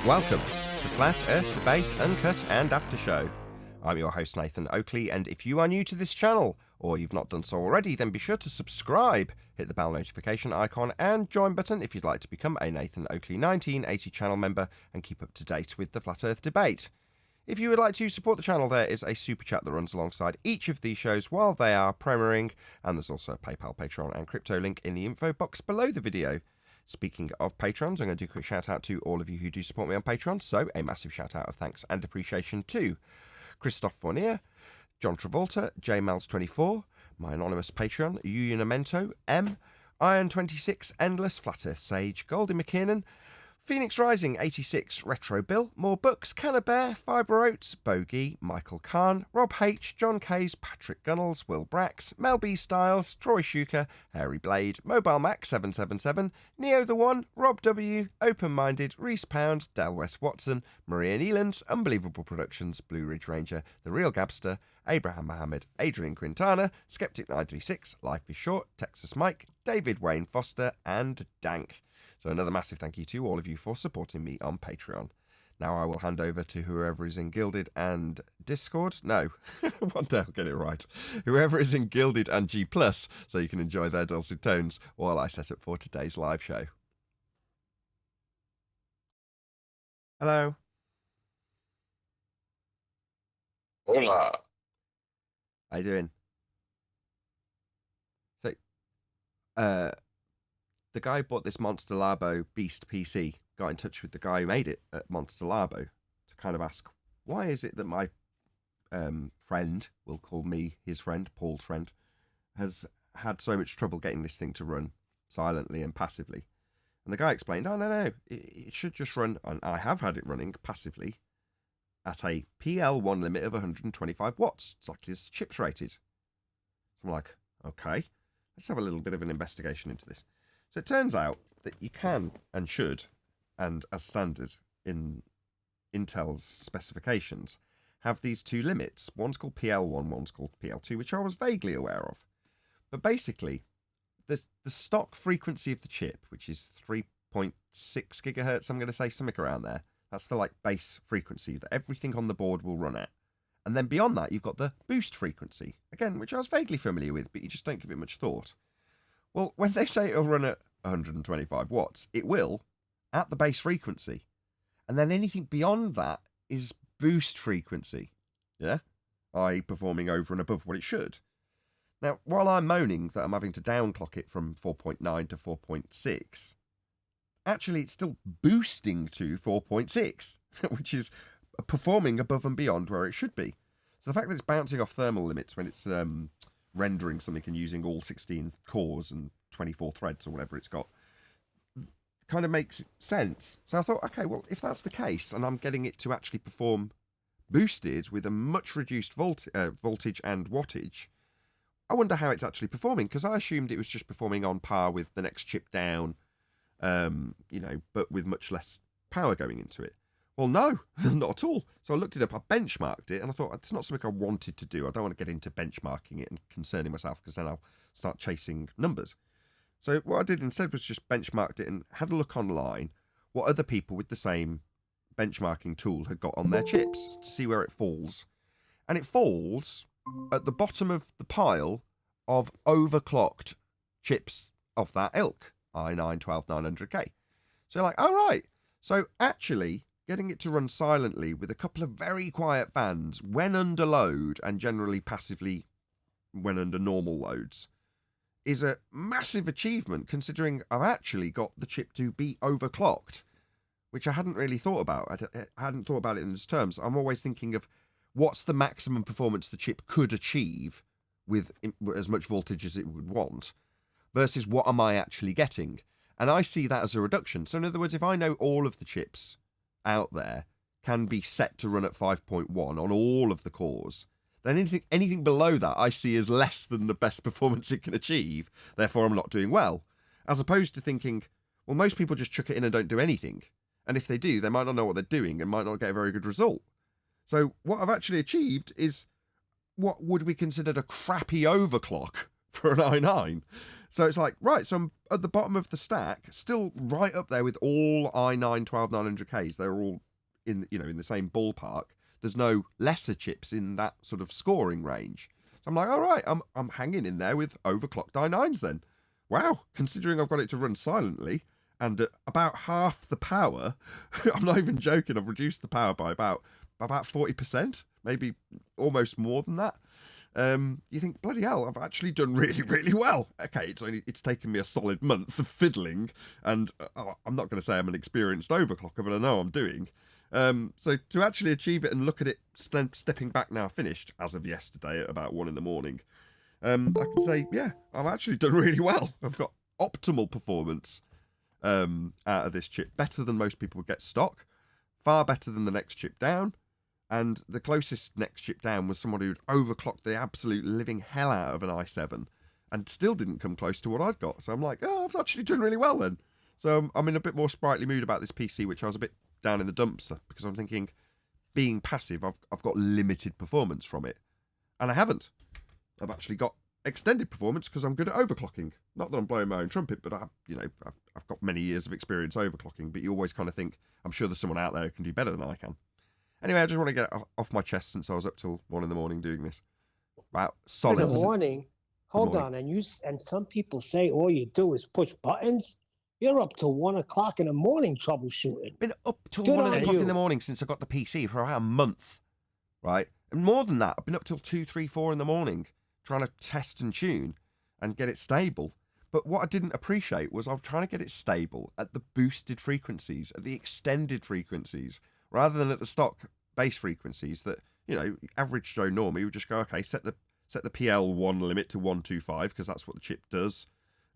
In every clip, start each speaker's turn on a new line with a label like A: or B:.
A: Welcome to Flat Earth Debate, Uncut and After Show. I'm your host Nathan Oakley, and if you are new to this channel, or you've not done so already, then be sure to subscribe, hit the bell notification icon and join button if you'd like to become a Nathan Oakley 1980 channel member and keep up to date with the Flat Earth Debate. If you would like to support the channel, there is a super chat that runs alongside each of these shows while they are premiering, and there's also a PayPal, Patreon and crypto link in the info box below the video. Speaking of patrons, I'm going to do a quick shout out to all of you who do support me on Patreon, so a massive shout out of thanks and appreciation to Christophe Fournier, John Travolta, JMels24, my anonymous Patreon, Unamento, M, Iron26, Endless, Flat Earth Sage, Goldie McKiernan, Phoenix Rising 86, Retro Bill, More Books, Canna Bear, Fibre Oats, Bogey, Michael Kahn, Rob H, John Kays, Patrick Gunnels, Will Brax, Mel B Styles, Troy Shuker, Hairy Blade, Mobile Mac 777, Neo the One, Rob W, Open Minded, Reese Pound, Del West Watson, Maria Neelands, Unbelievable Productions, Blue Ridge Ranger, The Real Gabster, Abraham Mohammed, Adrian Quintana, Skeptic 936, Life is Short, Texas Mike, David Wayne Foster, and Dank. So another massive thank you to all of you for supporting me on Patreon. Now I will hand over to whoever is in Gilded and Discord. No, one day I'll get it right. Whoever is in Gilded and G+, so you can enjoy their dulcet tones while I set up for today's live show. Hello.
B: Hola.
A: How you doing? So, the guy who bought this Monster Labo Beast PC got in touch with the guy who made it at Monster Labo to kind of ask, why is it that my friend, we'll call me his friend, Paul's friend, has had so much trouble getting this thing to run silently and passively? And the guy explained, oh, no, it should just run, and I have had it running passively at a PL1 limit of 125 watts, exactly as chips rated. So I'm like, okay, let's have a little bit of an investigation into this. So it turns out that you can and should, and as standard in Intel's specifications, have these two limits. One's called PL1, one's called PL2, which I was vaguely aware of. But basically, the stock frequency of the chip, which is 3.6 gigahertz, I'm going to say, something around there. That's the base frequency that everything on the board will run at. And then beyond that, you've got the boost frequency, again, which I was vaguely familiar with, but you just don't give it much thought. Well, when they say it'll run at 125 watts, it will, at the base frequency. And then anything beyond that is boost frequency, yeah? i.e. performing over and above what it should. Now, while I'm moaning that I'm having to downclock it from 4.9 to 4.6, actually it's still boosting to 4.6, which is performing above and beyond where it should be. So the fact that it's bouncing off thermal limits when it's rendering something and using all 16 cores and 24 threads or whatever it's got kind of makes sense. So I thought, okay, well, if that's the case and I'm getting it to actually perform boosted with a much reduced voltage and wattage, I wonder how it's actually performing, because I assumed it was just performing on par with the next chip down, but with much less power going into it. Well, no, not at all. So I looked it up, I benchmarked it, and I thought, it's not something I wanted to do. I don't want to get into benchmarking it and concerning myself, because then I'll start chasing numbers. So what I did instead was just benchmarked it and had a look online what other people with the same benchmarking tool had got on their chips to see where it falls. And it falls at the bottom of the pile of overclocked chips of that ilk, i9 12900K. So like, all right. So actually, getting it to run silently with a couple of very quiet fans when under load and generally passively when under normal loads is a massive achievement, considering I've actually got the chip to be overclocked, which I hadn't really thought about. I hadn't thought about it in those terms. I'm always thinking of what's the maximum performance the chip could achieve with as much voltage as it would want versus what am I actually getting. And I see that as a reduction. So in other words, if I know all of the chips out there can be set to run at 5.1 on all of the cores, then anything below that I see as less than the best performance it can achieve, therefore I'm not doing well. As opposed to thinking, well, most people just chuck it in and don't do anything. And if they do, they might not know what they're doing and might not get a very good result. So what I've actually achieved is what would be considered a crappy overclock for an i9. So it's like, right, so I'm at the bottom of the stack, still right up there with all i9 12900Ks. They're all in the same ballpark. There's no lesser chips in that sort of scoring range. So I'm like, all right, I'm hanging in there with overclocked i9s then. Wow, considering I've got it to run silently and at about half the power, I'm not even joking, I've reduced the power by about 40%, maybe almost more than that. You think, bloody hell, I've actually done really, really well. Okay, it's taken me a solid month of fiddling, and I'm not going to say I'm an experienced overclocker, but I know I'm doing. So to actually achieve it and look at it stepping back now finished, as of yesterday at about 1 a.m, I can say, yeah, I've actually done really well. I've got optimal performance out of this chip, better than most people would get stock, far better than the next chip down. And the closest next chip down was someone who'd overclocked the absolute living hell out of an i7 and still didn't come close to what I'd got. So I'm like, oh, I've actually done really well then. So I'm in a bit more sprightly mood about this PC, which I was a bit down in the dumps because I'm thinking, being passive, I've got limited performance from it. And I haven't. I've actually got extended performance because I'm good at overclocking. Not that I'm blowing my own trumpet, but I've got many years of experience overclocking. But you always kind of think, I'm sure there's someone out there who can do better than I can. Anyway, I just want to get it off my chest since I was up till 1 a.m. doing this. About solid.
C: In the morning. Hold on, and some people say all you do is push buttons. You're up till 1 o'clock in the morning troubleshooting.
A: Been up till 1 o'clock in the morning since I got the PC for about a month, right? And more than that, I've been up till 2, 3, 4 in the morning trying to test and tune and get it stable. But what I didn't appreciate was I was trying to get it stable at the boosted frequencies, at the extended frequencies, rather than at the stock base frequencies that, average Joe Normie would just go, okay, set the PL1 limit to 125 because that's what the chip does,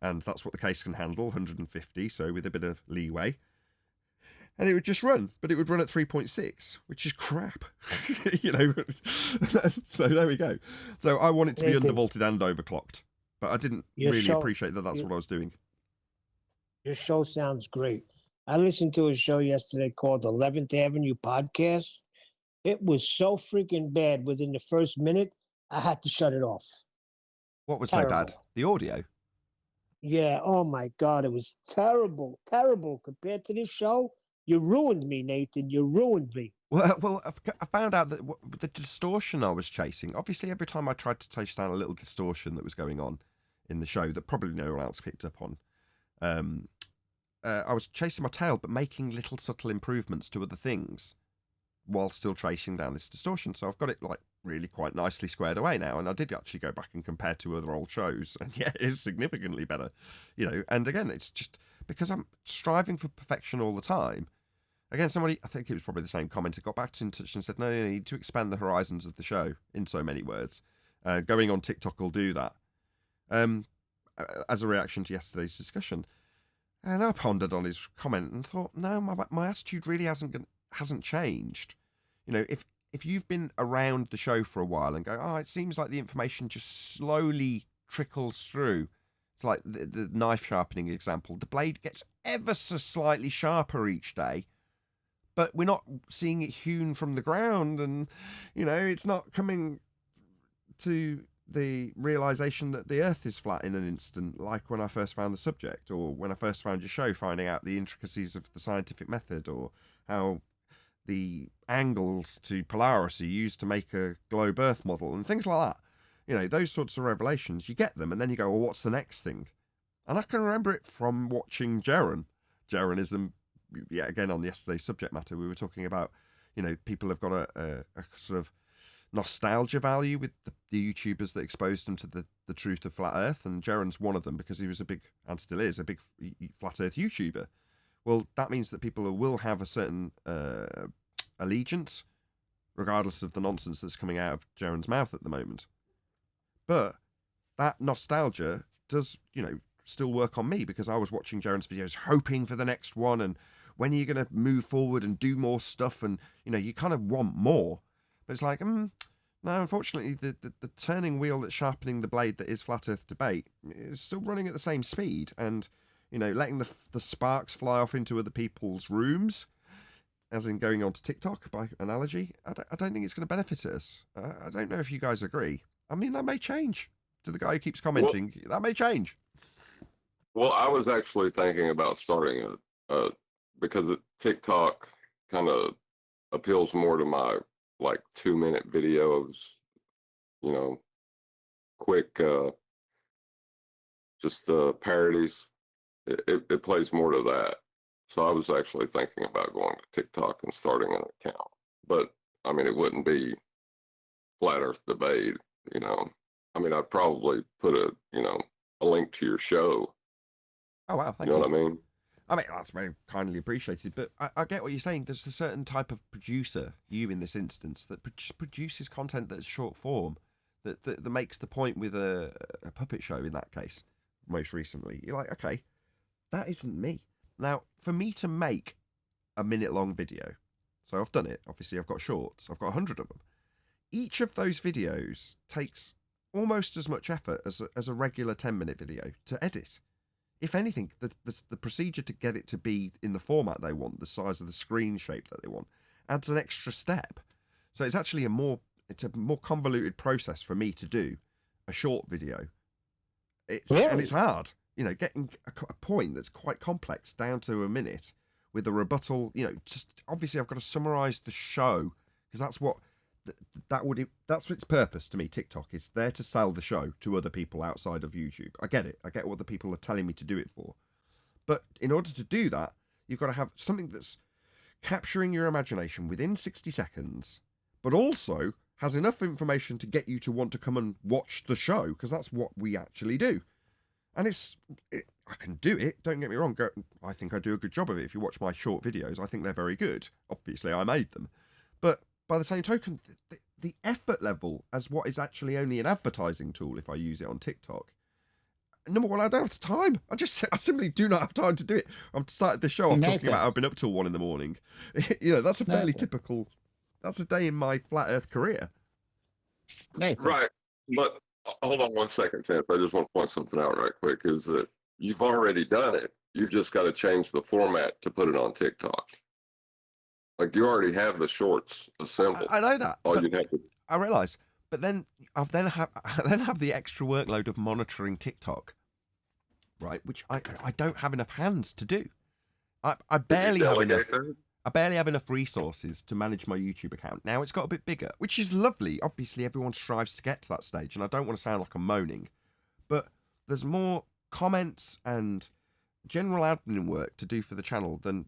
A: and that's what the case can handle, 150, so with a bit of leeway. And it would just run, but it would run at 3.6, which is crap. So there we go. So I want it to be undervolted and overclocked, but I didn't really appreciate that that's what I was doing.
C: Your show sounds great. I listened to a show yesterday called 11th Avenue Podcast. It was so freaking bad. Within the first minute, I had to shut it off.
A: What was so bad? The audio?
C: Yeah, oh my God, it was terrible, terrible. Compared to this show, you ruined me, Nathan. You ruined me.
A: Well, I found out that the distortion I was chasing, obviously every time I tried to chase down a little distortion that was going on in the show that probably no one else picked up on, I was chasing my tail, but making little subtle improvements to other things while still chasing down this distortion. So I've got it really quite nicely squared away now. And I did actually go back and compare to other old shows. And yeah, it is significantly better, And again, it's just because I'm striving for perfection all the time. Again, somebody, I think it was probably the same commenter, got back in touch and said, no, you need to expand the horizons of the show in so many words. Going on TikTok will do that. As a reaction to yesterday's discussion. And I pondered on his comment and thought, no, my attitude really hasn't changed. If you've been around the show for a while and go, it seems like the information just slowly trickles through. It's like the knife sharpening example. The blade gets ever so slightly sharper each day, but we're not seeing it hewn from the ground, and it's not coming to the realization that the earth is flat in an instant, like when I first found the subject, or when I first found your show, finding out the intricacies of the scientific method, or how the angles to polarity used to make a globe earth model and things like that. Those sorts of revelations, you get them and then you go, well, what's the next thing? And I can remember it from watching Jaronism. Yeah, again, on yesterday's subject matter, we were talking about, people have got a sort of nostalgia value with the YouTubers that exposed them to the truth of flat earth, and Jaron's one of them because he was a big, and still is, a big flat earth YouTuber. Well, that means that people will have a certain allegiance, regardless of the nonsense that's coming out of Jaron's mouth at the moment. But that nostalgia does, still work on me, because I was watching Jaron's videos hoping for the next one, and when are you going to move forward and do more stuff, and, you kind of want more. But it's like, no, unfortunately, the turning wheel that's sharpening the blade that is flat earth debate is still running at the same speed, and letting the sparks fly off into other people's rooms, as in going on to TikTok by analogy, I don't think it's going to benefit us. I don't know if you guys agree. I mean, that may change. To the guy who keeps commenting, that may change.
B: Well, I was actually thinking about starting because TikTok kind of appeals more to my like 2-minute videos, you know, quick, just parodies. It plays more to that. So I was actually thinking about going to TikTok and starting an account. But I mean, it wouldn't be flat Earth debate, you know. I mean, I'd probably put a link to your show.
A: Oh wow, thank
B: You know
A: you.
B: what I mean?
A: I mean, that's very kindly appreciated, but I get what you're saying. There's a certain type of producer, you in this instance, that produces content that's short form, that makes the point with a puppet show in that case, most recently. You're like, okay, that isn't me. Now, for me to make a minute-long video, so I've done it. Obviously, I've got shorts. I've got 100 of them. Each of those videos takes almost as much effort as a regular 10-minute video to edit. If anything, the procedure to get it to be in the format they want, the size of the screen shape that they want, adds an extra step. So it's actually a more convoluted process for me to do a short video. And it's hard, getting a point that's quite complex down to a minute with a rebuttal. Just obviously I've got to summarize the show because that's what that's its purpose to me. TikTok is there to sell the show to other people outside of YouTube. I get it. I get what the people are telling me to do it for. But in order to do that, you've got to have something that's capturing your imagination within 60 seconds, but also has enough information to get you to want to come and watch the show, because that's what we actually do. And I can do it, don't get me wrong. I think I do a good job of it. If you watch my short videos, I think they're very good. Obviously, I made them. But by the same token, the effort level as what is actually only an advertising tool if I use it on TikTok. Number one, I don't have the time. I simply do not have time to do it. I've started the show off talking about I've been up till 1 a.m. That's a fairly typical, that's a day in my flat earth career.
D: Nathan.
B: Right. But hold on 1 second, Tim. I just want to point something out right quick, is that you've already done it. You've just got to change the format to put it on TikTok. Like, you already have the shorts assembled.
A: I know that.
B: All you'd have to...
A: I realise. But then I have the extra workload of monitoring TikTok, right? Which I don't have enough hands to do. I barely have enough resources to manage my YouTube account. Now it's got a bit bigger, which is lovely. Obviously, everyone strives to get to that stage, and I don't want to sound like I'm moaning, but there's more comments and general admin work to do for the channel than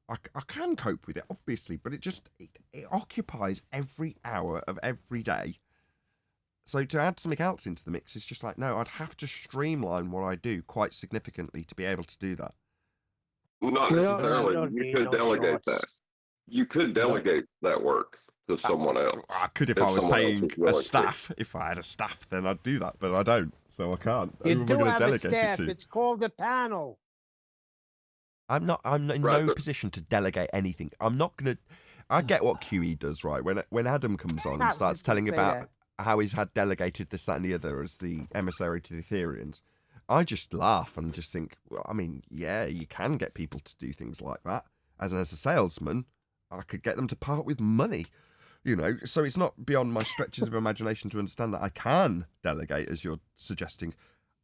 A: I can cope with it, obviously, but it occupies every hour of every day. So to add something else into the mix is just like, no, I'd have to streamline what I do quite significantly to be able to do that.
B: Not necessarily. You could delegate that. You could delegate that work to someone else.
A: I could if I was paying a staff. If I had a staff, then I'd do that, but I don't, so I can't.
C: You do have a staff. It's called a panel.
A: I'm in no position to delegate anything. I get what QE does, right? When Adam comes on and starts telling about how he's had delegated this, that, and the other as the emissary to the Ethereans, I just laugh and just think, well, I mean, yeah, you can get people to do things like that. As a salesman, I could get them to part with money, So it's not beyond my stretches of imagination to understand that I can delegate, as you're suggesting.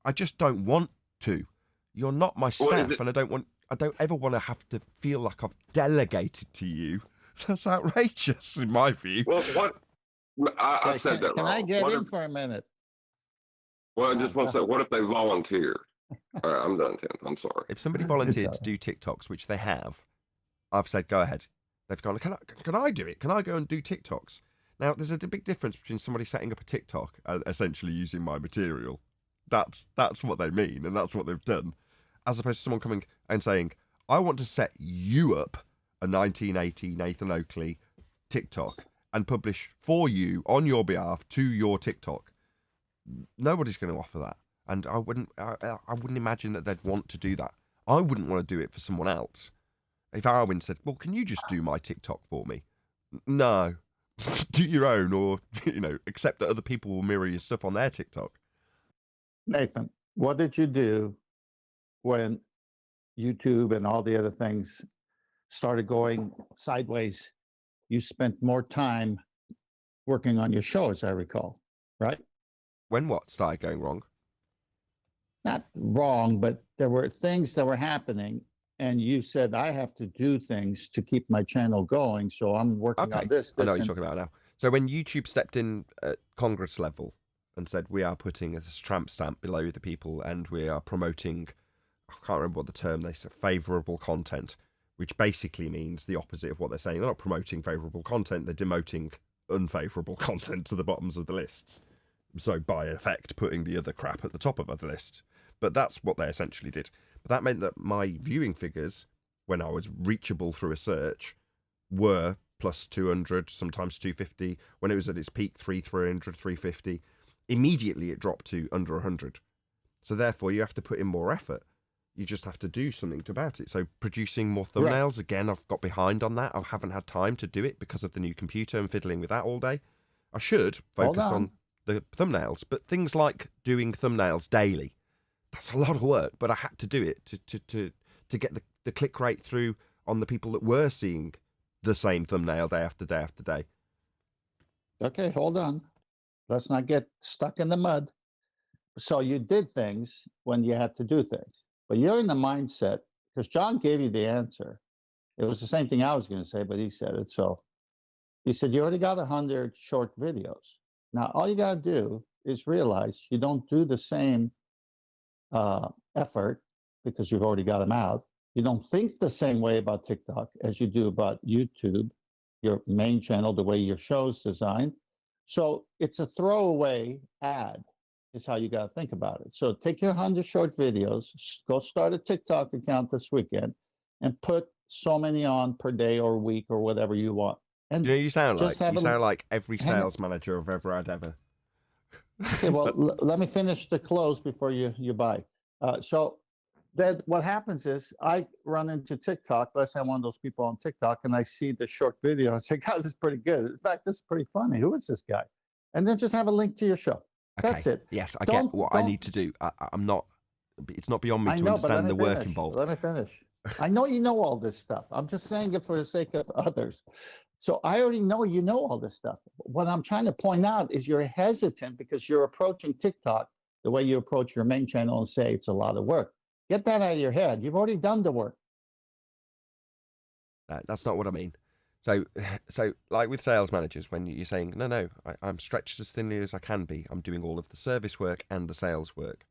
A: I just don't want to. You're not my staff, and I don't ever want to have to feel like I've delegated to you. That's outrageous, in my view.
B: Well, what? I said that wrong.
D: Can I get in for a minute?
B: Well, I just want to say, what if they volunteer? All right, I'm done, Tim. I'm sorry.
A: If somebody volunteered to do TikToks, which they have, I've said, go ahead. They've gone, can I do it? Can I go and do TikToks? Now, there's a big difference between somebody setting up a TikTok and essentially using my material. That's what they mean, and that's what they've done. As opposed to someone coming and saying, I want to set you up a 1980 Nathan Oakley TikTok and publish for you on your behalf to your TikTok. Nobody's going to offer that, and I wouldn't imagine that they'd want to do that. I wouldn't want to do it for someone else. If Arwin said, well, can you just do my TikTok for me? No. Do your own, or accept that other people will mirror your stuff on their TikTok.
D: Nathan, what did you do when YouTube and all the other things started going sideways? You spent more time working on your show, as I recall, right?
A: When what started going wrong?
D: not wrong, but there were things that were happening, and you said I have to do things to keep my channel going. So I'm working on
A: Okay,
D: this.
A: I know what
D: and
A: you're talking about now. So when YouTube stepped in at Congress level and said we are putting a tramp stamp below the people and we are promoting, I can't remember what the term they said, favourable content, which basically means the opposite of what they're saying. They're not promoting favourable content, they're demoting unfavourable content to the bottoms of the lists. So by effect, putting the other crap at the top of the list. But that's what they essentially did. But that meant that my viewing figures, when I was reachable through a search, were plus 200, sometimes 250. When it was at its peak, 300, 350. Immediately it dropped to under 100. So therefore you have to put in more effort. You just have to do something about it. So producing more thumbnails, again, I've got behind on that. I haven't had time to do it because of the new computer and fiddling with that all day. I should focus on the thumbnails, but things like doing thumbnails daily, that's a lot of work, but I had to do it to get the click rate through on the people that were seeing the same thumbnail day after day after day.
D: Okay, hold on. Let's not get stuck in the mud. So you did things when you had to do things, but you're in the mindset, because John gave you the answer. It was the same thing I was going to say, but he said it. So he said, you already got 100 short videos. Now, all you got to do is realize you don't do the same effort because you've already got them out. You don't think the same way about TikTok as you do about YouTube, your main channel, the way your show's designed. So it's a throwaway ad is how you got to think about it. So take your 100 short videos, go start a TikTok account this weekend, and put so many on per day or week or whatever you want. And
A: you know, you sound
D: just
A: like every sales manager I've ever had ever.
D: Okay, well, let me finish the close before you buy. So then what happens is I run into TikTok. Let's say I'm one of those people on TikTok, and I see the short video. I say, God, this is pretty good. In fact, this is pretty funny. Who is this guy? And then just have a link to your show.
A: Okay.
D: That's it.
A: Yes, I get what I need to do. I'm not. It's not beyond me to understand the work involved.
D: Let me finish. I know you know all this stuff. I'm just saying it for the sake of others. So I already know you know all this stuff. What I'm trying to point out is you're hesitant because you're approaching TikTok the way you approach your main channel and say it's a lot of work. Get that out of your head. You've already done the work.
A: That's not what I mean. So like with sales managers, when you're saying, no, I'm stretched as thinly as I can be. I'm doing all of the service work and the sales work.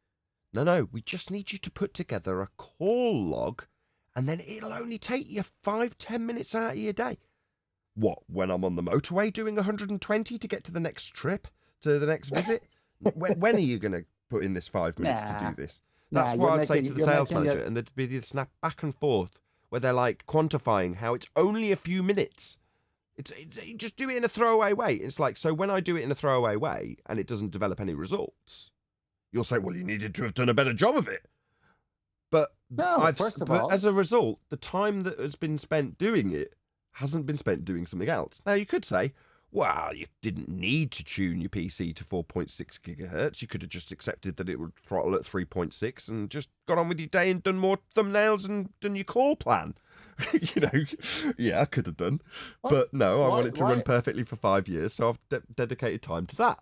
A: No, we just need you to put together a call log, and then it'll only take you 5-10 minutes out of your day. What, when I'm on the motorway doing 120 to get to the next trip, to the next visit? when are you going to put in this 5 minutes to do this? That's what I'd say to the sales manager, and there'd be this snap back and forth where they're like quantifying how it's only a few minutes. It's you just do it in a throwaway way. It's like, so when I do it in a throwaway way and it doesn't develop any results, you'll say, well, you needed to have done a better job of it. But as a result, the time that has been spent doing it hasn't been spent doing something else. Now, you could say, well, you didn't need to tune your PC to 4.6 gigahertz. You could have just accepted that it would throttle at 3.6 and just got on with your day and done more thumbnails and done your call plan. Yeah, I could have done. But no, I want it to run perfectly for 5 years, so I've dedicated time to that.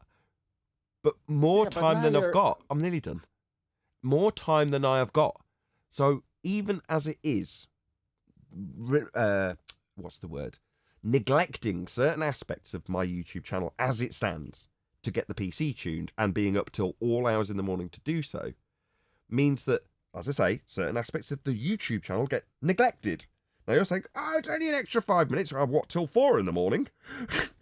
A: But more time than I've got. I'm nearly done. More time than I have got. So even as it is, what's the word? Neglecting certain aspects of my YouTube channel as it stands to get the PC tuned and being up till all hours in the morning to do so means that, as I say, certain aspects of the YouTube channel get neglected. Now you're saying, it's only an extra 5 minutes. What, till 4 in the morning?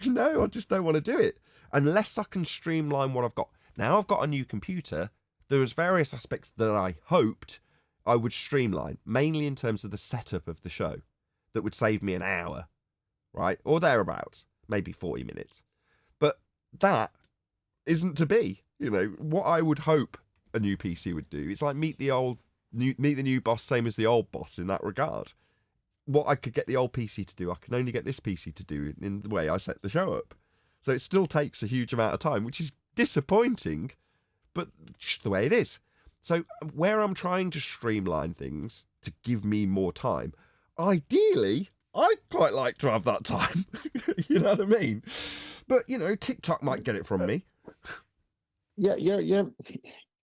A: No, I just don't want to do it unless I can streamline what I've got. Now I've got a new computer. There's various aspects that I hoped I would streamline, mainly in terms of the setup of the show, that would save me an hour. Right? Or thereabouts, maybe 40 minutes. But that isn't to be. What I would hope a new PC would do, it's like meet the new boss, same as the old boss in that regard. What I could get the old PC to do, I can only get this PC to do in the way I set the show up. So it still takes a huge amount of time, which is disappointing, but just the way it is. So where I'm trying to streamline things to give me more time, ideally, I'd quite like to have that time. You know what I mean? But, TikTok might get it from me.
D: Yeah,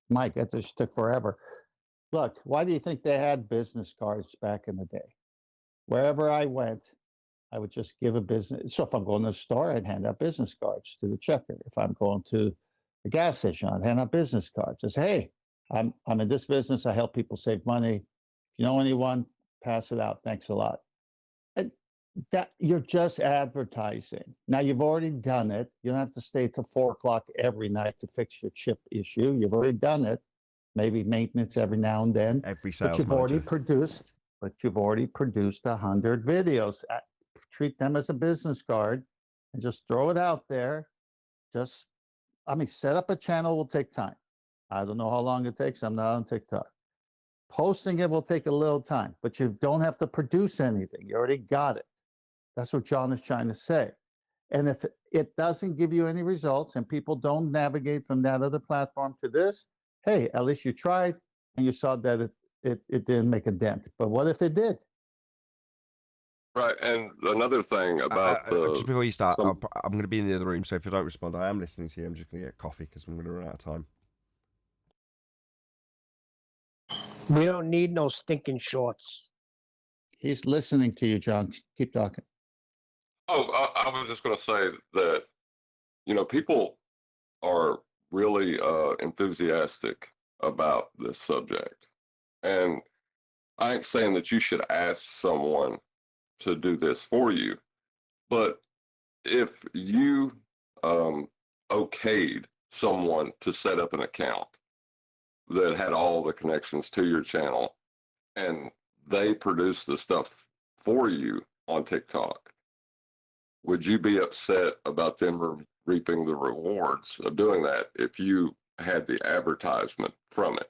D: Mike, it just took forever. Look, why do you think they had business cards back in the day? Wherever I went, I would just give a business. So if I'm going to the store, I'd hand out business cards to the checker. If I'm going to a gas station, I'd hand out business cards. Just, hey, I'm in this business. I help people save money. If you know anyone, pass it out. Thanks a lot. And that you're just advertising. Now you've already done it. You don't have to stay till 4 o'clock every night to fix your chip issue. You've already done it. Maybe maintenance every now and then.
A: Every sales
D: But you've already produced. But you've already produced 100 videos. Treat them as a business card and just throw it out there. Set up a channel will take time. I don't know how long it takes. I'm not on TikTok. Posting it will take a little time, but you don't have to produce anything. You already got it. That's what John is trying to say. And if it doesn't give you any results and people don't navigate from that other platform to this, hey, at least you tried and you saw that it didn't make a dent. But what if it did?
B: Right, and another thing about
A: just before you start, I'm going to be in the other room, so if you don't respond, I am listening to you. I'm just going to get coffee because I'm going to run out of time.
C: We don't need no stinking shorts.
D: He's listening to you, John. Keep talking.
B: Oh, I was just going to say that, people are really enthusiastic about this subject. And I ain't saying that you should ask someone to do this for you, but if you okayed someone to set up an account that had all the connections to your channel and they produce the stuff for you on TikTok, would you be upset about them reaping the rewards of doing that if you had the advertisement from it?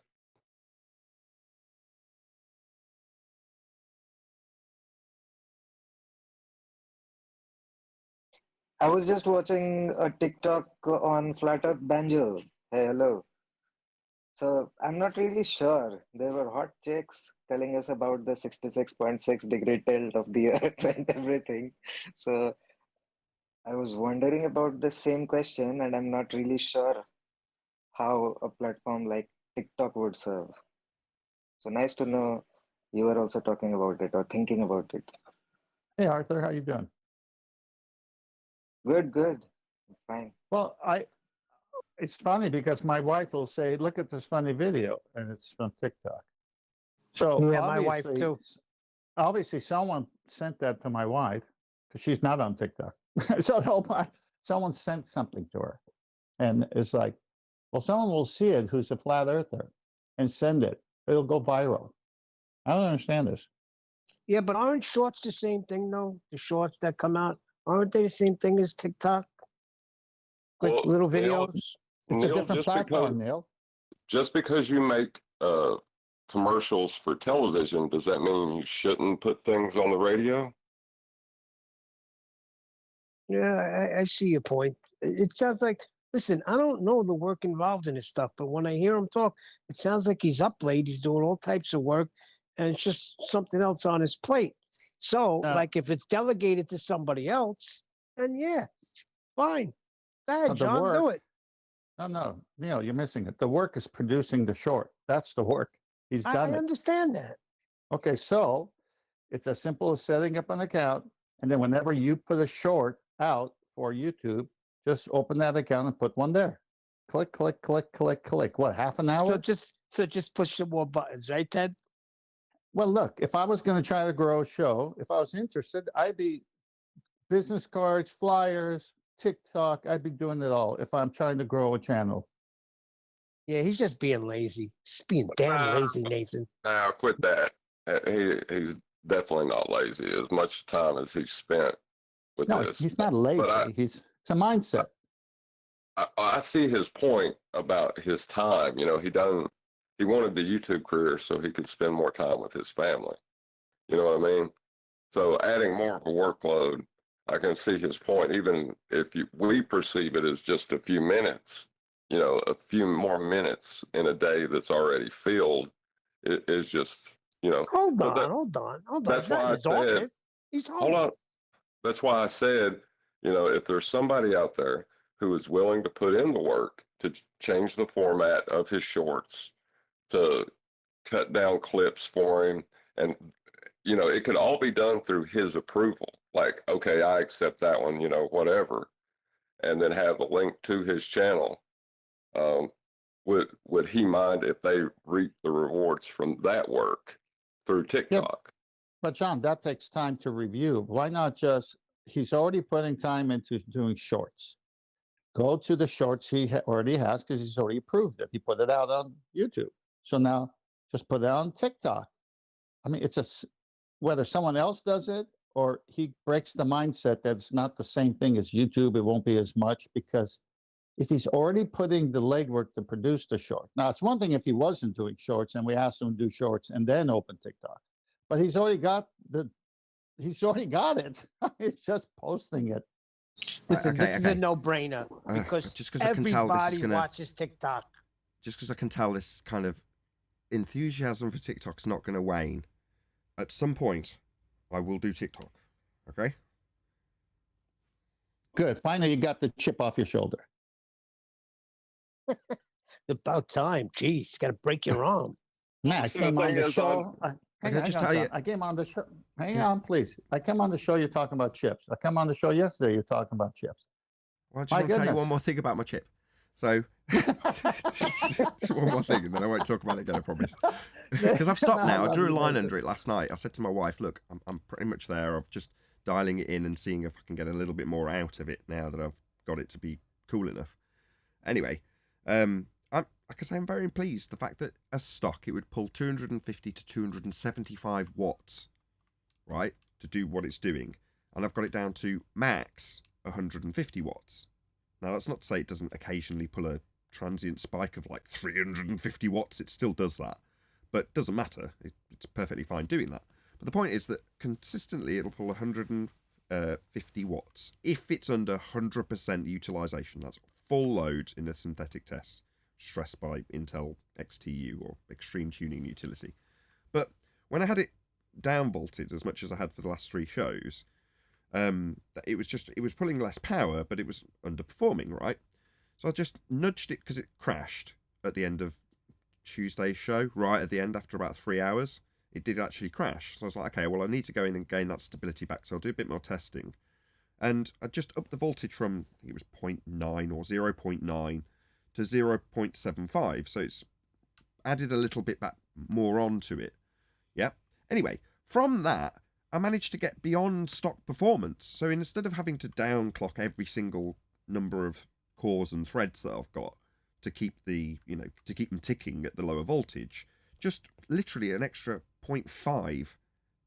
E: I was just watching a TikTok on Flat Earth Banjo. Hey, hello. So I'm not really sure. There were hot chicks telling us about the 66.6-degree tilt of the Earth and everything. So I was wondering about the same question, and I'm not really sure how a platform like TikTok would serve. So nice to know you are also talking about it or thinking about it.
D: Hey, Arthur, how you doing?
E: Good. Fine.
D: Well, it's funny because my wife will say, look at this funny video, and it's from TikTok. So
C: Yeah, my wife too.
D: Obviously, someone sent that to my wife because she's not on TikTok. So someone sent something to her. And it's like, well, someone will see it who's a flat earther and send it. It'll go viral. I don't understand this.
C: Yeah, but aren't shorts the same thing, though? The shorts that come out, aren't they the same thing as TikTok? Quick
B: Well,
C: little
B: Neil,
C: videos?
D: It's a different platform, Neil.
B: Just because you make commercials for television, does that mean you shouldn't put things on the radio?
C: Yeah, I see your point. It sounds like, listen, I don't know the work involved in this stuff, but when I hear him talk, it sounds like he's up late. He's doing all types of work, and it's just something else on his plate. So, like, if it's delegated to somebody else, then yeah, fine. Go ahead, John, do it.
D: No, Neil, you're missing it. The work is producing the short. That's the work. He's done it.
C: I understand that.
D: Okay, so it's as simple as setting up an account, and then whenever you put a short out for YouTube, just open that account and put one there. Click, click, click, click, click. What, half an hour?
C: So just push some more buttons, right, Ted?
D: Well, look, if I was going to try to grow a show, if I was interested, I'd be business cards, flyers, TikTok. I'd be doing it all if I'm trying to grow a channel.
C: Yeah, he's just being lazy. He's being damn lazy, Nathan.
B: Now, quit that. He's definitely not lazy. As much time as he spent with this.
D: He's not lazy. It's a mindset.
B: I see his point about his time. He wanted the YouTube career so he could spend more time with his family. You know what I mean? So adding more of a workload, I can see his point. Even if we perceive it as just a few minutes, a few more minutes in a day that's already filled, it is just,
C: Hold on.
B: That's why I said,
C: he's home.
B: hold on. That's why I said, if there's somebody out there who is willing to put in the work to change the format of his shorts, to cut down clips for him. And, you know, it could all be done through his approval. Like, okay, I accept that one, you know, whatever. And then have a link to his channel. Would he mind if they reap the rewards from that work through TikTok?
D: But John, that takes time to review. Why not just, he's already putting time into doing shorts. Go to the shorts he already has because he's already approved it. He put it out on YouTube. So now just put it on TikTok. I mean, whether someone else does it or he breaks the mindset that it's not the same thing as YouTube, it won't be as much, because if he's already putting the legwork to produce the short. Now, it's one thing if he wasn't doing shorts and we asked him to do shorts and then open TikTok, but he's already got it. He's just posting it.
C: Listen, this is a no-brainer because
A: just because I can tell this is
C: everybody
A: gonna,
C: watches TikTok.
A: just because I can tell this kind of enthusiasm for TikTok's not going to wane. At some point, I will do TikTok. Okay.
D: Good. Finally, you got the chip off your shoulder.
C: About time. Jeez, got to break your arm.
D: Man, I came on the show. I came on the show. Hang on, please. I came on the show. You're talking about chips. I come on the show yesterday. You're talking about chips.
A: Well, I just want to tell you one more thing about my chip. So, just one more thing, and then I won't talk about it again, I promise. Because I've stopped now. I drew a line under it last night. I said to my wife, look, I'm pretty much there. I'm just dialing it in and seeing if I can get a little bit more out of it now that I've got it to be cool enough. Anyway, like I say, I'm very pleased. The fact that as stock, it would pull 250 to 275 watts, right, to do what it's doing. And I've got it down to max 150 watts. Now, that's not to say it doesn't occasionally pull a transient spike of like 350 watts. It still does that. But it doesn't matter. It's perfectly fine doing that. But the point is that consistently it'll pull 150 watts if it's under 100% utilization. That's full load in a synthetic test, stressed by Intel XTU or Extreme Tuning Utility. But when I had it down volted as much as I had for the last 3 shows, it was pulling less power, but it was underperforming, right? So I just nudged it because it crashed at the end of Tuesday's show, right at the end after about 3 hours. It did actually crash. So I was like, okay, well, I need to go in and gain that stability back. So I'll do a bit more testing. And I just upped the voltage from, I think it was 0.9 or 0.9 to 0.75. So it's added a little bit back more onto it. Yeah. Anyway, from that, I managed to get beyond stock performance. So instead of having to downclock every single number of cores and threads that I've got to keep to keep them ticking at the lower voltage, just literally an extra 0.5,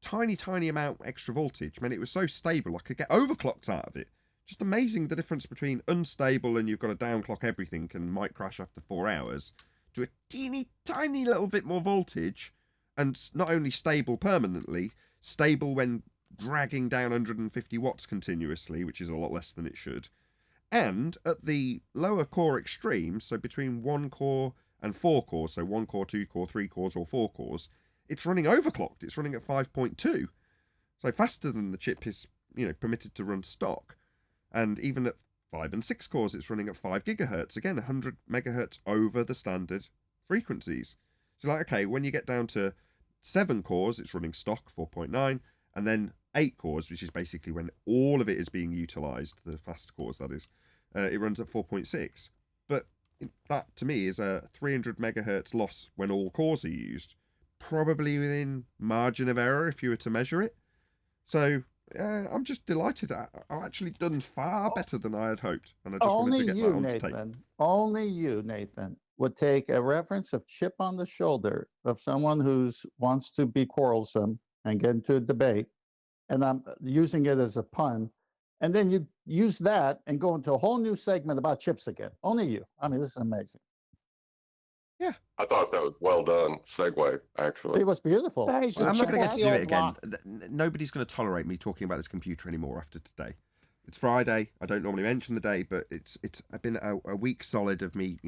A: tiny amount extra voltage meant it was so stable I could get overclocks out of it. Just amazing the difference between unstable and you've got to downclock everything and might crash after 4 hours, to a tiny little bit more voltage, and not only stable permanently, stable when dragging down 150 watts continuously, which is a lot less than it should. And at the lower core extremes, so between 1 core and 4 cores, so 1 core, 2 core, 3 cores, or 4 cores, it's running overclocked. It's running at 5.2. So faster than the chip is, permitted to run stock. And even at 5 and 6 cores, it's running at 5 gigahertz. Again, 100 megahertz over the standard frequencies. So okay, when you get down to 7 cores, it's running stock 4.9, and then 8 cores, which is basically when all of it is being utilized, the fast cores that is, it runs at 4.6. But that to me is a 300 megahertz loss when all cores are used, probably within margin of error if you were to measure it. So I'm just delighted. I've actually done far better than I had hoped, and I just wanted to get that on tape.
D: Only you, Nathan, would take a reference of chip on the shoulder of someone who wants to be quarrelsome and get into a debate, and I'm using it as a pun, and then you use that and go into a whole new segment about chips again. Only you. I mean, this is amazing.
A: Yeah.
B: I thought that was well done segue, actually.
D: It was beautiful.
A: Well, I'm not going to get to do it again. Nobody's going to tolerate me talking about this computer anymore after today. It's Friday. I don't normally mention the day, but it's been a week solid of me,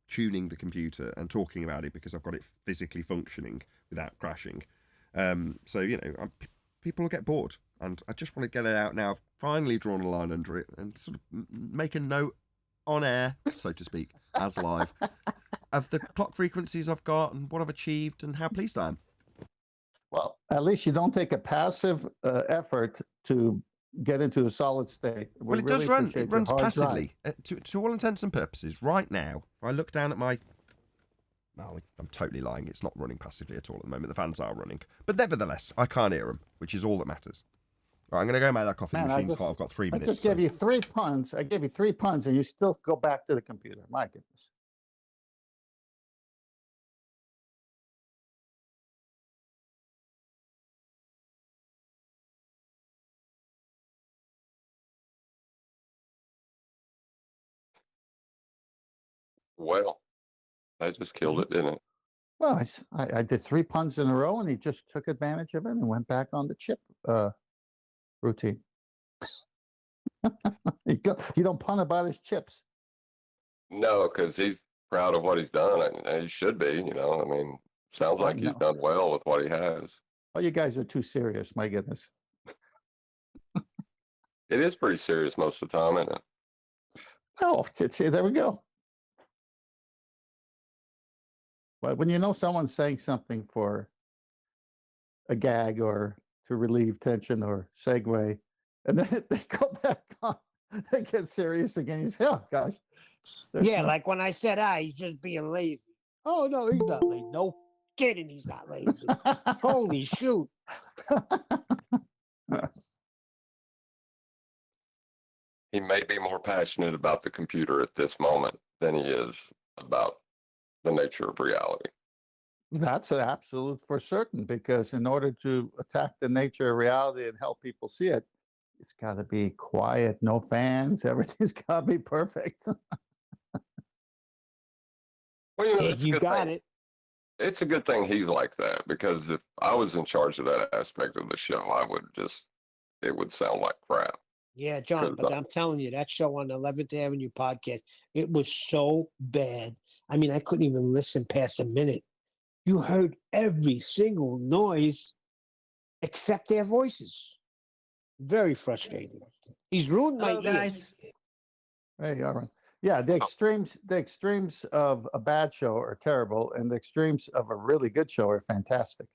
A: tuning the computer and talking about it because I've got it physically functioning without crashing. So, people will get bored, and I just want to get it out now. I've finally drawn a line under it and sort of make a note on air, so to speak, as live, of the clock frequencies I've got and what I've achieved and how pleased I am.
D: Well, at least you don't take a passive effort to get into a solid state.
A: Well, it does run. It runs passively. To all intents and purposes, right now, if I look down at my... No, I'm totally lying. It's not running passively at all at the moment. The fans are running. But nevertheless, I can't hear them, which is all that matters. All right, I'm going to go make that coffee. The machine's hot. I've got 3 minutes.
D: I just gave you 3 puns. I gave you 3 puns, and you still go back to the computer. My goodness.
B: Well, I just killed it, didn't it?
D: Well, I did 3 puns in a row, and he just took advantage of it and went back on the chip routine. You don't pun about his chips.
B: No, because he's proud of what he's done. And he should be, you know. I mean, sounds like he's done well with what he has.
D: Oh, you guys are too serious. My goodness.
B: It is pretty serious most of the time, isn't it?
D: Oh, there we go. But when you know someone's saying something for a gag or to relieve tension or segue, and then they go back on, they get serious again. You say, oh, gosh.
C: Yeah, like when I said, he's just being lazy. Oh, no, he's not lazy. No kidding, he's not lazy. Holy shoot.
B: He may be more passionate about the computer at this moment than he is about the nature of reality.
D: That's an absolute for certain, because in order to attack the nature of reality and help people see it, it's got to be quiet, no fans, everything's got to be perfect.
B: Well, you know,
C: You got it.
B: It's a good thing he's like that, because if I was in charge of that aspect of the show, it would sound like crap.
C: Yeah, John, but I'm telling you, that show on the 11th Avenue podcast, it was so bad. I mean, I couldn't even listen past a minute. You heard every single noise except their voices. Very frustrating. He's ruined my ears.
D: Hey, all right. Yeah, the extremes of a bad show are terrible, and the extremes of a really good show are fantastic.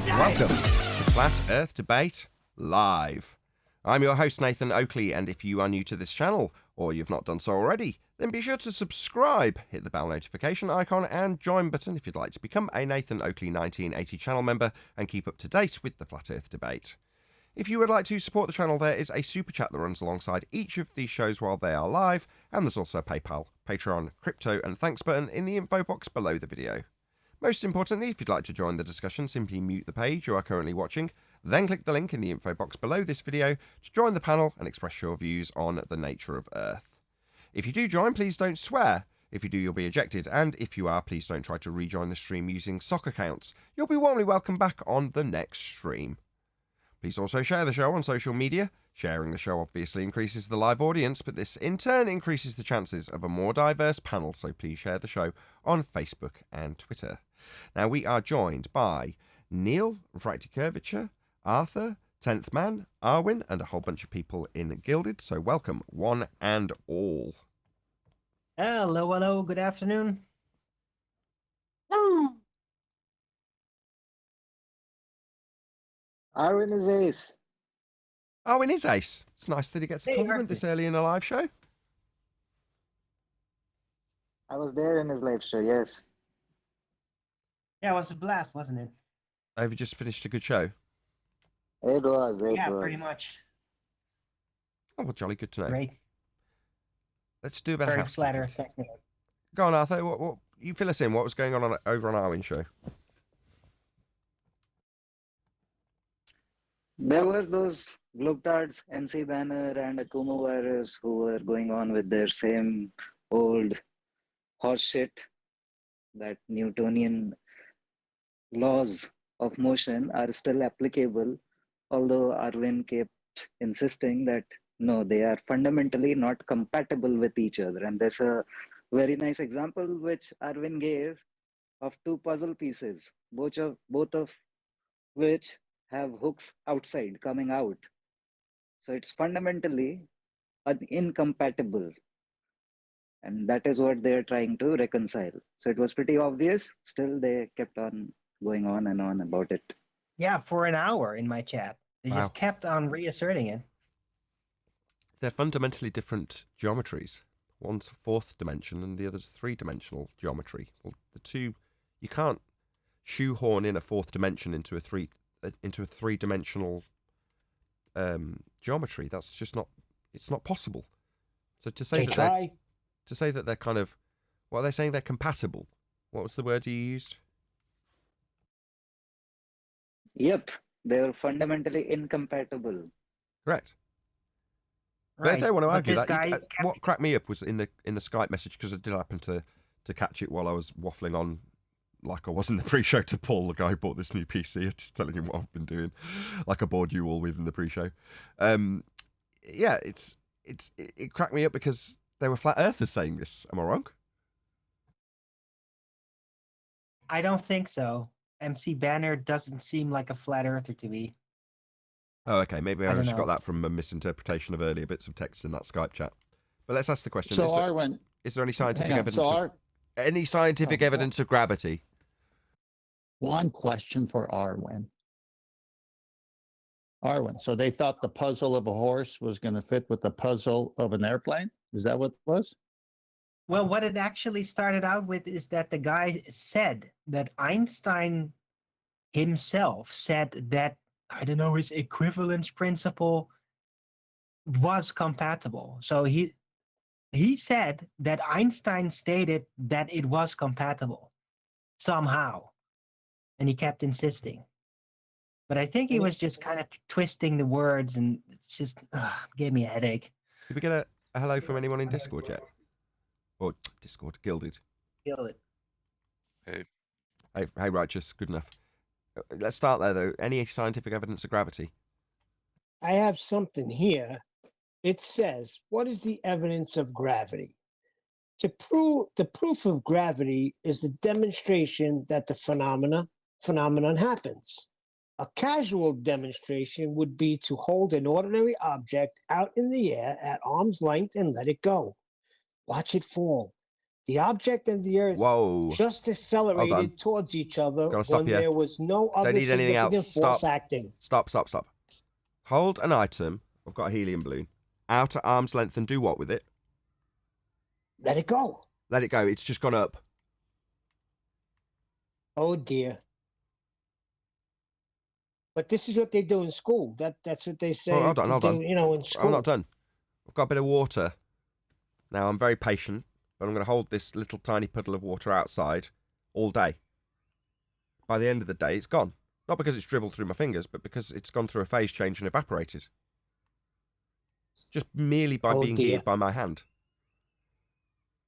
A: Welcome to Flat Earth Debate Live. I'm your host, Nathan Oakley, and if you are new to this channel, or you've not done so already, then be sure to subscribe, hit the bell notification icon and join button if you'd like to become a Nathan Oakley 1980 channel member and keep up to date with the Flat Earth Debate. If you would like to support the channel, there is a super chat that runs alongside each of these shows while they are live, and there's also a PayPal, Patreon, crypto and thanks button in the info box below the video. Most importantly, if you'd like to join the discussion, simply mute the page you are currently watching, then click the link in the info box below this video to join the panel and express your views on the nature of Earth. If you do join, please don't swear. If you do, you'll be ejected, and if you are, please don't try to rejoin the stream using sock accounts. You'll be warmly welcome back on the next stream. Please also share the show on social media. Sharing the show obviously increases the live audience, but this in turn increases the chances of a more diverse panel, so please share the show on Facebook and Twitter. Now, we are joined by Neil, Righty Curvature, Arthur, 10th Man, Arwin, and a whole bunch of people in Gilded, so welcome one and all.
F: Hello, good afternoon.
E: Arwin is ace.
A: Arwin is ace. It's nice that he gets a compliment this early in a live show.
E: I was there in his live show, yes.
F: Yeah, it was a blast, wasn't it?
A: Have you just finished a good show?
E: It was.
F: Yeah, pretty much.
A: Oh, well, jolly good to know.
F: Great.
A: Let's do a bit of
F: Very
A: housekeeping.
F: flat Earth technical.
A: Go on, Arthur. What you fill us in? What was going on over on Arwin show?
E: There were those globetards, MC Banner and Akumo Virus, who were going on with their same old horse shit, that Newtonian laws of motion are still applicable, although Arvin kept insisting that no, they are fundamentally not compatible with each other. And there's a very nice example which Arvin gave of two puzzle pieces, both of which have hooks outside coming out. So it's fundamentally incompatible. And that is what they're trying to reconcile. So it was pretty obvious. Still, they kept on going on and on about it.
F: Yeah, for an hour in my chat. They just kept on reasserting it.
A: They're fundamentally different geometries. One's fourth dimension and the other's three-dimensional geometry. Well, the two, you can't shoehorn in a fourth dimension into a three-dimensional geometry. That's just not. It's not possible. So to say that they're kind of, what are they saying? They're compatible. What was the word you used?
E: Yep, they're fundamentally incompatible.
A: Correct. But if they want to argue that, what cracked me up was in the Skype message, because I did happen to catch it while I was waffling on, like I was in the pre-show to Paul, the guy who bought this new PC, just telling him what I've been doing, like I bored you all with in the pre-show. Yeah, it cracked me up because they were flat earthers saying this. Am I wrong?
F: I don't think so. MC Banner doesn't seem like a flat earther to me.
A: Oh, okay. Maybe I
F: don't
A: just
F: know.
A: got that from a misinterpretation of earlier bits of text in that Skype chat. But let's ask the question:
D: So
A: is there any scientific
D: hang on.
A: evidence?
D: So
A: any scientific evidence of gravity?
D: one question for Arwen. Arwen, so they thought the puzzle of a horse was going to fit with the puzzle of an airplane? Is that what it was?
F: Well, what it actually started out with is that the guy said that Einstein himself said that, I don't know, his equivalence principle was compatible. So he said that Einstein stated that it was compatible somehow. And he kept insisting. But I think he was just kind of twisting the words, and it's just gave me a headache.
A: Did we get a hello from anyone in Discord yet? Or Discord, Gilded?
F: Feel it.
A: Hey, Righteous, good enough. Let's start there, though. Any scientific evidence of gravity?
C: I have something here. It says, what is the evidence of gravity? The proof of gravity is the demonstration that the phenomenon happens. A casual demonstration would be to hold an ordinary object out in the air at arm's length and let it go. Watch it fall. The object and the earth just accelerated towards each other when there was no other significant force acting.
A: Stop. Hold an item, I've got a helium balloon, out at arm's length and do what with it?
C: Let it go.
A: Let it go. It's just gone up.
C: Oh, dear. But this is what they do in school. That's what they say.
A: Oh, hold on.
C: In school.
A: I'm not done. I've got a bit of water. Now, I'm very patient, but I'm going to hold this little tiny puddle of water outside all day. By the end of the day, it's gone. Not because it's dribbled through my fingers, but because it's gone through a phase change and evaporated. Just merely by being heated by my hand.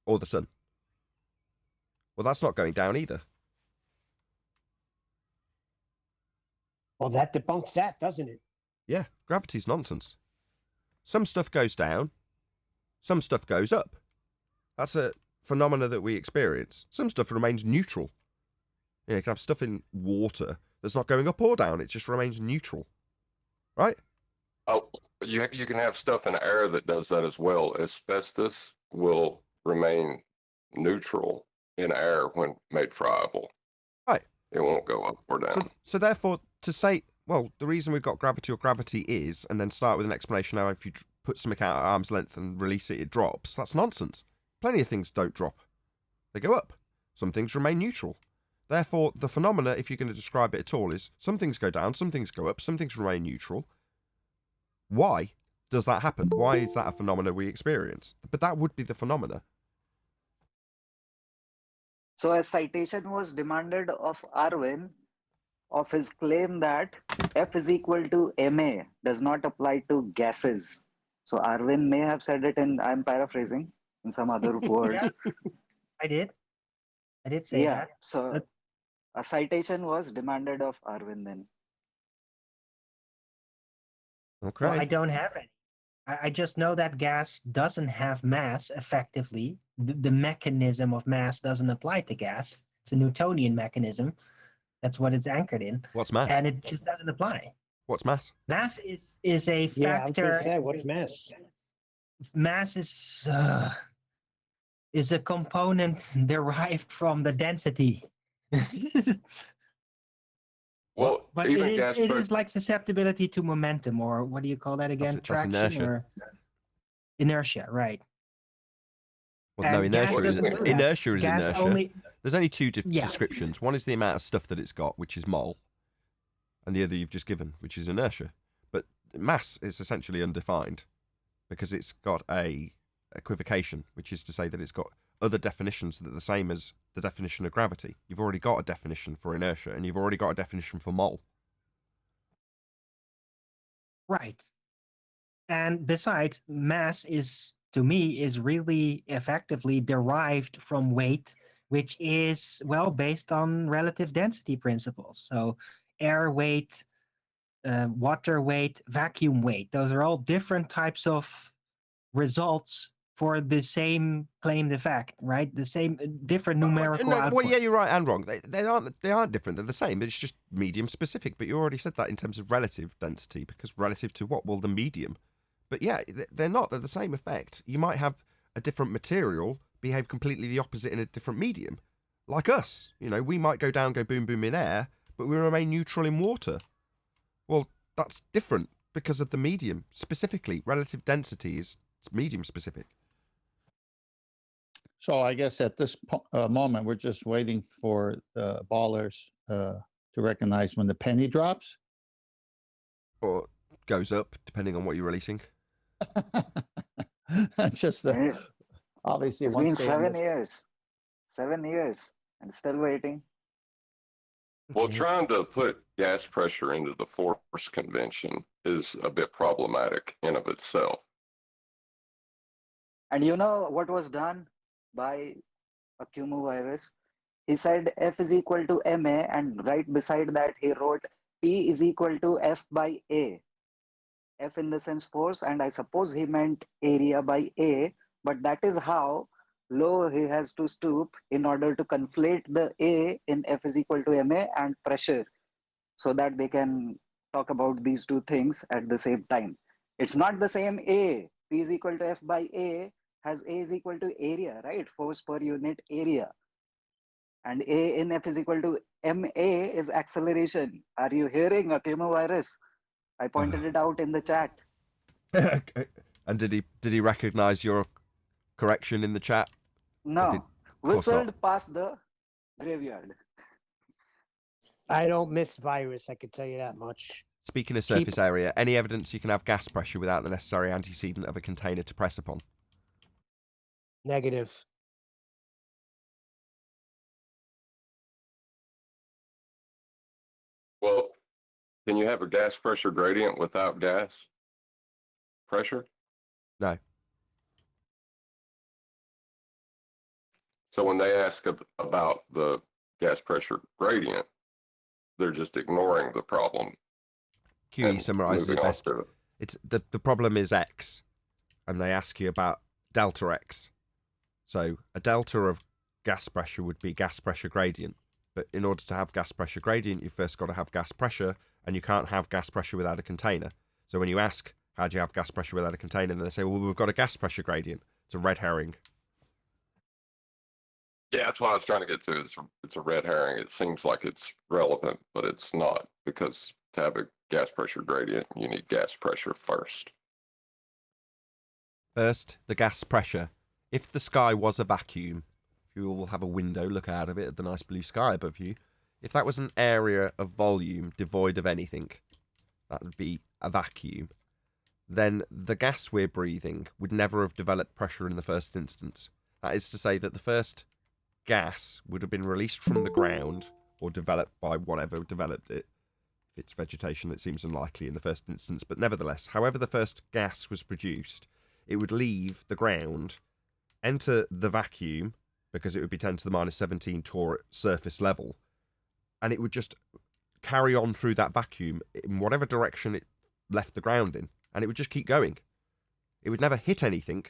A: Or the sun. Well, that's not going down either.
C: Well, that debunks that, doesn't it?
A: Yeah, gravity's nonsense. Some stuff goes down, some stuff goes up. That's a phenomena that we experience. Some stuff remains neutral. You can have stuff in water that's not going up or down. It just remains neutral. Right?
B: Oh, you can have stuff in air that does that as well. Asbestos will remain neutral in air when made friable.
A: Right.
B: It won't go up or down.
A: So therefore, to say, well, the reason we've got gravity or gravity is, and then start with an explanation now, if you put something out at arm's length and release it, it drops. That's nonsense. Plenty of things don't drop. They go up. Some things remain neutral. Therefore, the phenomena, if you're going to describe it at all, is some things go down, some things go up, some things remain neutral. Why? does that happen? Why is that a phenomena we experience? But that would be the phenomena.
E: So a citation was demanded of Arvin of his claim that F is equal to ma does not apply to gases. So Arvin may have said it in, I'm paraphrasing, in some other words.
F: Yeah, I did say
E: Yeah,
F: that.
E: so
F: But-
E: a citation was demanded of Arvin then.
A: Okay.
F: Well, I don't have any. I just know that gas doesn't have mass effectively. The mechanism of mass doesn't apply to gas. It's a Newtonian mechanism. That's what it's anchored in.
A: What's mass?
F: And it just doesn't apply.
A: What's mass?
F: Mass is a
C: Yeah, I was gonna
F: factor.
C: say, what's mass?
F: Mass is a component derived from the density.
B: Well,
F: But
B: even
F: it
B: gas
F: is
B: pressure.
F: like susceptibility to momentum, or what do you call that again?
A: That's
F: Traction
A: inertia.
F: or inertia, right?
A: Well, no,
F: And gas
A: inertia is
F: doesn't do that.
A: inertia. Is
F: Gas
A: inertia.
F: only
A: There's only two
F: Yeah.
A: descriptions. One is the amount of stuff that it's got, which is mole, and the other you've just given, which is inertia. But mass is essentially undefined because it's got a equivocation, which is to say that it's got other definitions that are the same as the definition of gravity. You've already got a definition for inertia, and you've already got a definition for mole.
F: right. And besides, mass is, to me, is really effectively derived from weight, which is, well, based on relative density principles. So air weight, water weight, vacuum weight, those are all different types of results for the same claimed effect, right? The same different numerical output.
A: Well, yeah, you're right and wrong. They aren't different. They're the same. It's just medium specific. But you already said that in terms of relative density, because relative to what? Well, the medium. But yeah, they're not. They're the same effect. You might have a different material behave completely the opposite in a different medium. Like us, we might go down, go boom, boom in air, but we remain neutral in water. Well, that's different because of the medium. Specifically, relative density is medium specific.
D: So I guess at this moment, we're just waiting for the ballers to recognize when the penny drops.
A: Or goes up, depending on what you're releasing.
D: Just
E: And
D: obviously,
E: it's
D: once
E: been
D: they
E: 7 years. 7 years. And still waiting.
B: Well, trying to put gas pressure into the force convention is a bit problematic in of itself.
E: And you know what was done by a virus? He said F is equal to ma, and right beside that he wrote P is equal to F by A. F in the sense force, and I suppose he meant area by A, but that is how low he has to stoop in order to conflate the A in F is equal to ma and pressure, so that they can talk about these two things at the same time. It's not the same A. P is equal to F by A has A is equal to area, right? Force per unit area. And A in F is equal to ma is acceleration. Are you hearing, virus? I pointed it out in the chat.
A: And did he recognize your correction in the chat?
E: No,
A: course not.
E: whistled past the graveyard.
C: I don't miss virus, I can tell you that much.
A: Speaking of surface area, any evidence you can have gas pressure without the necessary antecedent of a container to press upon?
C: Negative.
B: Well, can you have a gas pressure gradient without gas pressure?
A: No.
B: So when they ask about the gas pressure gradient, they're just ignoring the problem.
A: QE
B: and
A: summarizes it
B: moving on
A: best.
B: to it.
A: It's the problem is X, and they ask you about delta X. So a delta of gas pressure would be gas pressure gradient. But in order to have gas pressure gradient, you've first got to have gas pressure, and you can't have gas pressure without a container. So when you ask, how do you have gas pressure without a container, then they say, well, we've got a gas pressure gradient. It's a red herring.
B: Yeah, that's what I was trying to get to. It's a red herring. It seems like it's relevant, but it's not, because to have a gas pressure gradient, you need gas pressure first.
A: First, the gas pressure. If the sky was a vacuum, if you will have a window, look out of it at the nice blue sky above you. If that was an area of volume devoid of anything, that would be a vacuum. then the gas we're breathing would never have developed pressure in the first instance. That is to say that the first gas would have been released from the ground or developed by whatever developed it. If it's vegetation, it seems unlikely in the first instance, but nevertheless, however the first gas was produced, it would leave the ground, enter the vacuum, because it would be 10 to the minus 17 torr at surface level, and it would just carry on through that vacuum in whatever direction it left the ground in, and it would just keep going. It would never hit anything.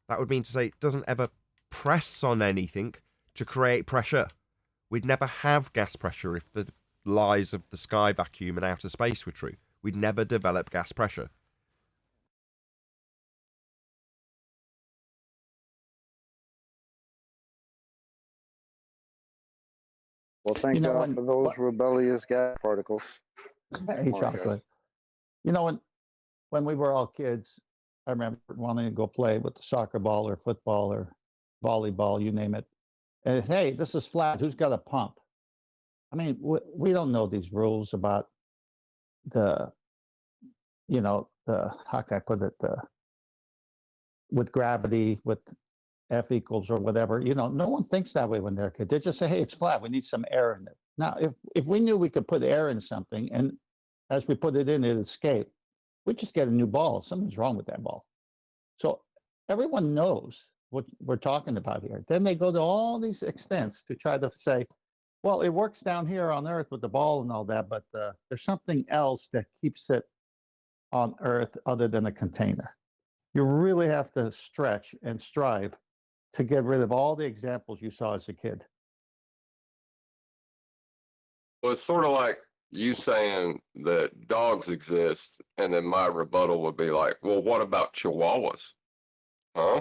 A: That would mean to say it doesn't ever press on anything to create pressure. We'd never have gas pressure if the lies of the sky vacuum and outer space were true. We'd never develop gas pressure.
G: Well, thank
D: You know,
G: God for those rebellious gas particles.
D: Hey,
G: Come on, guys.
D: chocolate. You know, when we were all kids, I remember wanting to go play with the soccer ball or football or volleyball, you name it. And hey, this is flat. Who's got a pump? I mean, we don't know these rules about the, you know, the, how can I put it, with gravity, with F equals or whatever. You know, no one thinks that way when they're a kid. They just say, hey, it's flat. We need some air in it. Now, if we knew we could put air in something and as we put it in, it escaped, we just get a new ball. Something's wrong with that ball. So everyone knows what we're talking about here. Then they go to all these extents to try to say, well, it works down here on Earth with the ball and all that, but there's something else that keeps it on Earth other than a container. You really have to stretch and strive to get rid of all the examples you saw as a kid.
B: Well, it's sort of like you saying that dogs exist, and then my rebuttal would be like, well, what about chihuahuas? Huh?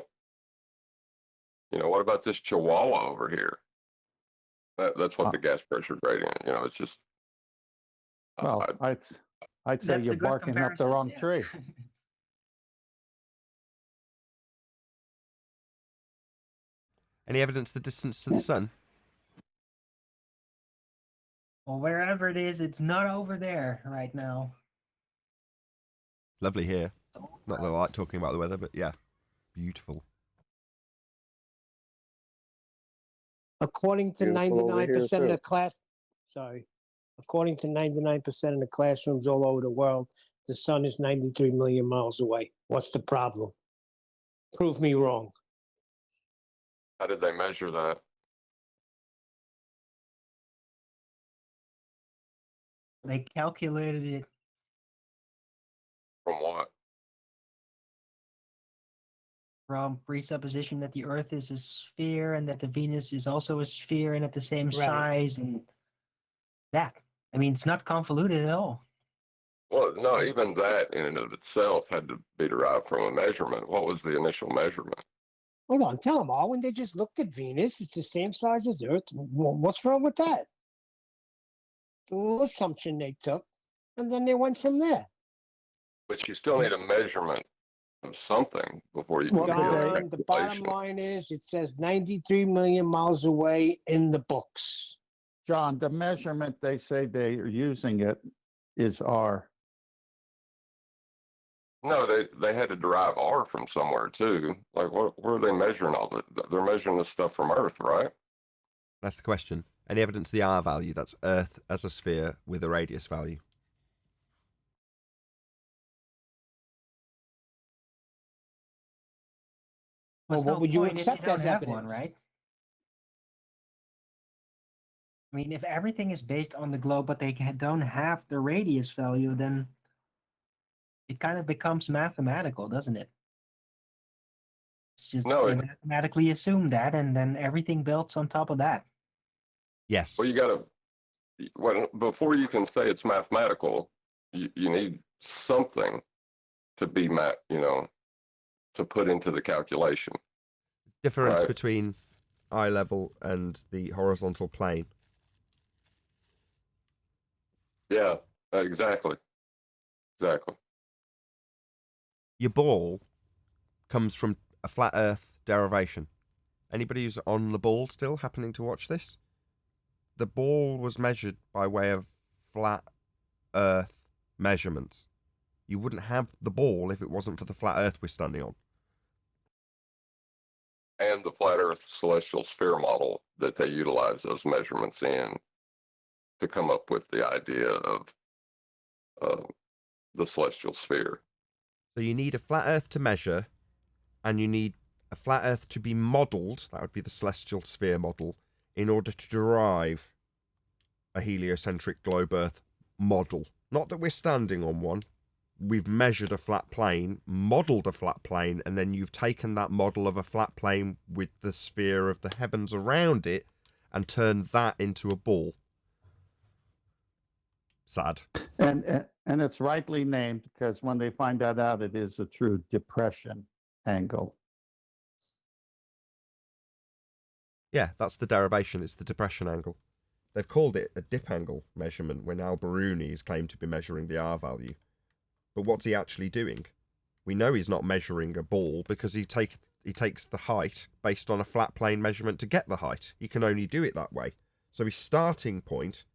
B: You know, what about this chihuahua over here? That's what the gas pressure gradient, you know, it's just.
D: Well, I'd say
F: That's a
D: you're
F: good
D: barking up the
F: comparison,
D: wrong
F: yeah.
D: tree.
A: Any evidence of the distance to the sun?
F: Well, wherever it is, it's not over there right now.
A: Lovely here.
F: So
A: Not that I like talking about the weather, but yeah, beautiful.
C: According to
G: Beautiful over here,
C: 99% of
G: too.
C: the class, sorry, according to 99% of the classrooms all over the world, the sun is 93 million miles away. What's the problem? Prove me wrong.
B: How did they measure that?
F: They calculated it
B: From what?
F: from presupposition that the Earth is a sphere and that the Venus is also a sphere and at the same
C: Right.
F: size and that. I mean, it's not convoluted at all.
B: Well, no, even that in and of itself had to be derived from a measurement. What was the initial measurement?
C: Hold on, tell them all when they just looked at Venus, it's the same size as Earth. What's wrong with that? The little assumption they took, and then they went from there.
B: But you still need a measurement of something before you can
D: Well,
B: do
D: today-
B: a
C: John, the bottom
B: calculation.
C: line is it says 93 million miles away in the books.
D: John, the measurement they say they are using it is R.
B: No, they had to derive R from somewhere too. Like, what? Where are they measuring all the? They're measuring this stuff from Earth, right?
A: That's the question. Any evidence of the R value? That's Earth as a sphere with a radius value.
C: Well,
F: What's
C: what
F: the
C: would you
F: point if
C: accept
F: don't
C: as
F: have
C: evidence?
F: one, right? I mean, if everything is based on the globe, but they don't have the radius value, then it kind of becomes mathematical, doesn't it? It's just
B: No,
F: they mathematically assume that, and then everything builds on top of that.
A: Yes.
B: Well, you got to. Well, before you can say it's mathematical, you need something to be you know, to put into the calculation.
A: Difference
B: Right.
A: between eye level and the horizontal plane.
B: Yeah, exactly. Exactly.
A: Your ball comes from a flat Earth derivation. Anybody who's on the ball still happening to watch this? The ball was measured by way of flat Earth measurements. You wouldn't have the ball if it wasn't for the flat Earth we're standing on.
B: And the flat Earth celestial sphere model that they utilize those measurements in to come up with the idea of the celestial sphere.
A: So you need a flat Earth to measure, and you need a flat Earth to be modelled, that would be the celestial sphere model, in order to derive a heliocentric globe Earth model. Not that we're standing on one. We've measured a flat plane, modelled a flat plane, and then you've taken that model of a flat plane with the sphere of the heavens around it and turned that into a ball. Sad.
D: And it's rightly named because when they find that out, it is a true depression angle.
A: Yeah, that's the derivation. It's the depression angle. They've called it a dip angle measurement when Al-Biruni is claimed to be measuring the R value. But what's he actually doing? We know he's not measuring a ball because he takes the height based on a flat plane measurement to get the height. He can only do it that way. So his starting point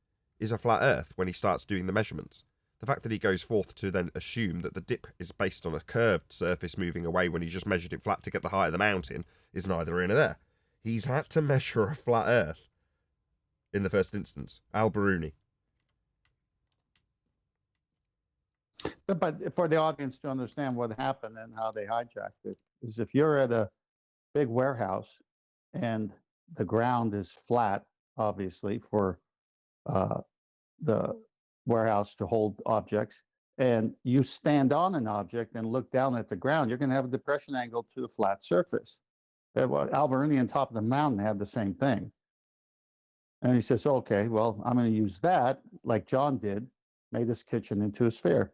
A: is a flat Earth when he starts doing the measurements. The fact that he goes forth to then assume that the dip is based on a curved surface moving away when he just measured it flat to get the height of the mountain is neither here nor there. He's had to measure a flat Earth in the first instance. Al-Biruni.
D: But for the audience to understand what happened and how they hijacked it, is if you're at a big warehouse and the ground is flat, obviously, for the warehouse to hold objects, and you stand on an object and look down at the ground, you're going to have a depression angle to the flat surface. Al-Biruni on top of the mountain had the same thing. And he says, okay, well, I'm going to use that, like John did, made his kitchen into a sphere.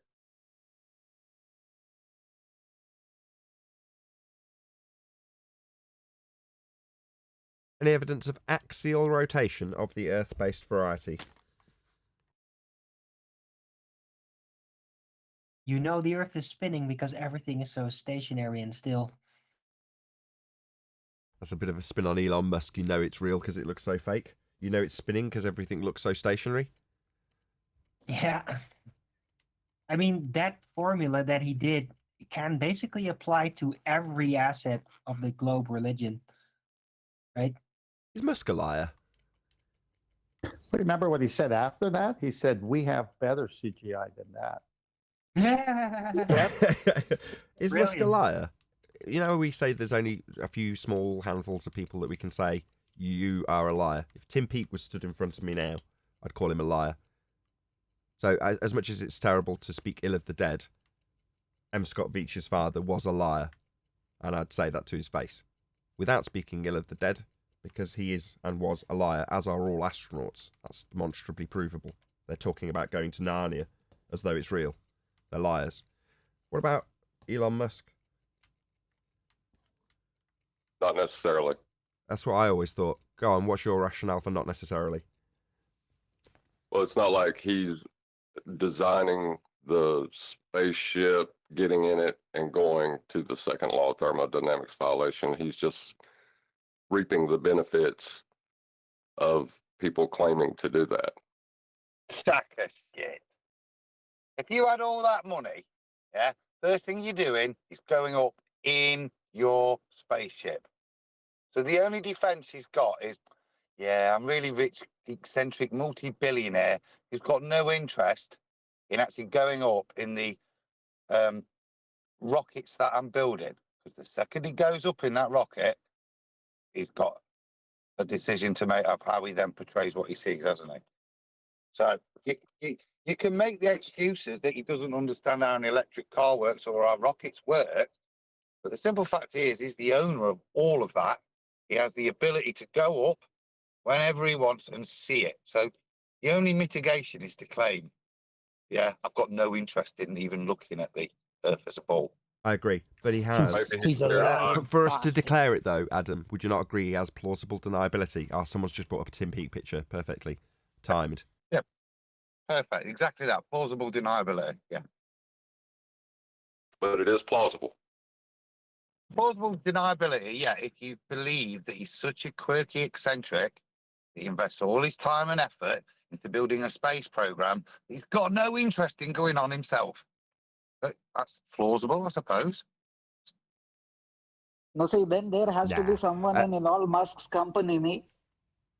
A: Any evidence of axial rotation of the Earth-based variety?
F: You know the Earth is spinning because everything is so stationary and still.
A: That's a bit of a spin on Elon Musk. You know it's real because it looks so fake. You know it's spinning because everything looks so stationary.
F: Yeah. I mean, that formula that he did can basically apply to every asset of the globe religion, right?
A: Is Musk a liar?
D: Remember what he said after that? He said, we have better CGI than that.
A: Is Musk a
F: Brilliant.
A: liar? You know, we say there's only a few small handfuls of people that we can say, you are a liar. If Tim Peake was stood in front of me now, I'd call him a liar. So, as much as it's terrible to speak ill of the dead, M. Scott Veitch's father was a liar. And I'd say that to his face. Without speaking ill of the dead, because he is and was a liar, as are all astronauts. That's demonstrably provable. They're talking about going to Narnia as though it's real. They're liars. What about Elon Musk?
B: Not necessarily.
A: That's what I always thought. Go on, what's your rationale for not necessarily?
B: Well, it's not like he's designing the spaceship, getting in it, and going to the second law of thermodynamics violation. He's just reaping the benefits of people claiming to do that.
H: Sack of shit. If you had all that money, yeah, first thing you're doing is going up in your spaceship. So the only defense he's got is, yeah, I'm really rich, eccentric, multi-billionaire who's got no interest in actually going up in the rockets that I'm building. Because the second he goes up in that rocket, he's got a decision to make of how he then portrays what he sees, hasn't he? So you can make the excuses that he doesn't understand how an electric car works or how rockets work, but the simple fact is he's the owner of all of that. He has the ability to go up whenever he wants and see it. So the only mitigation is to claim, yeah, I've got no interest in even looking at the Earth as a ball.
A: I agree, but he has.
B: Maybe
C: He's a
B: they're
C: liar.
B: not.
A: For us to
C: Bastard.
A: declare it, though, Adam, would you not agree he has plausible deniability? Oh, someone's just brought up a Tim Peake picture, perfectly timed.
H: Perfect, exactly that. Plausible deniability, yeah.
B: But it is plausible.
H: Plausible deniability, yeah, if you believe that he's such a quirky eccentric, he invests all his time and effort into building a space program, he's got no interest in going on himself. That's plausible, I suppose.
E: No, see, then there has to
A: Nah.
E: be someone in Elon Musk's company.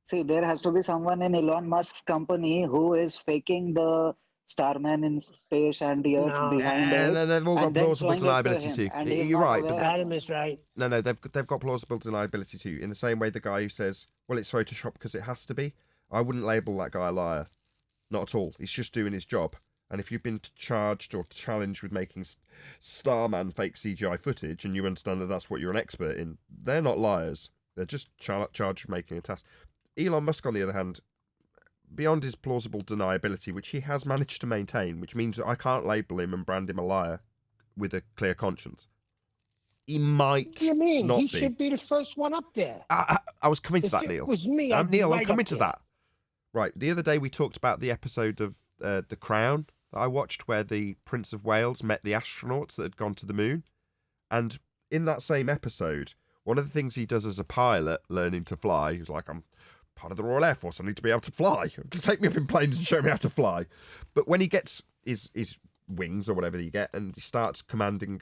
E: See, there has to be someone in Elon Musk's company who is faking the Starman in space and the Earth
C: No.
E: behind
A: And
E: it,
A: they've all got
E: and then
A: plausible
E: showing it to
A: deniability
E: him,
A: too.
E: and he's
A: You're
E: not
A: right,
E: aware
A: but
E: of
C: Adam
E: it.
C: is right.
A: no, they've got plausible deniability too. In the same way, the guy who says, "Well, it's Photoshop because it has to be," I wouldn't label that guy a liar. Not at all. He's just doing his job. And if you've been charged or challenged with making Starman fake CGI footage, and you understand that that's what you're an expert in, they're not liars. They're just charged with making a task. Elon Musk, on the other hand, beyond his plausible deniability, which he has managed to maintain, which means I can't label him and brand him a liar with a clear conscience. He might
C: What do you mean?
A: not
C: He
A: be.
C: should be the first one up there.
A: I was coming to
C: If
A: that,
C: it
A: Neil.
C: was me, I'd be
A: Neil, I'm
C: right
A: coming
C: up
A: to
C: there.
A: that. Right, the other day we talked about the episode of The Crown that I watched where the Prince of Wales met the astronauts that had gone to the moon. And in that same episode, one of the things he does as a pilot, learning to fly, he's like, I'm part of the Royal Air Force, I need to be able to fly. Take me up in planes and show me how to fly. But when he gets his wings or whatever you get and he starts commanding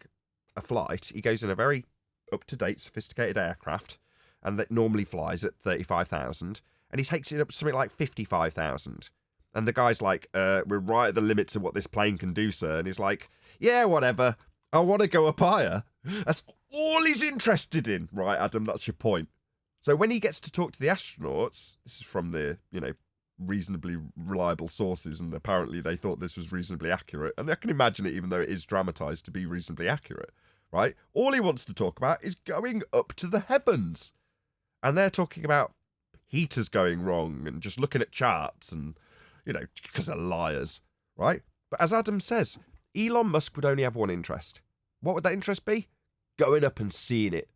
A: a flight, he goes in a very up-to-date, sophisticated aircraft, and that normally flies at 35,000, and he takes it up to something like 55,000. And the guy's like, we're right at the limits of what this plane can do, sir. And he's like, yeah, whatever. I want to go up higher. That's all he's interested in. Right, Adam, that's your point. So when he gets to talk to the astronauts, this is from the, reasonably reliable sources, and apparently they thought this was reasonably accurate. And I can imagine it, even though it is dramatized to be reasonably accurate, right? All he wants to talk about is going up to the heavens. And they're talking about heaters going wrong and just looking at charts and, because they're liars, right? But as Adam says, Elon Musk would only have one interest. What would that interest be? Going up and seeing it.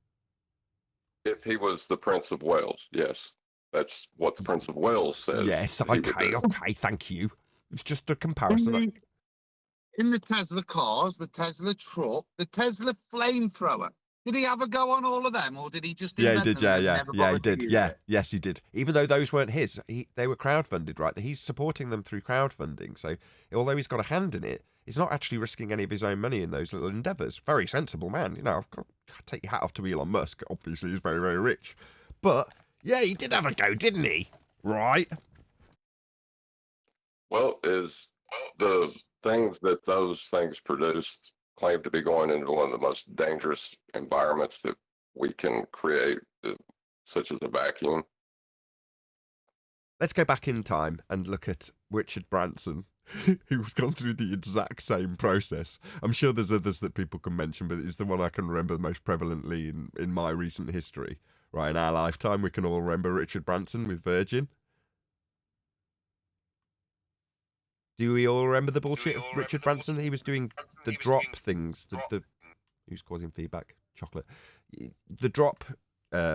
B: If he was the Prince of Wales, yes. That's what the Prince of Wales says.
A: Yes,
B: he would
A: okay,
B: do.
A: okay, thank you. It's just a comparison.
H: In the Tesla cars, the Tesla truck, the Tesla flamethrower. Did he ever go on all of them, or did he just
A: Yeah, he
H: invent
A: did.
H: them and
A: Yeah,
H: never
A: he
H: bothered to
A: did.
H: use
A: Yeah,
H: it?
A: yes, he did. Even though those weren't his, they were crowdfunded, right? He's supporting them through crowdfunding. So although he's got a hand in it, he's not actually risking any of his own money in those little endeavours. Very sensible man. I've got to take your hat off to Elon Musk. Obviously, he's very, very rich. But yeah, he did have a go, didn't he? Right.
B: Well, is the things that those things produced claim to be going into one of the most dangerous environments that we can create, such as a vacuum?
A: Let's go back in time and look at Richard Branson, who's gone through the exact same process. I'm sure there's others that people can mention, but it's the one I can remember most prevalently in my recent history. Right, in our lifetime, we can all remember Richard Branson with Virgin. Do we all remember the bullshit of Richard Branson? He was doing the drop things. Who's causing feedback? Chocolate. The drop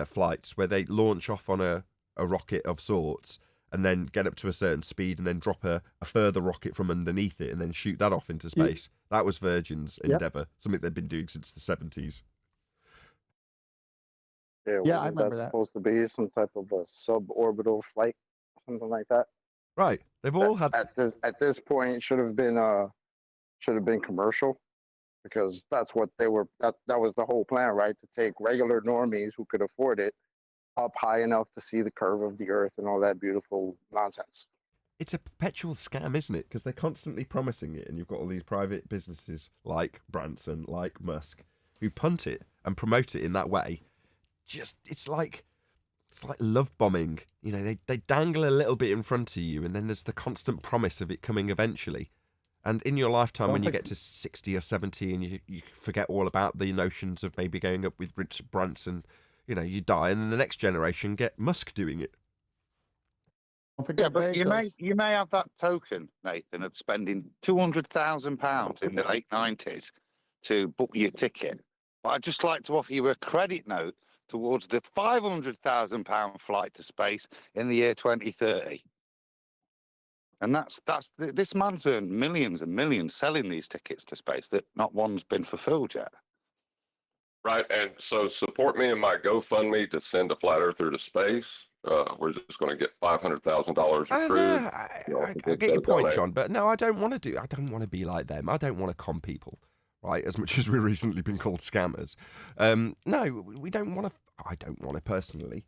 A: flights where they launch off on a rocket of sorts and then get up to a certain speed and then drop a further rocket from underneath it and then shoot that off into space. That was Virgin's endeavour, something they've been doing since the 70s.
G: Yeah,
D: Yeah, I
G: wasn't
D: remember that.
G: supposed to be some type of a suborbital flight, something like that.
A: Right. They've all had...
G: At this point, it should have been commercial, because that's what they were. That was the whole plan, right? To take regular normies who could afford it up high enough to see the curve of the Earth and all that beautiful nonsense.
A: It's a perpetual scam, isn't it? Because they're constantly promising it, and you've got all these private businesses like Branson, like Musk, who punt it and promote it in that way. It's like love bombing. They dangle a little bit in front of you, and then there's the constant promise of it coming eventually. And in your lifetime, when you get to 60 or 70 and you forget all about the notions of maybe going up with Richard Branson, you die, and then the next generation get Musk doing it.
D: Don't forget
H: But
D: Bezos.
H: you may have that token, Nathan, of spending £200,000 in the late 90s to book your ticket. But I'd just like to offer you a credit note towards the £500,000 flight to space in the year 2030. And this man's earned millions and millions selling these tickets to space that not one's been fulfilled yet.
B: Right, and so support me in my GoFundMe to send a flat earther to space. We're just going to get $500,000 accrued.
A: I get your point, John, but no, I don't want to be like them. I don't want to con people, right? As much as we've recently been called scammers. No, we don't want to. I don't want to personally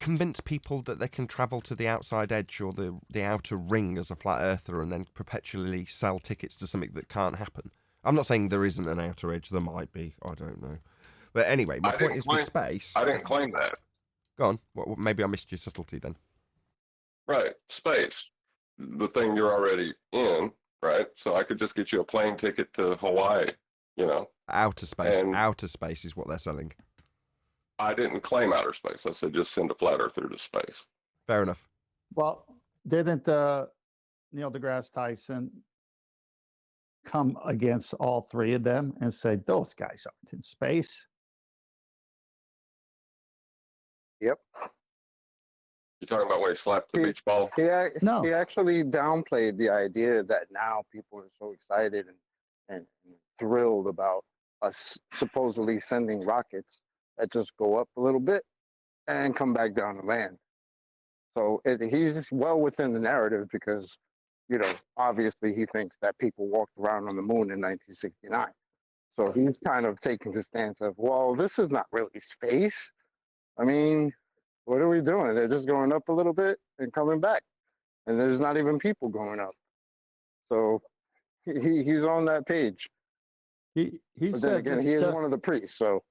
A: convince people that they can travel to the outside edge or the outer ring as a flat earther and then perpetually sell tickets to something that can't happen. I'm not saying there isn't an outer edge. There might be. I don't know. But anyway, my point is with space.
B: I didn't claim that.
A: Go on. Well, maybe I missed your subtlety then.
B: Right. Space. The thing you're already in, right? So I could just get you a plane ticket to Hawaii, you know.
A: Outer space.
B: And
A: outer space is what they're selling.
B: I didn't claim outer space. I said just send a flat earther to space.
A: Fair enough.
D: Well, didn't Neil deGrasse Tyson come against all three of them and say, those guys aren't in space?
G: Yep.
B: You talking about when he slapped the beach ball?
D: No.
G: He actually downplayed the idea that now people are so excited and thrilled about us supposedly sending rockets that just go up a little bit and come back down to land. So he's well within the narrative because, you know, obviously he thinks that people walked around on the moon in 1969. So he's kind of taking the stance of, well, this is not really space. I mean, what are we doing? They're just going up a little bit and coming back. And there's not even people going up. So he's on that page.
D: He
G: But
D: said
G: then again, he is one of the priests, so.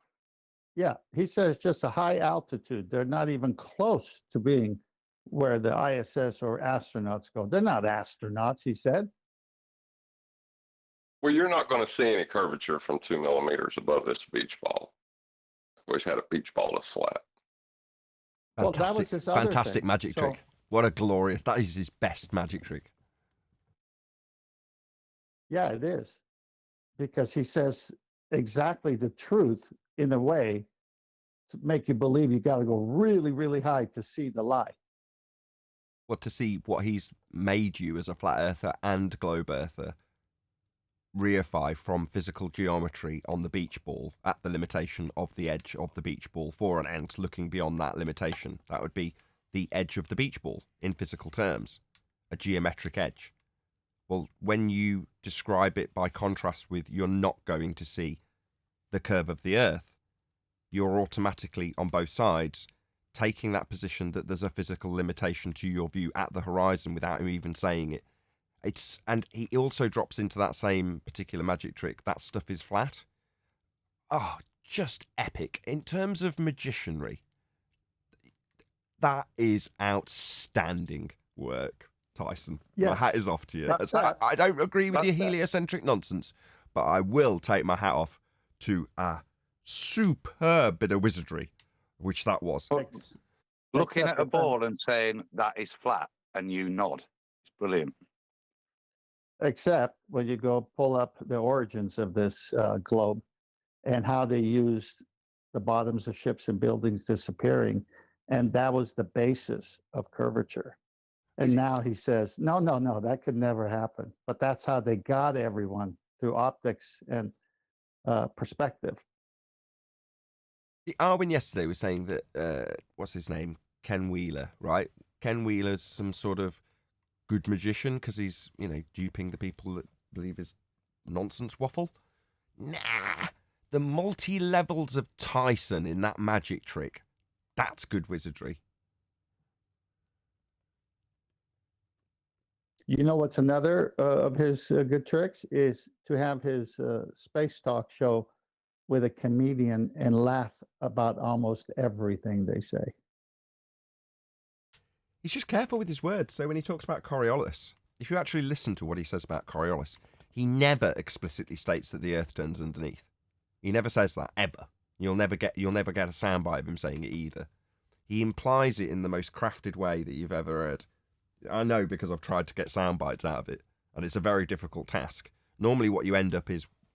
D: Yeah, he says just a high altitude. They're not even close to being where the ISS or astronauts go. They're not astronauts, he said.
B: Well, you're not going to see any curvature from 2 millimeters above this beach ball. I wish I had a beach ball to slap.
D: Well, that was his other
A: fantastic
D: thing.
A: magic
D: So-
A: trick. What a glorious, that is his best magic trick.
D: Yeah, it is. Because he says exactly the truth in a way to make you believe you got to go really, really high to see the lie.
A: Well, to see what he's made you as a flat earther and globe earther reify from physical geometry on the beach ball at the limitation of the edge of the beach ball for an ant looking beyond that limitation. That would be the edge of the beach ball in physical terms, a geometric edge. Well, when you describe it by contrast with you're not going to see the curve of the earth, you're automatically on both sides taking that position that there's a physical limitation to your view at the horizon without him even saying it. And he also drops into that same particular magic trick. That stuff is flat. Oh, just epic. In terms of magicianry, that is outstanding work, Tyson. My
D: Yes.
A: hat is off to you.
D: That's
A: I don't agree with your
H: that's it.
A: heliocentric nonsense, but I will take my hat off to a superb bit of wizardry, which that was.
D: Ex-
H: Looking
D: except
H: at a
D: the thing-
H: ball and saying that is flat and you nod. It's brilliant.
D: Except when you go pull up the origins of this globe and how they used the bottoms of ships and buildings disappearing. And that was the basis of curvature. And now he says, no, that could never happen. But that's how they got everyone through optics and perspective.
A: Arwin yesterday was saying that, what's his name? Ken Wheeler, right? Ken Wheeler's some sort of good magician because he's, duping the people that believe his nonsense waffle. Nah, the multi-levels of Tyson in that magic trick, that's good wizardry.
D: You know what's another of his good tricks is to have his space talk show with a comedian and laugh about almost everything they say.
A: He's just careful with his words. So when he talks about Coriolis, if you actually listen to what he says about Coriolis, he never explicitly states that the Earth turns underneath. He never says that, ever. You'll never get a soundbite of him saying it either. He implies it in the most crafted way that you've ever heard. I know because I've tried to get sound bites out of it, and it's a very difficult task. Normally what you end up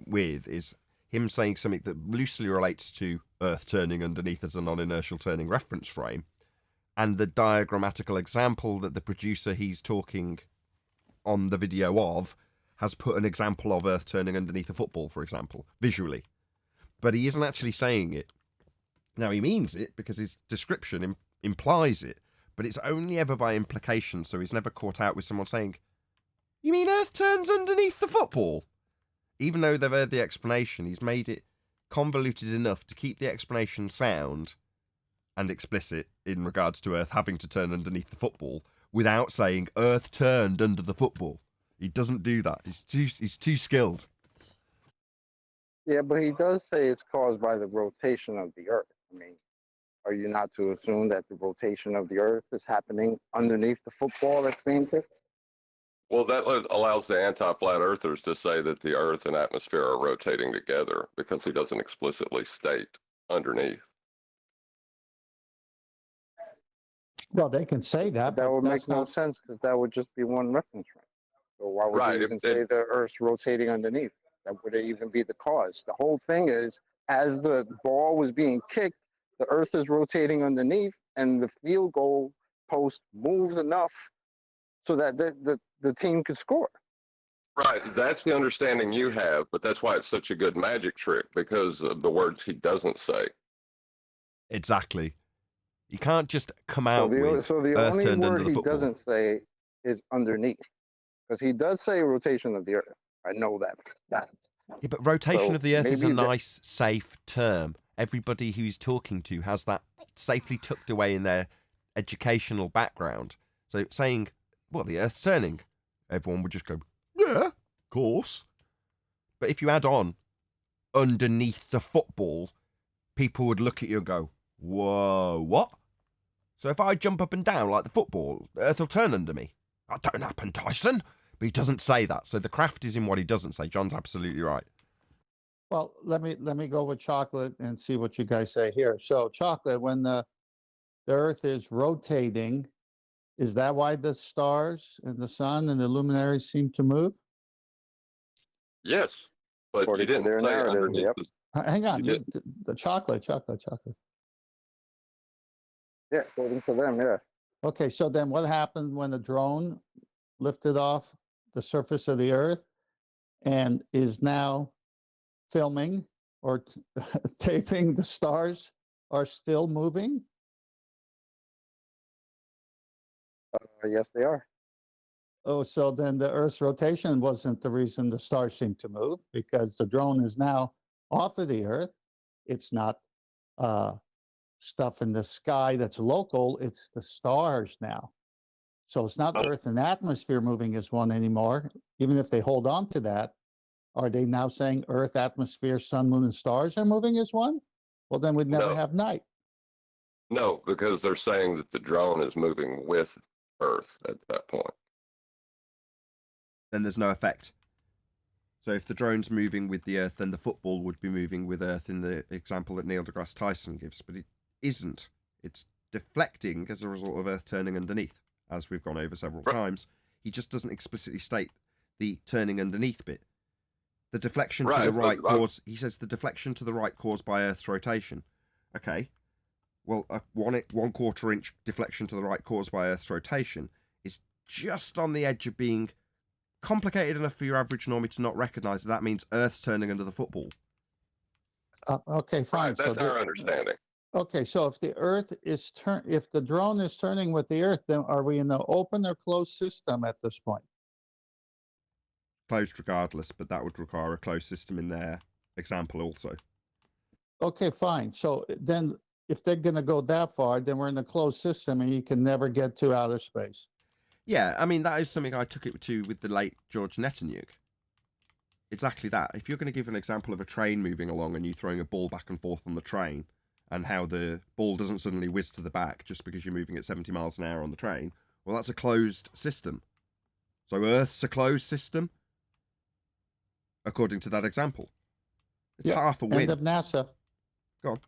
A: with is him saying something that loosely relates to Earth turning underneath as a non-inertial turning reference frame, and the diagrammatical example that the producer he's talking on the video of has put an example of Earth turning underneath a football, for example, visually. But he isn't actually saying it. Now, he means it because his description implies it, but it's only ever by implication, so he's never caught out with someone saying, "You mean Earth turns underneath the football?" even though they've heard the explanation, he's made it convoluted enough to keep the explanation sound and explicit in regards to Earth having to turn underneath the football without saying Earth turned under the football. He doesn't do that. He's too skilled.
G: Yeah, but he does say it's caused by the rotation of the Earth. I mean, are you not to assume that the rotation of the Earth is happening underneath the football that's being kicked?
B: Well, that allows the anti-flat earthers to say that the Earth and atmosphere are rotating together because he doesn't explicitly state underneath.
D: Well, they can say that,
G: That
D: but
G: would
D: that's
G: make no
D: not.
G: sense because that would just be one reference frame. So why would
B: Right,
G: you even
B: it-
G: say the Earth's rotating underneath? That would even be the cause. The whole thing is, as the ball was being kicked, the Earth is rotating underneath, and the field goal post moves enough so that the team can score.
B: Right, that's the understanding you have, but that's why it's such a good magic trick, because of the words he doesn't say.
A: Exactly. You can't just come
G: So
A: out
G: the,
A: with
G: so the
A: Earth
G: only
A: turned under
G: word
A: the
G: he
A: football.
G: doesn't say is underneath, because he does say rotation of the Earth. I know that.
A: Yeah, but rotation
G: So
A: of the Earth is a
G: maybe
A: nice, safe term. Everybody who he's talking to has that safely tucked away in their educational background. So saying, well, the Earth's turning, everyone would just go, yeah, of course. But if you add on underneath the football, people would look at you and go, whoa, what? So if I jump up and down like the football, the Earth will turn under me. That don't happen, Tyson. But he doesn't say that. So the craft is in what he doesn't say. John's absolutely right.
D: Well, let me go with Chocolate and see what you guys say here. So, Chocolate, when the Earth is rotating, is that why the stars and the sun and the luminaries seem to move?
B: Yes, but
G: According
B: you
G: to
B: didn't
G: their
B: say
G: narrative,
B: underneath
G: yep.
D: Hang on,
B: You
D: the chocolate.
G: Yeah, according to them, yeah.
D: Okay, so then what happened when the drone lifted off the surface of the Earth and is now filming or taping the stars are still moving?
G: Yes, they are.
D: Oh, so then the Earth's rotation wasn't the reason the stars seem to move, because the drone is now off of the Earth. It's not stuff in the sky that's local, it's the stars now. So it's not Earth and atmosphere moving as one anymore. Even if they hold on to that, are they now saying Earth, atmosphere, sun, moon, and stars are moving as one? Well, then we'd never
B: No.
D: have night.
B: No, because they're saying that the drone is moving with Earth at that point.
A: Then there's no effect. So if the drone's moving with the Earth, then the football would be moving with Earth in the example that Neil deGrasse Tyson gives. But it isn't. It's deflecting as a result of Earth turning underneath, as we've gone over several times. He just doesn't explicitly state the turning underneath bit. The deflection to the right caused, he says the deflection to the right caused by Earth's rotation. Okay. Well, a 1/4 inch deflection to the right caused by Earth's rotation is just on the edge of being complicated enough for your average normie to not recognise that means Earth's turning under the football.
D: Okay, fine.
B: Right, that's our understanding.
D: Okay, so if the Earth is if the drone is turning with the Earth, then are we in the open or closed system at this point?
A: Closed regardless, but that would require a closed system in their example also.
D: Okay, fine. So then if they're going to go that far, then we're in a closed system and you can never get to outer space.
A: Yeah, I mean, that is something I took it to with the late George Netanyahu. Exactly that. If you're going to give an example of a train moving along and you throwing a ball back and forth on the train and how the ball doesn't suddenly whiz to the back just because you're moving at 70 miles an hour on the train, well, that's a closed system. So Earth's a closed system, according to that example. It's half a win.
D: End of NASA.
A: Go on.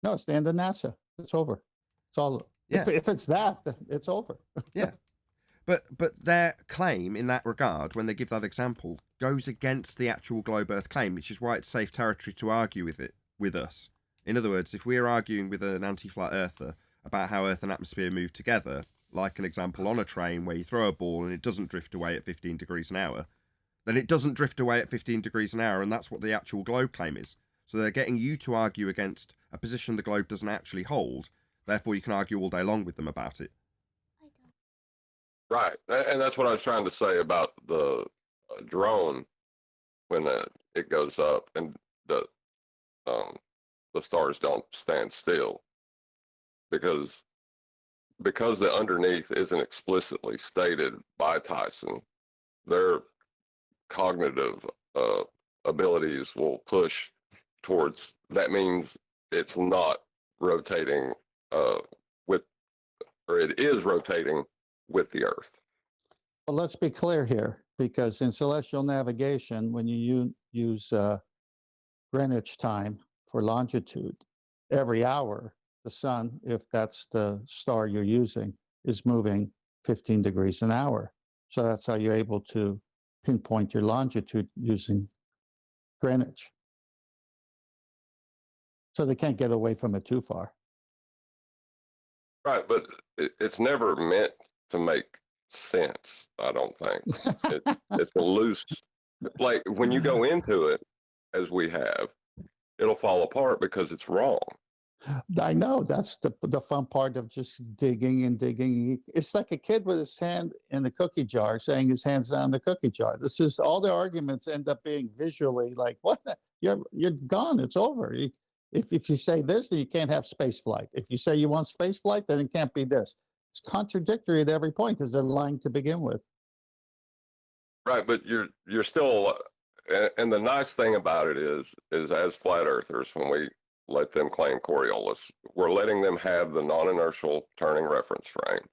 D: No, it's the end of NASA. It's over. It's all.
A: Yeah.
D: If it's that, it's over.
A: Yeah. But their claim in that regard, when they give that example, goes against the actual globe Earth claim, which is why it's safe territory to argue with us. In other words, if we're arguing with an anti-flat earther about how Earth and atmosphere move together, like an example on a train where you throw a ball and it doesn't drift away at 15 degrees an hour, then it doesn't drift away at 15 degrees an hour, and that's what the actual globe claim is. So they're getting you to argue against a position the globe doesn't actually hold, therefore you can argue all day long with them about it.
B: Right, and that's what I was trying to say about the drone. when it goes up and the stars don't stand still, because the underneath isn't explicitly stated by Tyson. Their cognitive abilities will push towards that. Means it's not rotating or it is rotating with the Earth.
D: Well, let's be clear here, because in celestial navigation, when you use Greenwich time for longitude, every hour, the sun, if that's the star you're using, is moving 15 degrees an hour. So that's how you're able to pinpoint your longitude using Greenwich. So they can't get away from it too far.
B: Right, but it's never meant to make sense, I don't think. It's a loose, like when you go into it, as we have, it'll fall apart because it's wrong.
D: I know, that's the fun part of just digging and digging. It's like a kid with his hand in the cookie jar saying his hand's down the cookie jar. This is all the arguments end up being visually like, what? You're gone. It's over. If you say this, then you can't have space flight. If you say you want space flight, then it can't be this. It's contradictory at every point because they're lying to begin with.
B: Right, but you're still, and the nice thing about it is as flat earthers, when we let them claim Coriolis, we're letting them have the non-inertial turning reference frame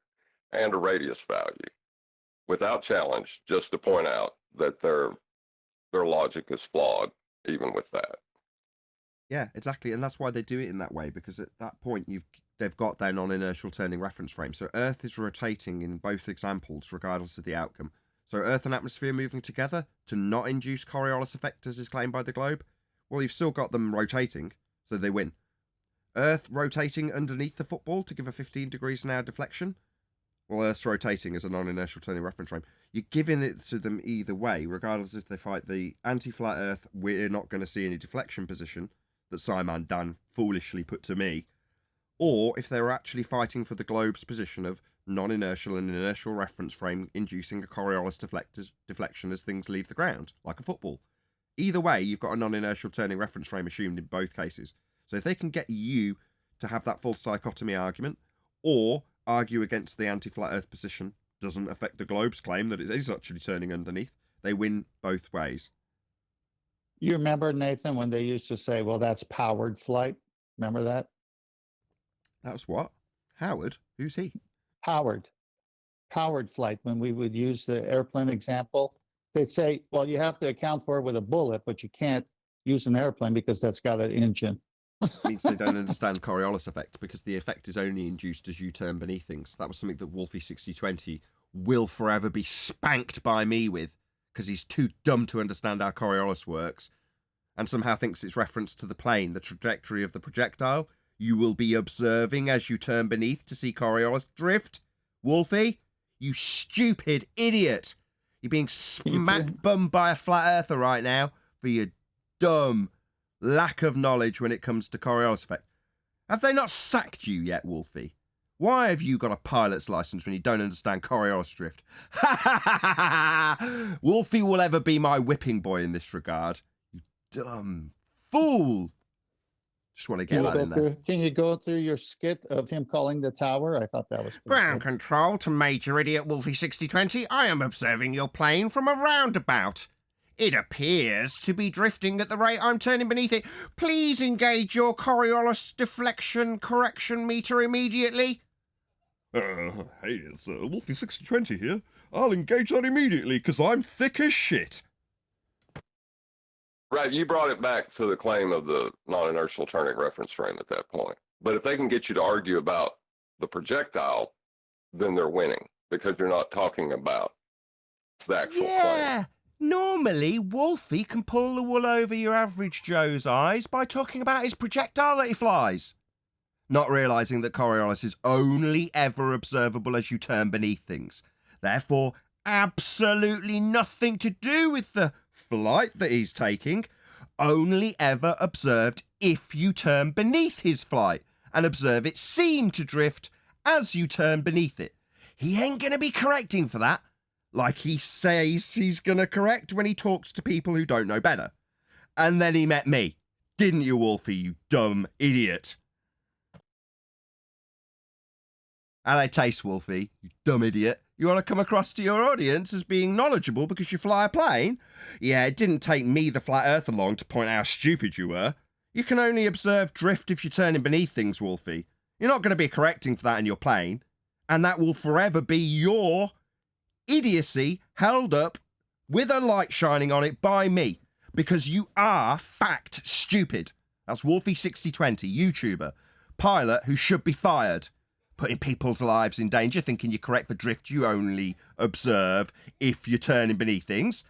B: and a radius value without challenge, just to point out that their logic is flawed even with that.
A: Yeah, exactly, and that's why they do it in that way, because at that point they've got their non-inertial turning reference frame. So Earth is rotating in both examples, regardless of the outcome. So Earth and atmosphere moving together to not induce Coriolis effect, as is claimed by the globe. Well, you've still got them rotating, so they win. Earth rotating underneath the football to give a 15 degrees an hour deflection. Well, Earth's rotating as a non-inertial turning reference frame. You're giving it to them either way, regardless if they fight the anti-flat Earth, we're not going to see any deflection position that Simon Dan foolishly put to me, or if they were actually fighting for the globe's position of non-inertial and inertial reference frame inducing a Coriolis deflection as things leave the ground, like a football. Either way, you've got a non-inertial turning reference frame assumed in both cases. So if they can get you to have that false dichotomy argument, or argue against the anti-flat Earth position doesn't affect the globe's claim that it is actually turning underneath, they win both ways.
D: You remember, Nathan, when they used to say, well, that's powered flight? Remember that?
A: That was what? Howard? Who's he?
D: Powered flight. When we would use the airplane example, they'd say, well, you have to account for it with a bullet, but you can't use an airplane because that's got an engine.
A: Means they don't understand Coriolis effect, because the effect is only induced as you turn beneath things. That was something that Wolfie6020 will forever be spanked by me with, because he's too dumb to understand how Coriolis works, and somehow thinks it's reference to the plane, the trajectory of the projectile. You will be observing as you turn beneath to see Coriolis drift. Wolfie, you stupid idiot. You're being smack bummed by a flat earther right now for your dumb lack of knowledge when it comes to Coriolis effect. Have they not sacked you yet, Wolfie? Why have you got a pilot's license when you don't understand Coriolis drift? Ha ha ha ha ha! Wolfie will ever be my whipping boy in this regard. You dumb fool. Just want to get that in there.
D: Can you go through your skit of him calling the tower? I thought that was
A: Ground control to Major Idiot Wolfie6020. I am observing your plane from a roundabout. It appears to be drifting at the rate I'm turning beneath it. Please engage your Coriolis deflection correction meter immediately.
I: Hey, it's Wolfie6020 here. I'll engage that immediately, because I'm thick as shit.
B: Right, you brought it back to the claim of the non-inertial turning reference frame at that point. But if they can get you to argue about the projectile, then they're winning, because you're not talking about the actual claim.
A: Normally, Wolfie can pull the wool over your average Joe's eyes by talking about his projectile that he flies. Not realising that Coriolis is only ever observable as you turn beneath things. Therefore, absolutely nothing to do with the flight that he's taking. Only ever observed if you turn beneath his flight and observe it seem to drift as you turn beneath it. He ain't going to be correcting for that. like he says he's going to correct when he talks to people who don't know better. And then he met me. Didn't you, Wolfie, you dumb idiot? How they taste, Wolfie, you dumb idiot? You want to come across to your audience as being knowledgeable because you fly a plane? Yeah, it didn't take me, the flat earth, along to point out how stupid you were. You can only observe drift if you're turning beneath things, Wolfie. You're not going to be correcting for that in your plane. And that will forever be your idiocy held up with a light shining on it by me. Because you are fact stupid. That's Wolfie6020, YouTuber, pilot who should be fired. Putting people's lives in danger, thinking you're correct for drift you only observe if you're turning beneath things.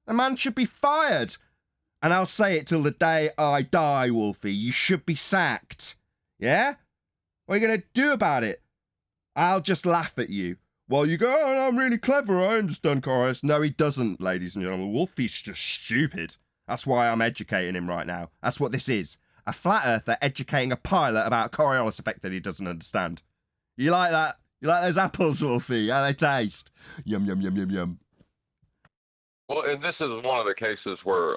A: The man should be fired. And I'll say it till the day I die, Wolfie. You should be sacked. Yeah? What are you going to do about it? I'll just laugh at you. While you go, oh, I'm really clever, I understand Coriolis. No, he doesn't, ladies and gentlemen. Wolfie's just stupid. That's why I'm educating him right now. That's what this is. A flat earther educating a pilot about Coriolis effect that he doesn't understand. You like that? You like those apples, Wolfie? How they taste? Yum, yum, yum, yum, yum.
B: Well, and this is one of the cases where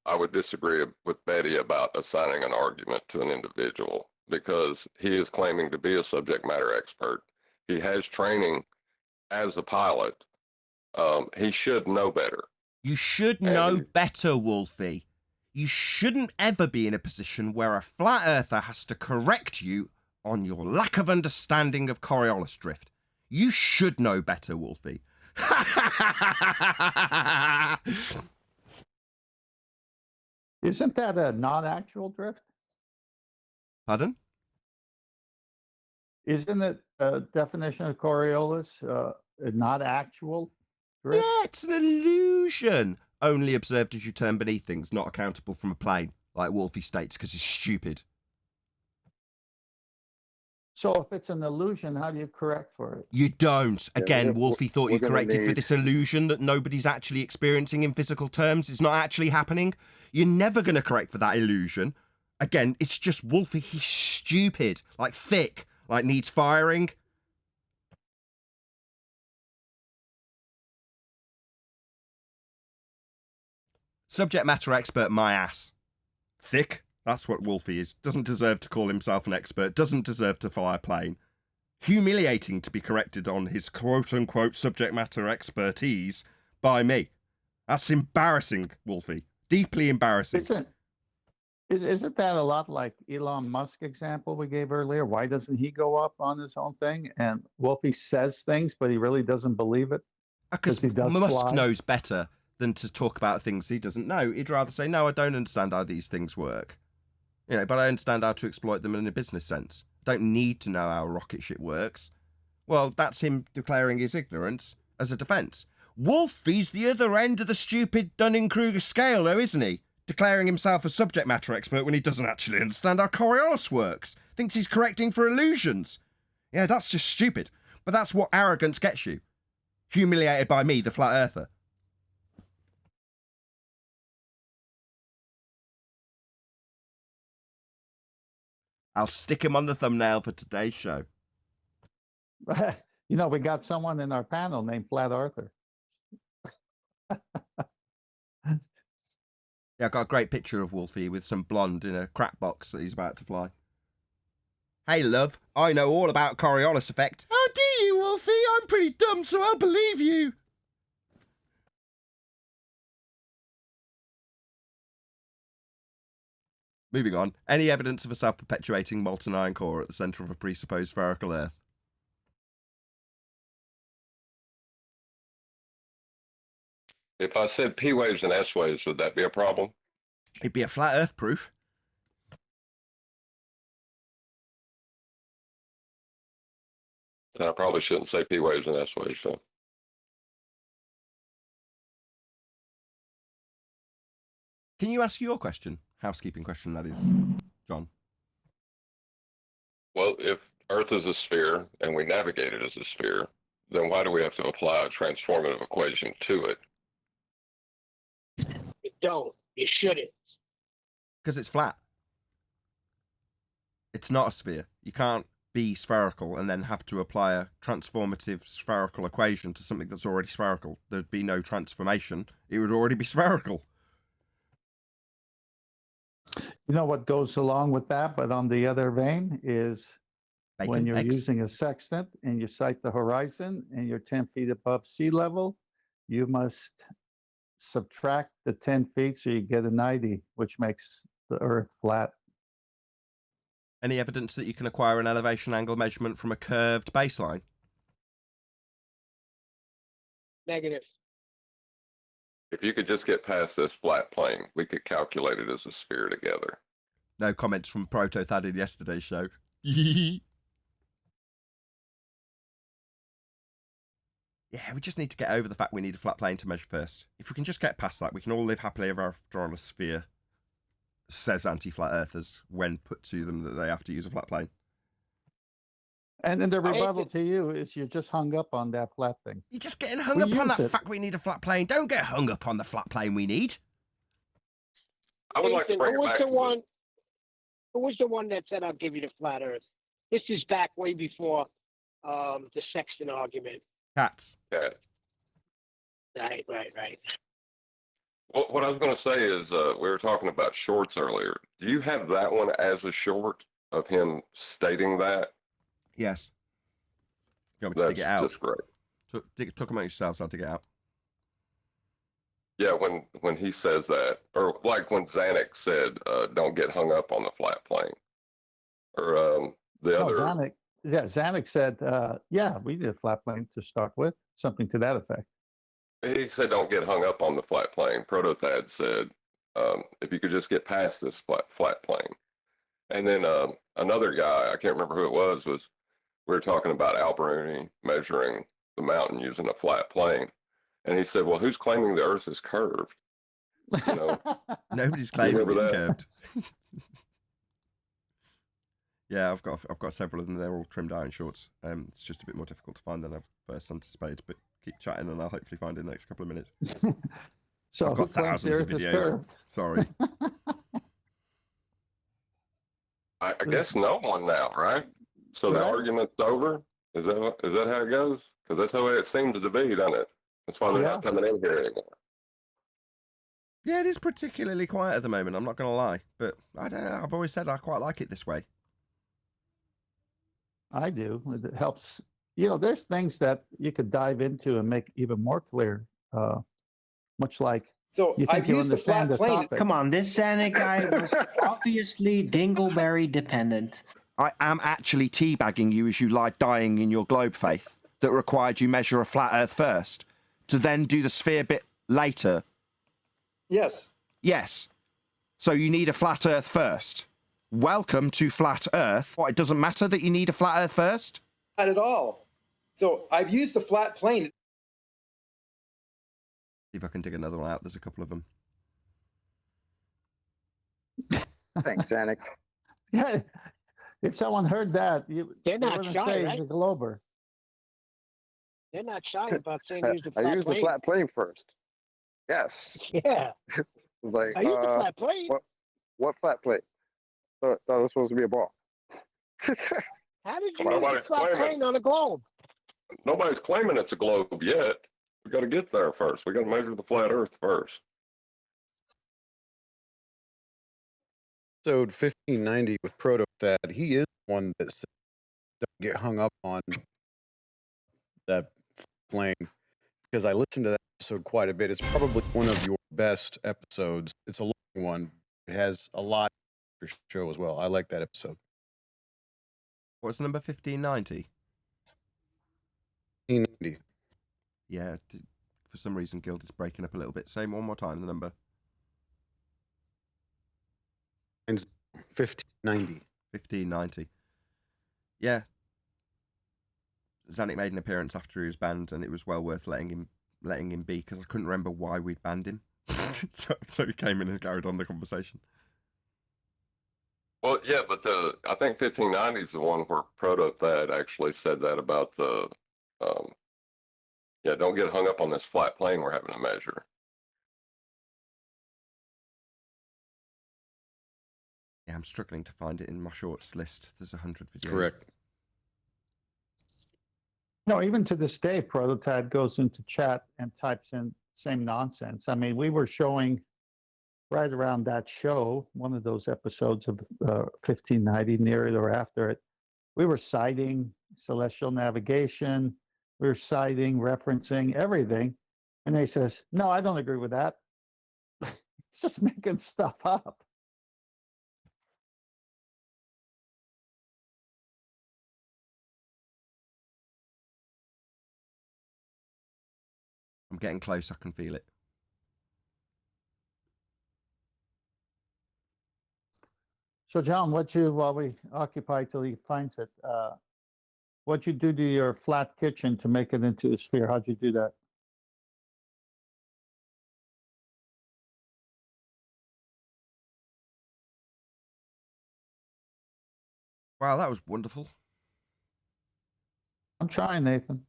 B: I would disagree with Betty about assigning an argument to an individual because he is claiming to be a subject matter expert. He has training as a pilot. He should know better.
A: You should know better, Wolfie. You shouldn't ever be in a position where a flat earther has to correct you on your lack of understanding of Coriolis drift. You should know better, Wolfie.
D: Isn't that a non-actual drift?
A: Pardon?
D: Isn't it a definition of Coriolis not actual drift?
A: Yeah, it's an illusion. Only observed as you turn beneath things, not accountable from a plane, like Wolfie states, because he's stupid.
D: So if it's an illusion, how do you correct for it?
A: You don't. Again,
G: we're-
A: Wolfie thought
G: we're
A: you
G: gonna
A: corrected for
G: need-
A: this illusion that nobody's actually experiencing in physical terms. It's not actually happening. You're never going to correct for that illusion. Again, it's just Wolfie. He's stupid. Like thick. Like needs firing. Subject matter expert, my ass. Thick. That's what Wolfie is. Doesn't deserve to call himself an expert. Doesn't deserve to fly a plane. Humiliating to be corrected on his quote-unquote subject matter expertise by me. That's embarrassing, Wolfie. Deeply embarrassing.
D: Isn't that a lot like Elon Musk example we gave earlier? Why doesn't he go up on his own thing? And Wolfie says things, but he really doesn't believe it?
A: Because
D: he does
A: Musk
D: fly?
A: knows better than to talk about things he doesn't know. He'd rather say, no, I don't understand how these things work. But I understand how to exploit them in a business sense. Don't need to know how a rocket ship works. Well, that's him declaring his ignorance as a defence. Wolfie's the other end of the stupid Dunning-Kruger scale, though, isn't he? Declaring himself a subject matter expert when he doesn't actually understand how Coriolis works. Thinks he's correcting for illusions. Yeah, that's just stupid. But that's what arrogance gets you. Humiliated by me, the flat earther. I'll stick him on the thumbnail for today's show.
D: We got someone in our panel named Flat Arthur.
A: Yeah, I got a great picture of Wolfie with some blonde in a crap box that he's about to fly. Hey, love, I know all about Coriolis effect. Oh, do you, Wolfie? I'm pretty dumb, so I'll believe you. Moving on. Any evidence of a self-perpetuating molten iron core at the centre of a presupposed spherical Earth?
B: If I said P waves and S waves, would that be a problem?
A: It'd be a flat Earth proof.
B: Then I probably shouldn't say P waves and S waves. So.
A: Can you ask your question? Housekeeping question, that is, John.
B: Well, if Earth is a sphere and we navigate it as a sphere, then why do we have to apply a transformative equation to it?
C: You don't. You shouldn't.
A: Because it's flat. It's not a sphere. You can't be spherical and then have to apply a transformative spherical equation to something that's already spherical. There'd be no transformation. It would already be spherical.
D: You know what goes along with that, but on the other vein is
A: Bacon,
D: when you're
A: eggs.
D: using a sextant and you sight the horizon and you're 10 feet above sea level, you must subtract the 10 feet so you get a 90, which makes the Earth flat.
A: Any evidence that you can acquire an elevation angle measurement from a curved baseline?
C: Negative.
B: If you could just get past this flat plane, we could calculate it as a sphere together.
A: No comments from Proto Thad in yesterday's show. Yeah, we just need to get over the fact we need a flat plane to measure first. If we can just get past that, we can all live happily ever after on a sphere, says anti-flat earthers when put to them that they have to use a flat plane.
D: And then the rebuttal to you is you're just hung up on that flat thing.
A: You're just getting hung
D: We
A: up on
D: use
A: that
D: it.
A: fact we need a flat plane. Don't get hung up on the flat plane we need.
B: I would like to
C: Nathan,
B: bring
C: who
B: it
C: was
B: back
C: the
B: to
C: one? Who was the one that said I'll give you the flat Earth? This is back way before the sextant argument.
A: Cats.
B: Yeah.
C: Right.
B: What I was going to say is we were talking about shorts earlier. Do you have that one as a short of him stating that?
A: Yes. You want me to dig it out?
B: That's just great.
A: Talk among yourselves, I'll dig it out.
B: Yeah, when he says that, or like when Zanuck said, "Don't get hung up on the flat plane," or the other.
D: Zanuck said, yeah, we need a flat plane to start with, something to that effect.
B: He said, "Don't get hung up on the flat plane." Protothad said, "If you could just get past this flat plane," and then another guy, I can't remember who it was we were talking about Alberuni measuring the mountain using a flat plane, and he said, "Well, who's claiming the Earth is curved?" You know,
A: Nobody's claiming
B: remember
A: it's
B: that?
A: curved. Yeah, I've got several of them. They're all trimmed iron shorts. It's just a bit more difficult to find than I've first anticipated. But keep chatting, and I'll hopefully find it in the next couple of minutes.
D: So
A: I've got
D: who claims the
A: thousands of
D: Earth is
A: videos.
D: curved?
A: Sorry.
B: I guess no one now, right? So the
D: Right.
B: argument's over. Is that how it goes? Because that's the way it seems to be, doesn't it? That's why they're not coming in here anymore.
A: Yeah, it is particularly quiet at the moment. I'm not going to lie, but I don't know. I've always said I quite like it this way.
D: I do. It helps. You know, there's things that you could dive into and make even more clear, much like
J: So
D: you think
J: I've
D: you
J: used the flat
D: understand the
J: plane.
D: topic.
F: Come on, this Zanuck guy was obviously dingleberry dependent.
A: I am actually teabagging you as you lie dying in your globe faith that required you measure a flat Earth first to then do the sphere bit later.
J: Yes.
A: Yes. So you need a flat Earth first. Welcome to flat Earth. What, it doesn't matter that you need a flat Earth first?
J: Not at all. So I've used the flat plane.
A: See if I can dig another one out. There's a couple of them.
G: Thanks, Zanuck.
D: Yeah. If someone heard that,
C: They're not
D: going to
C: shy,
D: say
C: right?
D: he's a glober.
C: They're not shy about saying use the
G: I
C: flat
G: used
C: plane.
G: the flat plane first. Yes.
C: Yeah.
G: Like,
C: I use the flat plane.
G: what flat plane? Thought it was supposed to be a ball.
C: How did you
B: Well,
C: use
B: nobody's
C: the flat
B: claiming
C: plane on a globe?
B: Nobody's claiming it's a globe yet. We got to get there first. We got to measure the flat Earth first.
K: Episode 1590 with Proto Thad, he is one that said, don't get hung up on that plane, because I listened to that episode quite a bit. It's probably one of your best episodes. It's a long one. It has a lot for show as well. I like that episode.
A: What's number 1590?
K: 1590.
A: Yeah, for some reason Guild is breaking up a little bit. Say one more time the number.
K: Mine's 1590.
A: 1590. Yeah. Zanuck made an appearance after he was banned, and it was well worth letting him be, because I couldn't remember why we'd banned him. so he came in and carried on the conversation.
B: Well, yeah, but I think 1590 is the one where Protothad actually said that about the, don't get hung up on this flat plane we're having to measure.
A: Yeah, I'm struggling to find it in my shorts list. There's 100 videos.
K: Correct.
D: No, even to this day, Prototype goes into chat and types in same nonsense. I mean, we were showing right around that show, one of those episodes of 1590, near it or after it, we were citing celestial navigation, we were citing, referencing everything. And they says, no, I don't agree with that. It's just making stuff up.
A: I'm getting close. I can feel it.
D: So, John, while we occupy till he finds it, what'd you do to your flat kitchen to make it into a sphere? How'd you do that?
A: Wow, that was wonderful.
D: I'm trying, Nathan.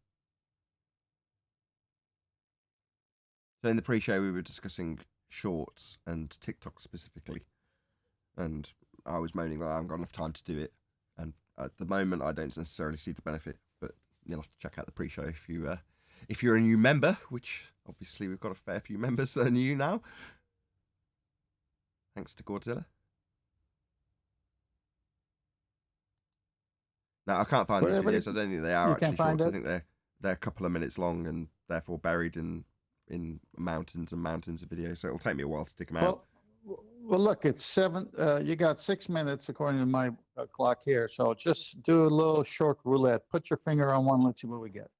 A: So in the pre-show, we were discussing shorts and TikTok specifically. And I was moaning that I haven't got enough time to do it. And at the moment, I don't necessarily see the benefit. But you'll have to check out the pre-show if you're a new member, which obviously we've got a fair few members that are new now. Thanks to Godzilla. No, I can't find these videos. I don't think they are actually shorts. I think they're a couple of minutes long and therefore buried in mountains and mountains of videos. So it'll take me a while to dig them out.
D: Well, look, it's 7. You got 6 minutes according to my clock here. So just do a little short roulette. Put your finger on one. Let's see what we get.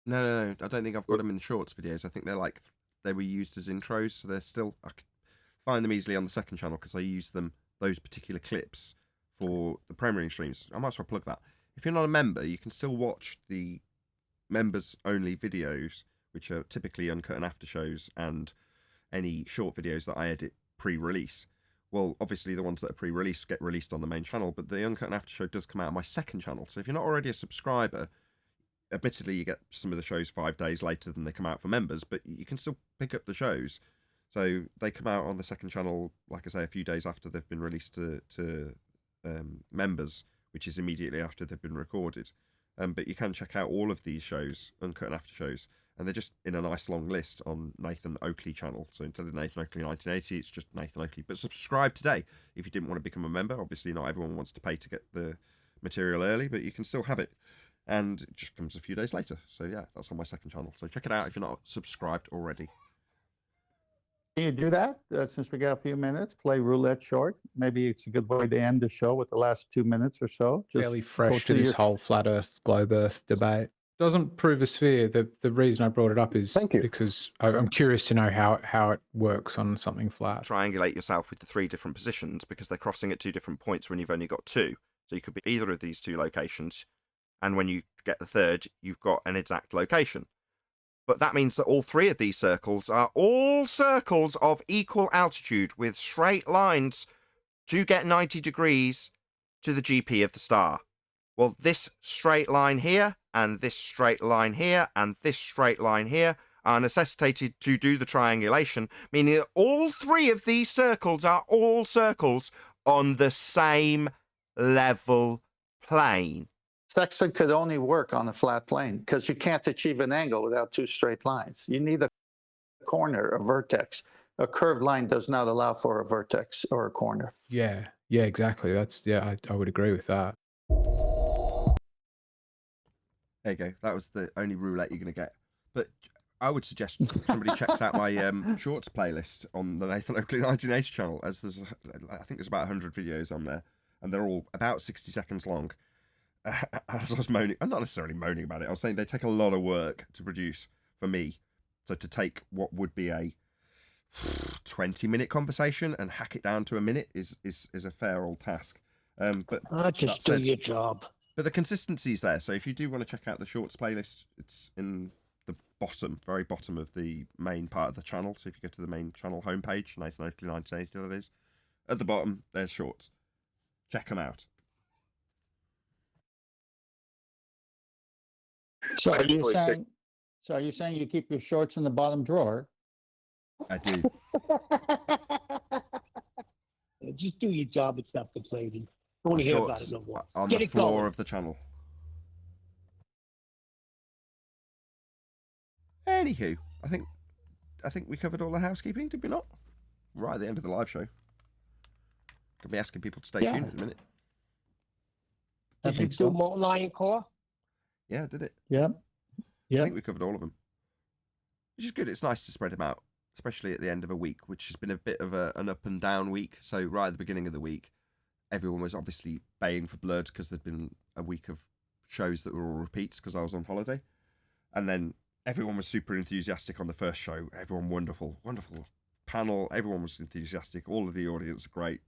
A: No. I don't think I've got them in the shorts videos. I think they were used as intros, so they're still. I could find them easily on the second channel because I use those particular clips for the premiering streams. I might as well plug that. If you're not a member, you can still watch the members only videos, which are typically uncut and after shows, and any short videos that I edit pre-release. Well, obviously the ones that are pre-released get released on the main channel, but the uncut and after show does come out on my second channel. So if you're not already a subscriber, admittedly you get some of the shows 5 days later than they come out for members, but you can still pick up the shows. So they come out on the second channel, like I say, a few days after they've been released to members, which is immediately after they've been recorded. But you can check out all of these shows, uncut and after shows, and they're just in a nice long list on Nathan Oakley channel. So instead of Nathan Oakley 1980, it's just Nathan Oakley. But subscribe today if you didn't want to become a member. Obviously, not everyone wants to pay to get the material early, but you can still have it. And it just comes a few days later. So yeah, that's on my second channel. So check it out if you're not subscribed already.
D: Can you do that? Since we got a few minutes, play roulette short. Maybe it's a good way to end the show with the last 2 minutes or so. Just
L: fairly fresh to this whole flat Earth, globe Earth debate. Doesn't prove a sphere. The reason I brought it up is because I'm curious to know how it works on something flat.
A: Triangulate yourself with the 3 different positions because they're crossing at 2 different points when you've only got 2. So you could be either of these 2 locations, and when you get the third, you've got an exact location. But that means that all 3 of these circles are all circles of equal altitude with straight lines to get 90 degrees to the GP of the star. Well, this straight line here, and this straight line here, and this straight line here are necessitated to do the triangulation, meaning that all 3 of these circles are all circles on the same level plane.
D: Sextant could only work on a flat plane because you can't achieve an angle without 2 straight lines. You need a corner, a vertex. A curved line does not allow for a vertex or a corner.
L: Yeah, exactly. I would agree with that.
A: There you go. That was the only roulette you're going to get. But I would suggest somebody checks out my shorts playlist on the Nathan Oakley 1980 channel, as I think there's about 100 videos on there, and they're all about 60 seconds long. As I was moaning, I'm not necessarily moaning about it. I was saying they take a lot of work to produce for me. So to take what would be a 20-minute conversation and hack it down to a minute is a fair old task. But
C: just do your job.
A: But the consistency is there. So if you do want to check out the shorts playlist, it's in the very bottom of the main part of the channel. So if you go to the main channel homepage, Nathan Oakley 1980, that is, at the bottom there's shorts. Check them out.
D: So are you saying you keep your shorts in the bottom drawer?
A: I do.
C: Just do your job and stop complaining. I want to hear about it no more.
A: On the floor of the channel. Anywho, I think we covered all the housekeeping, did we not? Right at the end of the live show. Could be asking people to stay tuned in a minute.
D: I
C: Did you
D: think
C: do
D: so.
C: Molten Lion Core?
A: Yeah, did it?
D: Yeah.
A: I think we covered all of them. Which is good. It's nice to spread them out, especially at the end of a week, which has been a bit of an up and down week. So right at the beginning of the week, everyone was obviously baying for Blurred because there'd been a week of shows that were all repeats because I was on holiday. And then everyone was super enthusiastic on the first show. Everyone wonderful panel. Everyone was enthusiastic. All of the audience are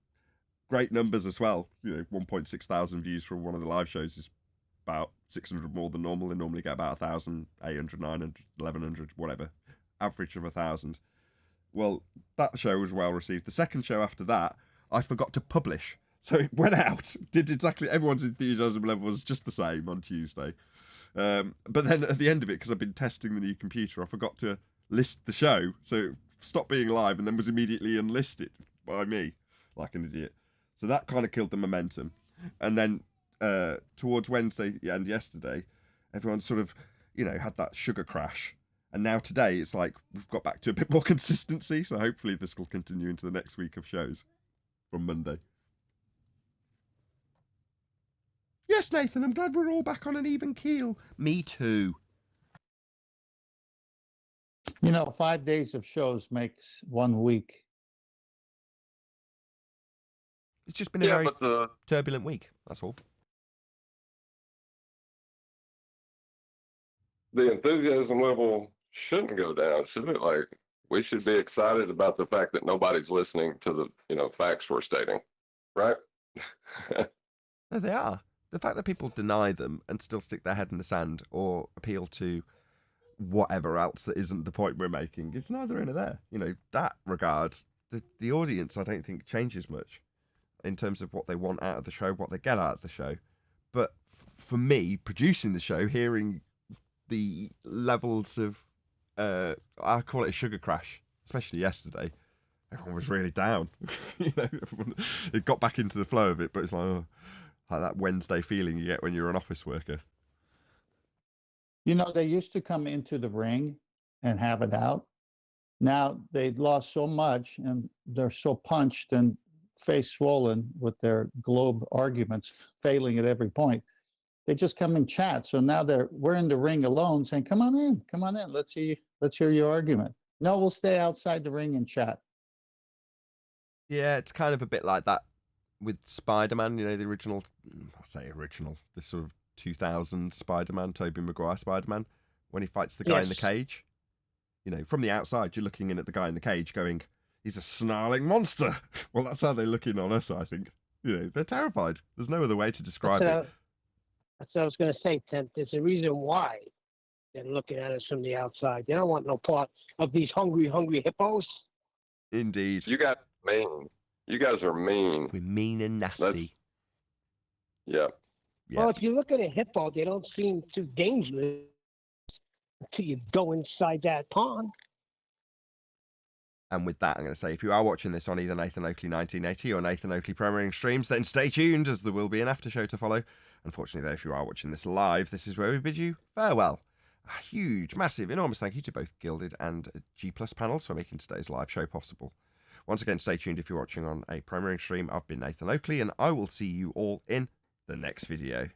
A: great numbers as well. 1.6 thousand views from one of the live shows is about 600 more than normal. They normally get about 1,000, 800, 900, 1,100, whatever. Average of 1,000. Well, that show was well received. The second show after that, I forgot to publish. So it went out, did exactly, everyone's enthusiasm level was just the same on Tuesday. But then at the end of it, because I've been testing the new computer, I forgot to list the show. So it stopped being live and then was immediately unlisted by me, like an idiot. So that kind of killed the momentum. And then towards Wednesday and yesterday, everyone sort of, had that sugar crash. And now today, it's like we've got back to a bit more consistency. So hopefully this will continue into the next week of shows from Monday. Yes, Nathan, I'm glad we're all back on an even keel. Me too.
D: 5 days of shows makes 1 week.
A: It's just been a very turbulent week. That's all.
B: The enthusiasm level shouldn't go down, should it? Like, we should be excited about the fact that nobody's listening to the facts we're stating, right?
A: No, they are. The fact that people deny them and still stick their head in the sand or appeal to whatever else that isn't the point we're making, it's neither in or there. That regard, the audience, I don't think changes much in terms of what they want out of the show, what they get out of the show. But for me, producing the show, hearing the levels of, I call it a sugar crash, especially yesterday, everyone was really down. It got back into the flow of it, but it's like that Wednesday feeling you get when you're an office worker.
D: They used to come into the ring and have it out. Now they've lost so much and they're so punched and face swollen with their globe arguments failing at every point. They just come and chat. So now we're in the ring alone saying, come on in, let's hear your argument. No, we'll stay outside the ring and chat.
A: Yeah, it's kind of a bit like that with Spider-Man, the original, this sort of 2000 Spider-Man, Tobey Maguire Spider-Man, when he fights the guy in the cage. From the outside, you're looking in at the guy in the cage going, he's a snarling monster. Well, that's how they look in on us, I think. They're terrified. There's no other way to describe it.
C: That's what I was going to say, Tent. There's a reason why they're looking at us from the outside. They don't want no part of these hungry hippos.
A: Indeed.
B: You guys are mean. You guys are mean.
A: We're mean and nasty.
B: Yeah.
C: Well, if you look at a hippo, they don't seem too dangerous until you go inside that pond.
A: And with that, I'm going to say, if you are watching this on either Nathan Oakley 1980 or Nathan Oakley premiering streams, then stay tuned, as there will be an after show to follow. Unfortunately, though, if you are watching this live, this is where we bid you farewell. A huge, massive, enormous thank you to both Gilded and G Plus panels for making today's live show possible. Once again, stay tuned if you're watching on a premiering stream. I've been Nathan Oakley, and I will see you all in the next video.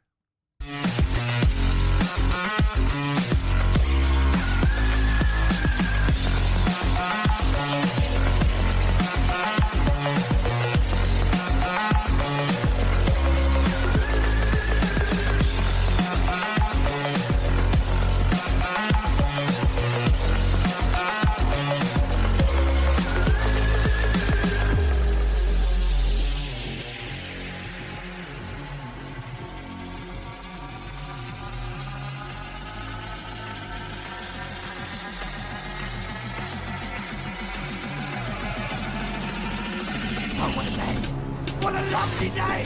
M: What a lovely day!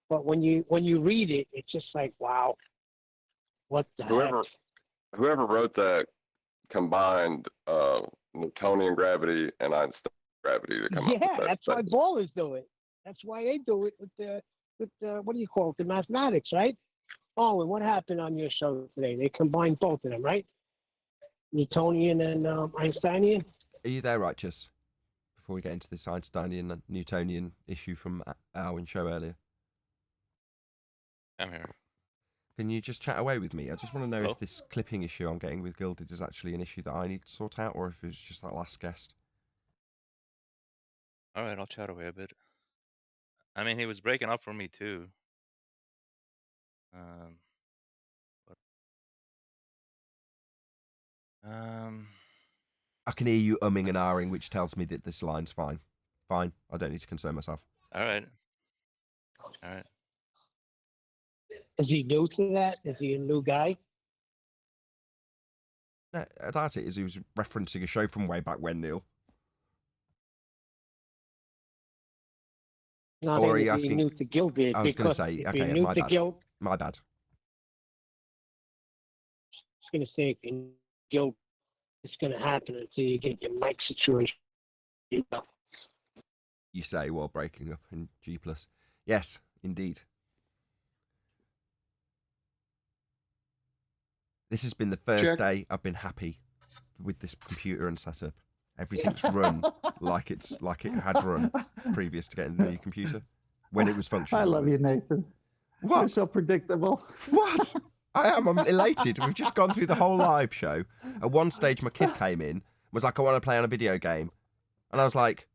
C: But when you read it, it's just like, wow, what the heck?
B: Whoever wrote that combined Newtonian gravity and Einstein gravity to come up with that.
C: Yeah, that's why ballers do it. That's why they do it with the what do you call it? The mathematics, right? Oh, and what happened on your show today? They combined both of them, right? Newtonian and Einsteinian.
A: Are you there, Righteous? Before we get into this Einsteinian and Newtonian issue from our show earlier.
N: I'm here.
A: Can you just chat away with me? I just want to know
N: Hello?
A: if this clipping issue I'm getting with Gilded is actually an issue that I need to sort out, or if it was just that last guest.
N: All right, I'll chat away a bit. I mean, he was breaking up for me too.
A: I can hear you umming and ahhing, which tells me that this line's fine. Fine. I don't need to concern myself.
N: All right. All right.
C: Is he new to that? Is he a new guy?
A: No, I doubt it. Is he was referencing a show from way back when, Neil?
C: No,
A: Or are
C: he
A: you
C: was
A: asking?
C: new to Gilded.
A: I was going to
C: because
A: say,
C: if
A: okay,
C: you're
A: yeah,
C: new
A: my
C: to
A: bad.
C: Gild,
A: My bad.
C: I was going to say, if you're Gild, it's going to happen until you get your mic situation.
A: You say while breaking up in G+. Yes, indeed. This has been the first day I've been happy with this computer and setup. Everything's run like it had run previous to getting the new computer when it was functioning.
D: I love you, Nathan.
A: What?
D: You're so predictable.
A: What? I'm elated. We've just gone through the whole live show. At one stage, my kid came in, was like, I want to play on a video game. And I was like,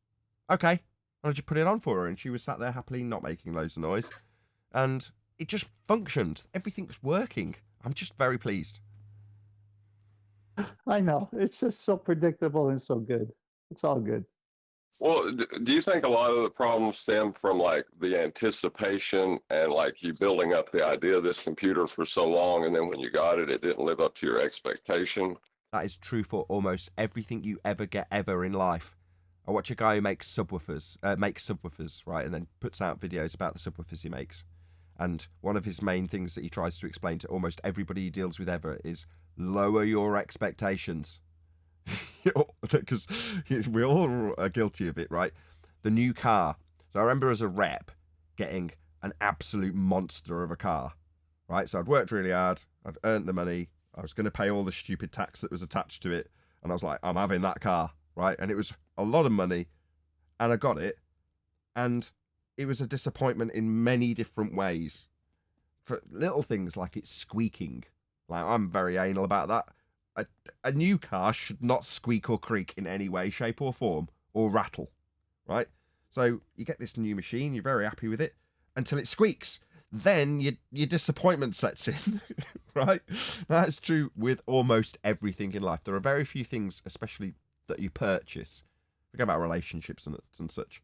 A: okay. And I just put it on for her. And she was sat there happily not making loads of noise. And it just functioned. Everything's working. I'm just very pleased.
D: I know. It's just so predictable and so good. It's all good.
B: Well, do you think a lot of the problems stem from like the anticipation and like you building up the idea of this computer for so long, and then when you got it, it didn't live up to your expectation?
A: That is true for almost everything you ever get ever in life. I watch a guy who makes subwoofers, right, and then puts out videos about the subwoofers he makes. And one of his main things that he tries to explain to almost everybody he deals with ever is lower your expectations. Because we all are guilty of it, right? The new car. So I remember as a rep getting an absolute monster of a car, right? So I'd worked really hard. I'd earned the money. I was going to pay all the stupid tax that was attached to it. And I was like, I'm having that car, right? And it was a lot of money. And I got it. And it was a disappointment in many different ways. For little things like it's squeaking. Like, I'm very anal about that. A new car should not squeak or creak in any way, shape or form, or rattle, right? So you get this new machine, you're very happy with it, until it squeaks. Then your disappointment sets in, right? That's true with almost everything in life. There are very few things, especially that you purchase. Forget about relationships and such.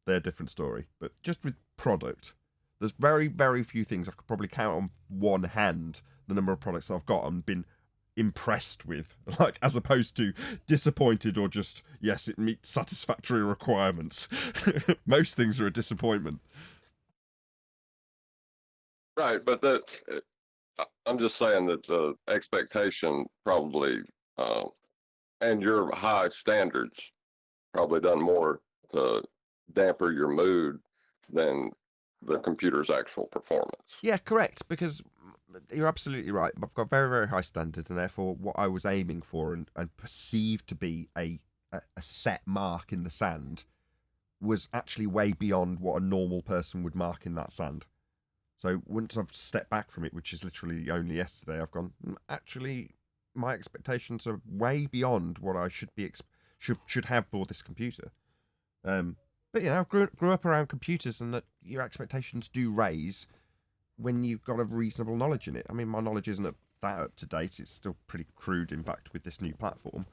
A: They're a different story. But just with product, there's very, very few things. I could probably count on one hand the number of products that I've got and been impressed with, like, as opposed to disappointed or just, yes, it meets satisfactory requirements. Most things are a disappointment.
B: Right, but I'm just saying that the expectation probably, and your high standards probably done more to damper your mood than the computer's actual performance.
A: Yeah, correct, because you're absolutely right. I've got very, very high standards, and therefore what I was aiming for and perceived to be a set mark in the sand was actually way beyond what a normal person would mark in that sand. So once I've stepped back from it, which is literally only yesterday, I've gone, actually, my expectations are way beyond what I should be should have for this computer. But, you know, I grew up around computers, and that your expectations do raise when you've got a reasonable knowledge in it. I mean, my knowledge isn't that up to date. It's still pretty crude, in fact, with this new platform.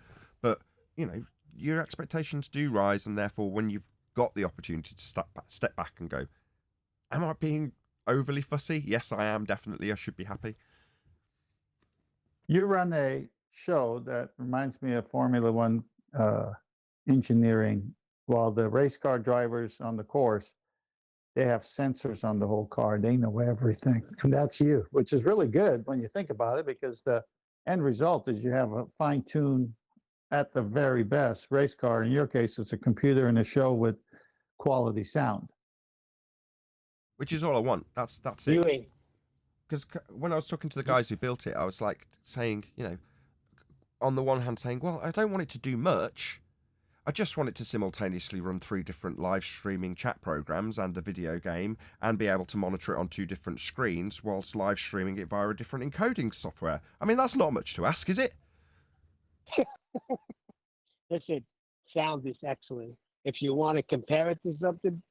A: But, you know, your expectations do rise, and therefore when you've got the opportunity to step back and go, am I being overly fussy? Yes, I am, definitely. I should be happy.
D: You run a show that reminds me of Formula One engineering. While the race car drivers on the course, they have sensors on the whole car. They know everything. And that's you, which is really good when you think about it, because the end result is you have a fine-tuned, at the very best, race car. In your case, it's a computer and a show with quality sound.
A: Which is all I want. That's it. because when I was talking to the guys who built it, I was like saying, you know, on the one hand saying, well, I don't want it to do much. I just want it to simultaneously run 3 different live streaming chat programs and a video game and be able to monitor it on 2 different screens whilst live streaming it via a different encoding software. I mean, that's not much to ask, is it?
C: Listen, sound is excellent. If you want to compare it to something,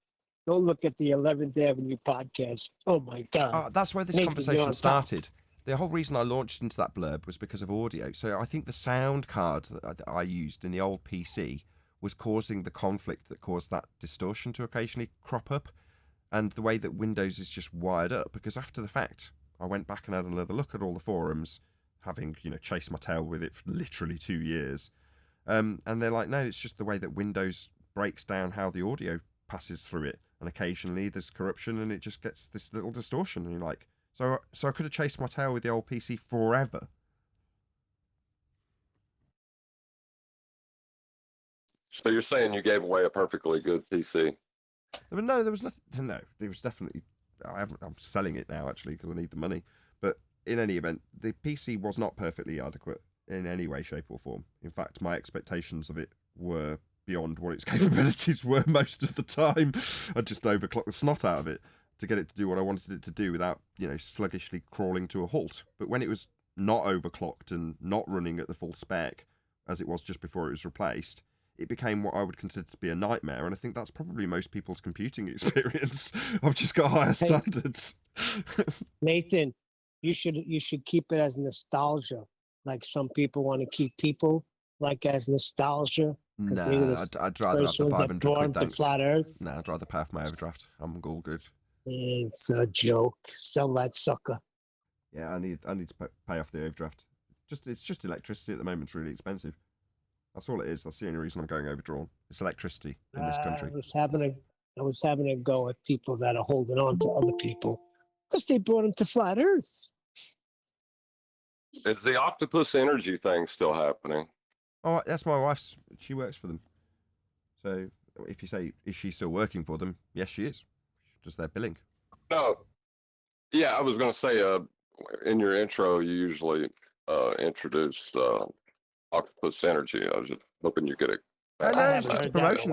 C: go look at the 11th Avenue podcast. Oh my God.
A: That's where this
C: Nathan, you're
A: conversation
C: on top.
A: started. The whole reason I launched into that blurb was because of audio. So I think the sound card that I used in the old PC was causing the conflict that caused that distortion to occasionally crop up, and the way that Windows is just wired up. Because after the fact, I went back and had another look at all the forums, having, you know, chased my tail with it for literally 2 years. And they're like, no, it's just the way that Windows breaks down how the audio passes through it, and occasionally there's corruption and it just gets this little distortion, and you're like, so I could have chased my tail with the old PC forever.
B: So you're saying you gave away a perfectly good PC?
A: No, there was nothing. No, it was definitely. I'm selling it now actually because I need the money. But in any event, the PC was not perfectly adequate in any way, shape, or form. In fact, my expectations of it were beyond what its capabilities were most of the time. I just overclocked the snot out of it to get it to do what I wanted it to do without, you know, sluggishly crawling to a halt. But when it was not overclocked and not running at the full spec, as it was just before it was replaced, it became what I would consider to be a nightmare. And I think that's probably most people's computing experience. I've just got higher standards.
C: Nathan, you should keep it as nostalgia. Like some people want to keep people like as nostalgia.
A: Nah, I'd rather have the 500 quid, thanks.
C: Flat Earth.
A: Nah, I'd rather pay off my overdraft. I'm all good.
C: It's a joke. Sell that sucker.
A: Yeah, I need to pay off the overdraft. It's just electricity at the moment. It's really expensive. That's all it is. That's the only reason I'm going overdrawn. It's electricity in this country.
C: I was having a go at people that are holding on to other people because they brought them to flat Earth.
B: Is the Octopus Energy thing still happening?
A: Oh, that's my wife's. She works for them. So if you say, is she still working for them? Yes, she is. She does their billing.
B: No. Yeah, I was going to say, in your intro, you usually introduce Octopus Energy. I was just hoping you get it.
A: No, it's just a promotion.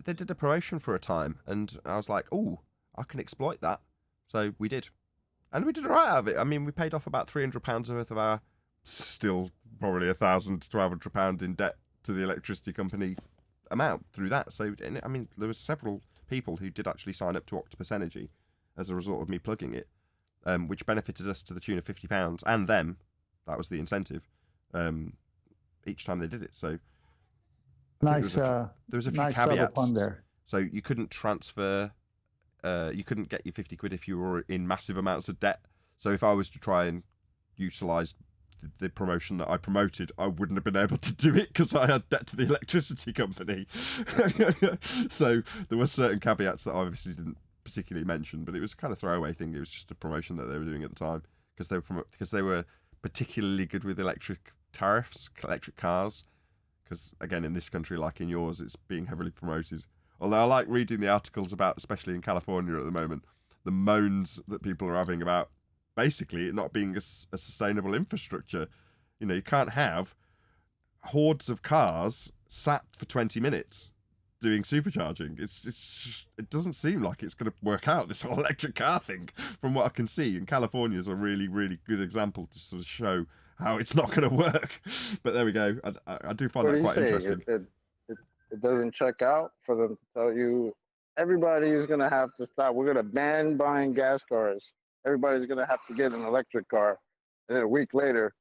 A: They did a promotion for a time, and I was like, oh, I can exploit that. So we did. And we did all right out of it. I mean, we paid off about £300 worth of our still probably £1,000 to £1,200 in debt to the electricity company amount through that. So, I mean, there was several people who did actually sign up to Octopus Energy as a result of me plugging it, which benefited us to the tune of £50, and them. That was the incentive. Each time they did it. So
D: nice.
A: There was a few
D: nice
A: caveats.
D: there.
A: So you couldn't transfer. You couldn't get your 50 quid if you were in massive amounts of debt. So if I was to try and utilise the promotion that I promoted, I wouldn't have been able to do it because I had debt to the electricity company. So there were certain caveats that I obviously didn't particularly mention, but it was a kind of throwaway thing. It was just a promotion that they were doing at the time because they were particularly good with electric tariffs, electric cars. Because again, in this country, like in yours, it's being heavily promoted. Although I like reading the articles about, especially in California at the moment, the moans that people are having about basically it not being a sustainable infrastructure. You know, you can't have hordes of cars sat for 20 minutes doing supercharging. It's just, it doesn't seem like it's going to work out, this whole electric car thing, from what I can see. And California is a really, really good example to sort of show how it's not going to work. But there we go. I do find that quite interesting.
G: It doesn't check out for them to tell you everybody's going to have to stop. We're going to ban buying gas cars. Everybody's going to have to get an electric car. And then a week later,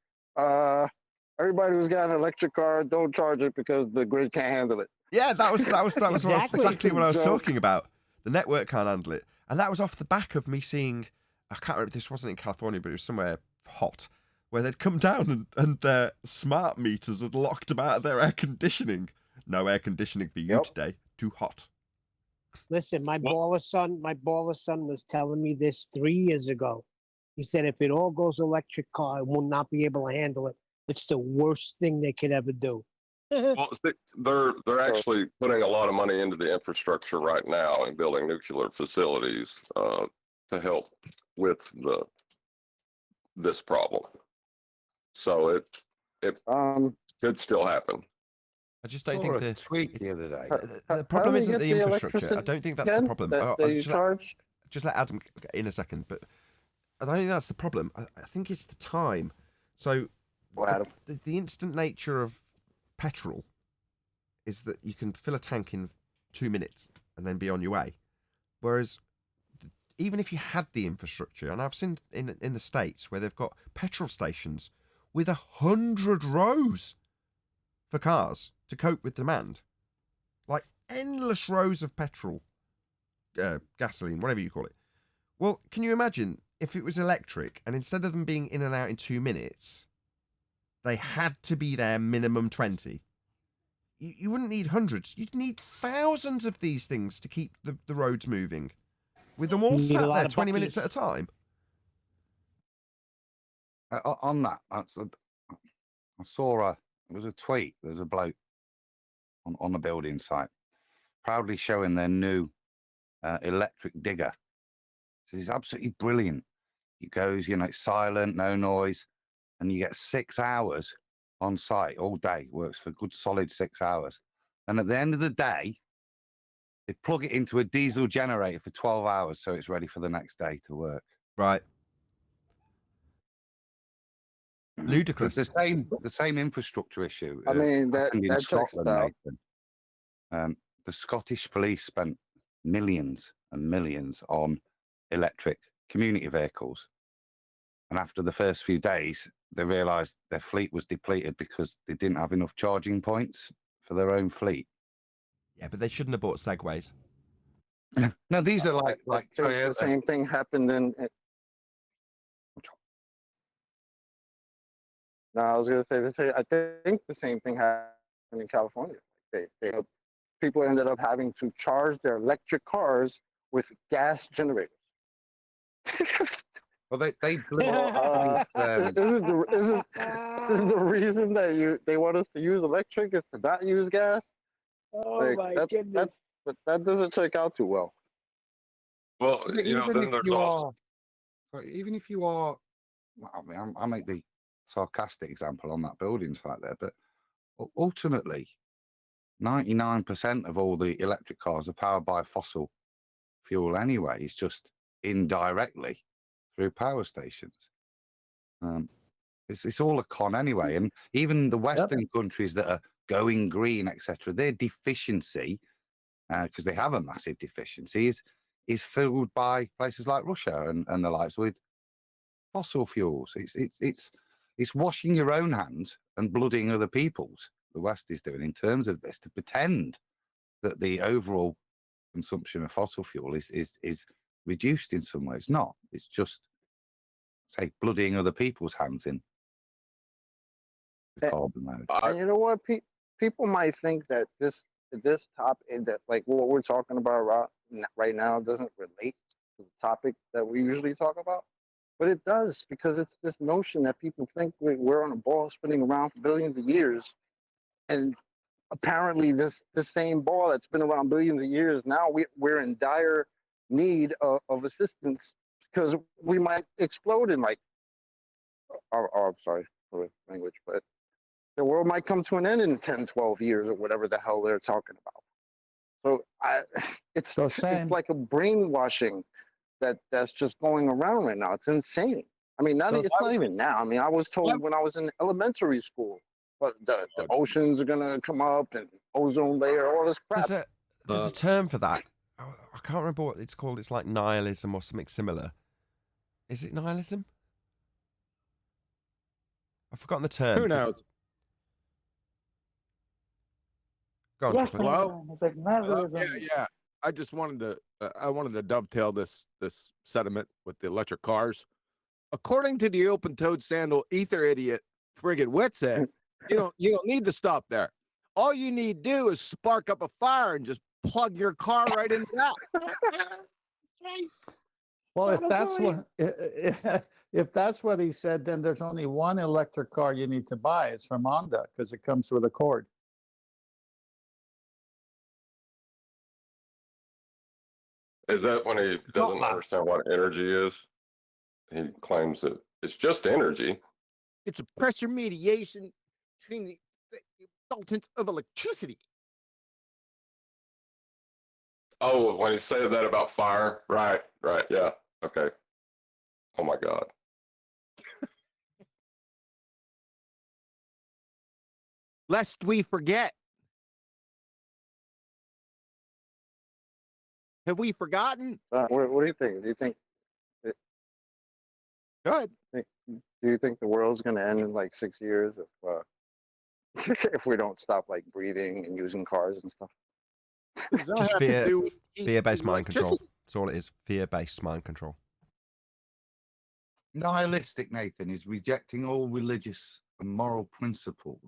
G: everybody who's got an electric car, don't charge it because the grid can't handle it.
A: Yeah, that was exactly what I was talking about. The network can't handle it. And that was off the back of me seeing, I can't remember, this wasn't in California, but it was somewhere hot, where they'd come down and their smart meters had locked them out of their air conditioning. No air conditioning for you today. Too hot.
C: Listen, my baller son was telling me this 3 years ago. He said if it all goes electric car, I will not be able to handle it. It's the worst thing they could ever do.
B: Well, they're actually putting a lot of money into the infrastructure right now and building nuclear facilities to help with the this problem. So it could still happen.
A: I just don't
H: Saw
A: think
H: a tweet the other day.
A: the problem isn't the infrastructure. I don't think that's the problem.
G: that you charge?
A: Just let Adam get in a second, but I don't think that's the problem. I think it's the time. So the instant nature of petrol is that you can fill a tank in 2 minutes and then be on your way. Whereas even if you had the infrastructure, and I've seen in the States where they've got petrol stations with 100 rows for cars to cope with demand, like endless rows of petrol, gasoline, whatever you call it. Well, can you imagine if it was electric and instead of them being in and out in 2 minutes, they had to be there minimum 20? You wouldn't need hundreds. You'd need thousands of these things to keep the roads moving. With them all sat there 20 minutes at a time.
H: On that, I saw it was a tweet. There's a bloke on the building site proudly showing their new electric digger. So it's absolutely brilliant. It goes, it's silent, no noise, and you get 6 hours on site all day. Works for a good solid 6 hours. And at the end of the day, they plug it into a diesel generator for 12 hours so it's ready for the next day to work.
A: Right. Ludicrous.
H: The same infrastructure issue.
G: I mean, that
H: in
G: checks
H: Scotland,
G: out.
H: Nathan. The Scottish police spent millions and millions on electric community vehicles. And after the first few days, they realised their fleet was depleted because they didn't have enough charging points for their own fleet.
A: Yeah, but they shouldn't have bought Segways.
H: No, these are like
G: The same thing happened in. No, I was going to say I think the same thing happened in California. People ended up having to charge their electric cars with gas generators.
H: Well, they blew
G: This is the reason that they want us to use electric is to not use gas.
C: Oh my goodness!
G: That doesn't check out too well.
B: Well, then there's also
H: even if you are, I mean, I make the sarcastic example on that building site there, but ultimately, 99% of all the electric cars are powered by fossil fuel anyway. It's just indirectly through power stations. It's all a con anyway. And even the Western countries that are going green, etc., their deficiency, because they have a massive deficiency, is filled by places like Russia and the likes with fossil fuels. It's washing your own hands and blooding other people's. The West is doing in terms of this to pretend that the overall consumption of fossil fuel is reduced in some way. It's not. It's just, say, blooding other people's hands in the carbon mode.
G: And you know what? People might think that this topic, that like what we're talking about right now, doesn't relate to the topic that we usually talk about. But it does, because it's this notion that people think we're on a ball spinning around for billions of years. And apparently this same ball that's been around billions of years, now we're in dire need of assistance because we might explode in I'm sorry for the language, but the world might come to an end in 10, 12 years or whatever the hell they're talking about. So it's like a brainwashing that's just going around right now. It's insane. I mean, it's not even now. I mean, I was told when I was in elementary school, but the oceans are gonna come up and ozone layer, all this crap.
A: There's a term for that. I can't remember what it's called. It's like nihilism or something similar. Is it nihilism? I've forgotten the term.
O: Who knows?
A: Go on,
O: Yes,
A: Chocolate.
O: yeah. I just wanted to dovetail this sentiment with the electric cars. According to the open-toed sandal ether idiot friggin' Witshead, you don't need to stop there. All you need to do is spark up a fire and just plug your car right into that.
D: Well, if that's what he said, then there's only one electric car you need to buy. It's from Honda because it comes with a cord.
B: Is that when he doesn't understand what energy is? He claims that It's just energy.
O: It's a pressure mediation between the resultant of electricity.
B: Oh, when you say that about fire, right, yeah, okay. Oh my God.
O: Lest we forget. Have we forgotten?
G: What do you think? Do you think?
O: Good.
G: Do you think the world's going to end in like 6 years if if we don't stop like breathing and using cars and stuff?
O: Does that
A: Just
O: have to do with
A: fear-based mind control.
O: electricity?
A: That's all it is. Fear-based mind control.
H: Nihilistic, Nathan, is rejecting all religious and moral principles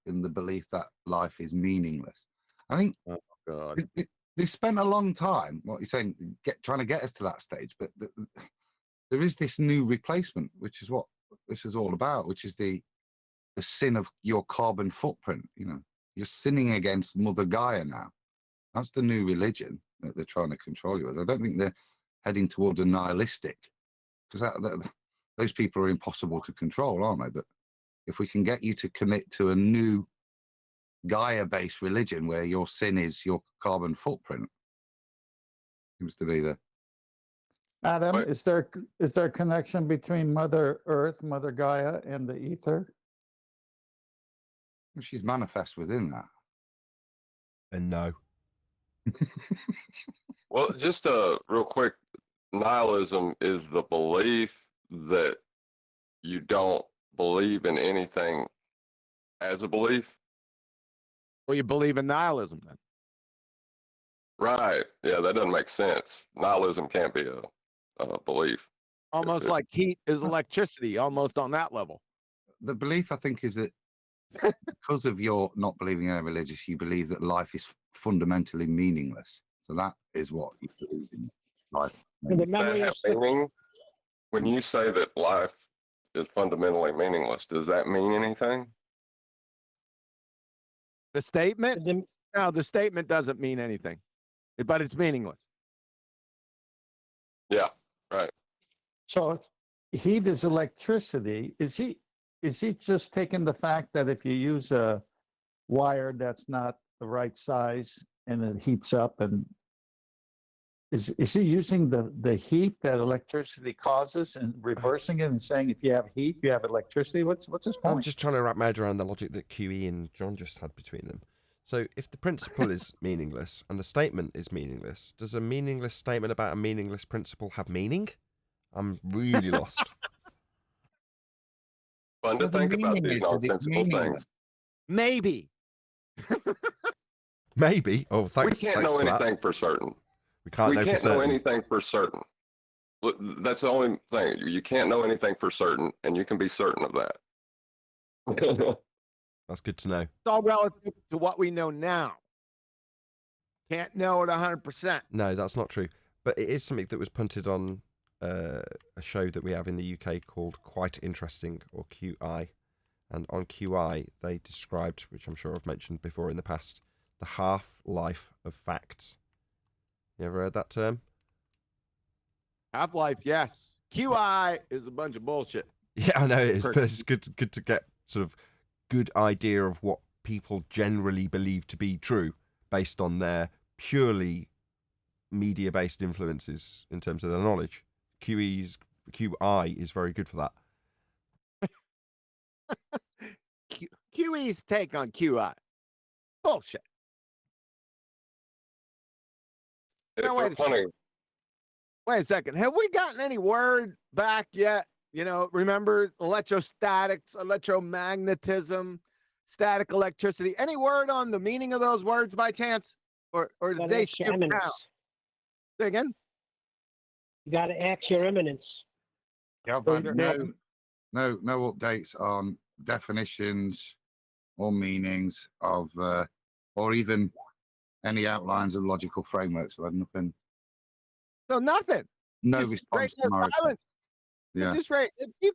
H: in the belief that life is meaningless. I think
O: Oh God.
H: they spent a long time, what you're saying, trying to get us to that stage, but there is this new replacement, which is what this is all about, which is the sin of your carbon footprint. You know, you're sinning against Mother Gaia now. That's the new religion that they're trying to control you with. I don't think they're heading toward a nihilistic, because those people are impossible to control, aren't they? But if we can get you to commit to a new Gaia-based religion where your sin is your carbon footprint, seems to be the...
D: Adam,
B: Right.
D: is there a connection between Mother Earth, Mother Gaia, and the ether?
H: She's manifest within that.
A: And no.
B: Well, just real quick, nihilism is the belief that you don't believe in anything as a belief.
O: Well, you believe in nihilism then?
B: Right. Yeah, that doesn't make sense. Nihilism can't be a belief.
O: Almost like heat is electricity, almost on that level.
H: The belief, I think, is that because of your not believing in a religious, you believe that life is fundamentally meaningless. So that is what you believe in life.
C: And the
B: Does that
C: memory
B: have
C: of
B: meaning? When you say that life is fundamentally meaningless, does that mean anything?
O: The statement? No, the statement doesn't mean anything, but it's meaningless.
B: Yeah, right.
D: So if heat is electricity, is he just taking the fact that if you use a wire that's not the right size and it heats up, and is he using the heat that electricity causes and reversing it and saying if you have heat, you have electricity? What's his point?
A: I'm just trying to wrap my head around the logic that QE and John just had between them. So if the principle is meaningless and the statement is meaningless, does a meaningless statement about a meaningless principle have meaning? I'm really lost.
B: Fun to
H: Well, the
B: think about
H: meaning
B: these
H: is that it's
B: nonsensical
H: meaningless.
B: things.
O: Maybe.
A: Maybe. Oh, thanks.
B: We can't
A: thanks
B: know
A: for that.
B: anything for certain.
A: We can't know for
B: know
A: certain.
B: anything for certain. Look, that's the only thing. You can't know anything for certain, and you can be certain of that.
A: That's good to know.
O: It's all relative to what we know now. Can't know it 100%.
A: No, that's not true. But it is something that was punted on a show that we have in the UK called Quite Interesting, or QI. And on QI, they described, which I'm sure I've mentioned before in the past, the half-life of facts. You ever heard that term?
O: Half-life, yes. QI is a bunch of bullshit.
A: Yeah, I know it is, but it's good to get sort of good idea of what people generally believe to be true based on their purely media-based influences in terms of their knowledge. QI is very good for that.
O: QE's take on QI. Bullshit. Now, wait a second. Have we gotten any word back yet? You know, remember electrostatics, electromagnetism, static electricity. Any word on the meaning of those words by chance? Or did
C: Gotta
O: they
C: ask your
O: skip
C: eminence.
O: out? Say again?
C: You got to ask your eminence.
H: Yeah, I've had no updates on definitions or meanings of, or even any outlines of logical frameworks. I've had nothing.
O: So nothing.
H: No
O: Just
H: response
O: radio
H: from our
O: silence.
H: Yeah.
O: Just right. You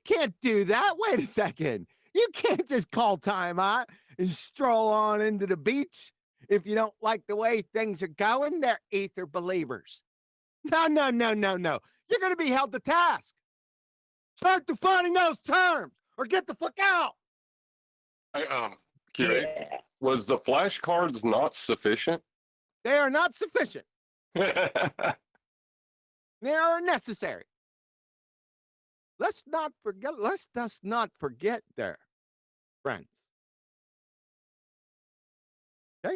O: can't do that. Wait a second. You can't just call time out and stroll on into the beach if you don't like the way things are going. They're ether believers. No. You're going to be held to task. Start defining those terms or get the fuck out.
B: Hey, Q8, was the flashcards not sufficient?
O: They are not sufficient. They are necessary. Let's just not forget there, friends. Okay.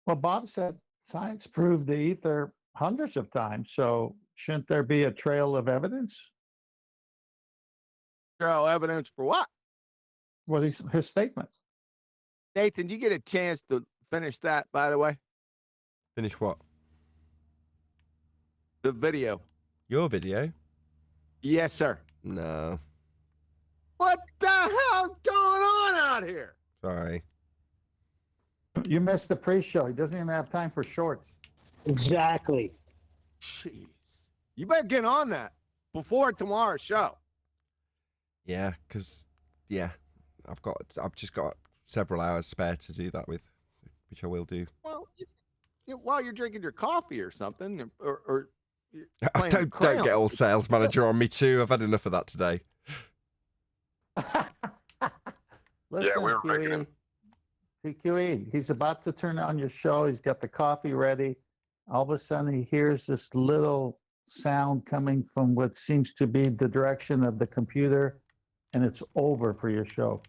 D: Well, Bob said science proved the ether hundreds of times. So shouldn't there be a trail of evidence?
O: Trail evidence for what?
D: Well, his statement.
O: Nathan, you get a chance to finish that, by the way?
A: Finish what?
O: The video.
A: Your video?
O: Yes, sir.
A: No.
O: What the hell's going on out here?
A: Sorry.
D: You missed the pre-show. He doesn't even have time for shorts.
C: Exactly.
O: Jeez. You better get on that before tomorrow's show.
A: Yeah, because I've just got several hours spare to do that with, which I will do.
O: Well, while you're drinking your coffee or something, or
A: don't get all sales manager on me too. I've had enough of that today.
D: Listen,
B: Yeah, we were making him.
D: TQE, he's about to turn on your show. He's got the coffee ready. All of a sudden, he hears this little sound coming from what seems to be the direction of the computer, and it's over for your show.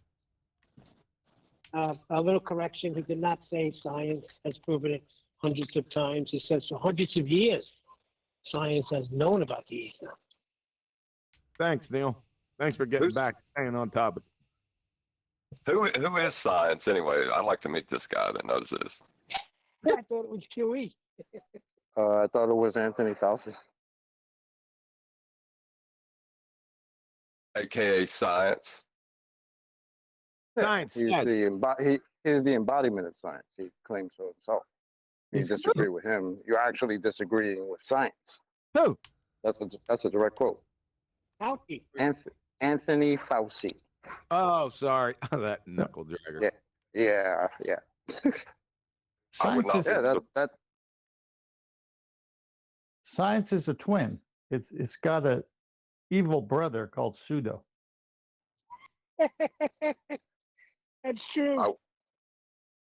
C: A little correction. He did not say science has proven it hundreds of times. He says for hundreds of years, science has known about the ether.
O: Thanks, Neil. Thanks for getting back, staying on top of it.
B: Who is science anyway? I'd like to meet this guy that knows this.
C: I thought it was QE.
G: I thought it was Anthony Fauci.
B: AKA science.
O: Science
G: He's
O: says.
G: he's the embodiment of science. He claims so himself. You disagree with him. You're actually disagreeing with science.
O: Who?
G: That's a direct quote.
C: Fauci.
G: Anthony Fauci.
O: Oh, sorry. That knuckle dragger.
G: Yeah.
D: Science is,
G: that
D: science is a twin. It's got a evil brother called pseudo.
C: That's true.